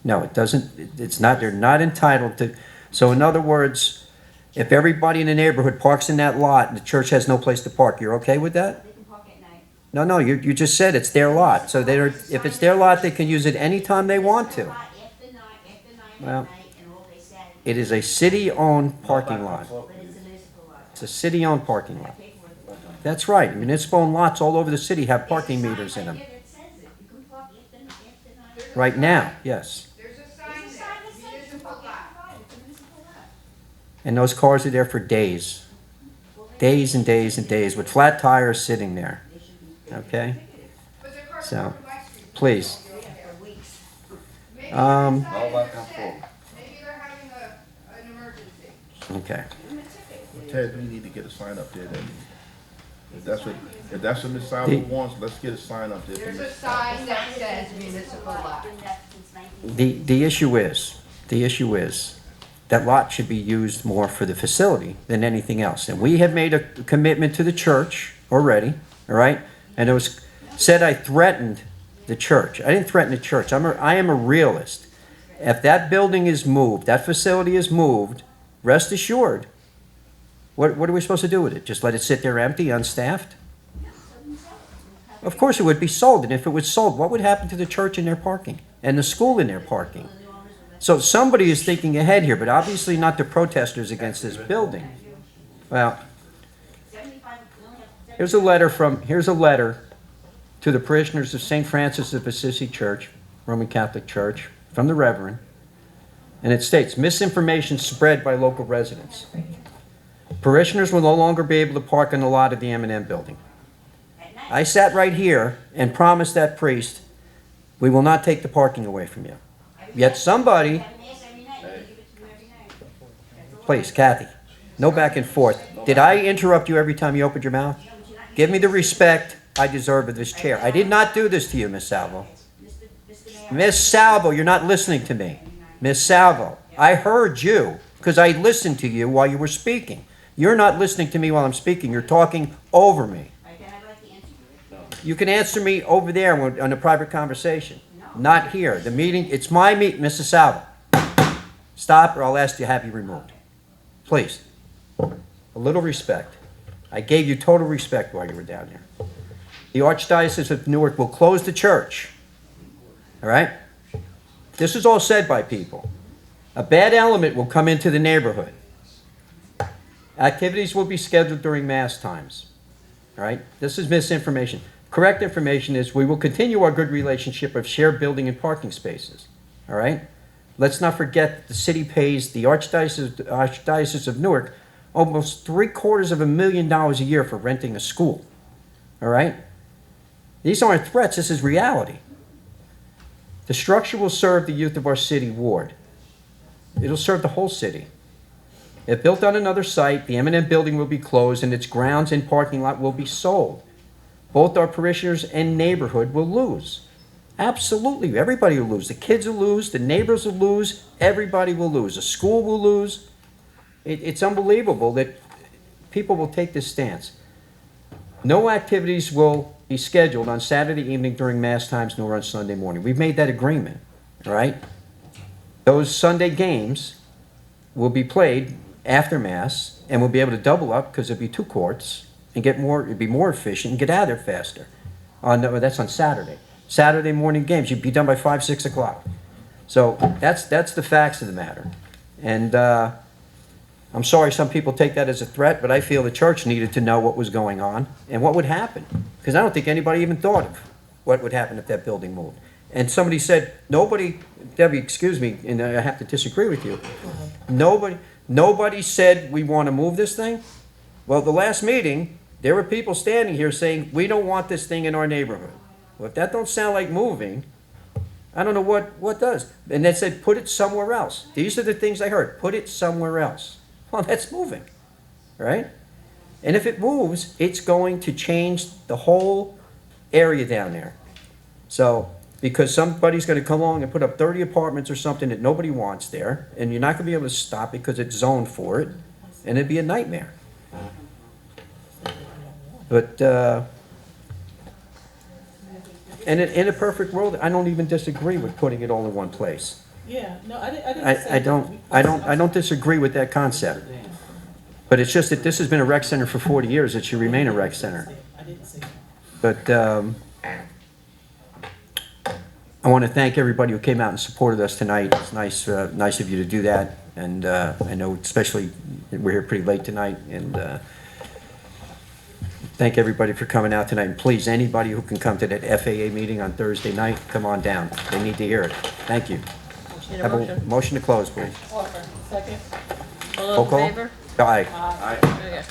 No, it doesn't. It's not. They're not entitled to. So in other words, if everybody in the neighborhood parks in that lot and the church has no place to park, you're okay with that? No, you just said it's their lot, so if it's their lot, they can use it anytime they want to. Well, it is a city-owned parking lot. It's a city-owned parking lot. That's right, municipal-owned lots all over the city have parking meters in them. Right now, yes. And those cars are there for days. Days and days and days with flat tires sitting there. Okay? So, please. Okay. Ted, we need to get a sign up there then. If that's what Ms. Salvo wants, let's get a sign up there. There's a sign that says municipal lot. The issue is, that lot should be used more for the facility than anything else. And we have made a commitment to the church already, all right? And it was said I threatened the church. I didn't threaten the church. I am a realist. If that building is moved, that facility is moved, rest assured, what are we supposed to do with it? Just let it sit there empty, unstaffed? Of course it would be sold, and if it was sold, what would happen to the church in their parking and the school in their parking? So somebody is thinking ahead here, but obviously not the protesters against this building. Well, here's a letter to the parishioners of St. Francis of Assisi Church, Roman Catholic Church, from the Reverend, and it states, misinformation spread by local residents. Parishioners will no longer be able to park in the lot of the M&M building. I sat right here and promised that priest, we will not take the parking away from you. Yet somebody, please, Kathy, no back and forth. Did I interrupt you every time you opened your mouth? Give me the respect I deserve of this chair. I did not do this to you, Miss Salvo. Miss Salvo, you're not listening to me. Miss Salvo, I heard you because I listened to you while you were speaking. You're not listening to me while I'm speaking. You're talking over me. You can answer me over there on a private conversation. Not here. The meeting, it's my meeting, Mrs. Salvo. Stop or I'll ask to have you removed. Please. A little respect. I gave you total respect while you were down here. The Archdiocese of Newark will close the church. All right? This is all said by people. A bad element will come into the neighborhood. Activities will be scheduled during mass times. All right? This is misinformation. Correct information is we will continue our good relationship of shared building and parking spaces. All right? Let's not forget that the city pays the Archdiocese of Newark almost $750,000 a year for renting a school. All right? These aren't threats, this is reality. The structure will serve the youth of our city ward. It'll serve the whole city. If built on another site, the M&M building will be closed and its grounds and parking lot will be sold. Both our parishioners and neighborhood will lose. Absolutely, everybody will lose. The kids will lose, the neighbors will lose, everybody will lose. The school will lose. It's unbelievable that people will take this stance. No activities will be scheduled on Saturday evening during mass times nor on Sunday morning. We've made that agreement, all right? Those Sunday games will be played after mass and we'll be able to double up because there'll be 2 courts and it'd be more efficient and get out of there faster. That's on Saturday. Saturday morning games, you'd be done by 5, 6 o'clock. So that's the facts of the matter. And I'm sorry some people take that as a threat, but I feel the church needed to know what was going on and what would happen. Because I don't think anybody even thought of what would happen if that building moved. And somebody said, Debbie, excuse me, and I have to disagree with you. Nobody said we want to move this thing. Well, the last meeting, there were people standing here saying, we don't want this thing in our neighborhood. Well, if that don't sound like moving, I don't know what does. And they said, put it somewhere else. These are the things I heard. Put it somewhere else. Well, that's moving, right? And if it moves, it's going to change the whole area down there. So, because somebody's going to come along and put up 30 apartments or something that nobody wants there, and you're not going to be able to stop it because it's zoned for it, and it'd be a nightmare. But, and in a perfect world, I don't even disagree with putting it all in one place. Yeah, no, I didn't say I don't disagree with that concept. But it's just that this has been a rec center for 40 years. It should remain a rec center. I didn't say that. But I want to thank everybody who came out and supported us tonight. It's nice, nice of you to do that. And I know especially we're here pretty late tonight. And thank everybody for coming out tonight. And please, anybody who can come to that FAA meeting on Thursday night, come on down. They need to hear it. Thank you. Need a Have a motion? motion to close, please. Offer. Second. All Roll those call. in favor? Aye. Okay.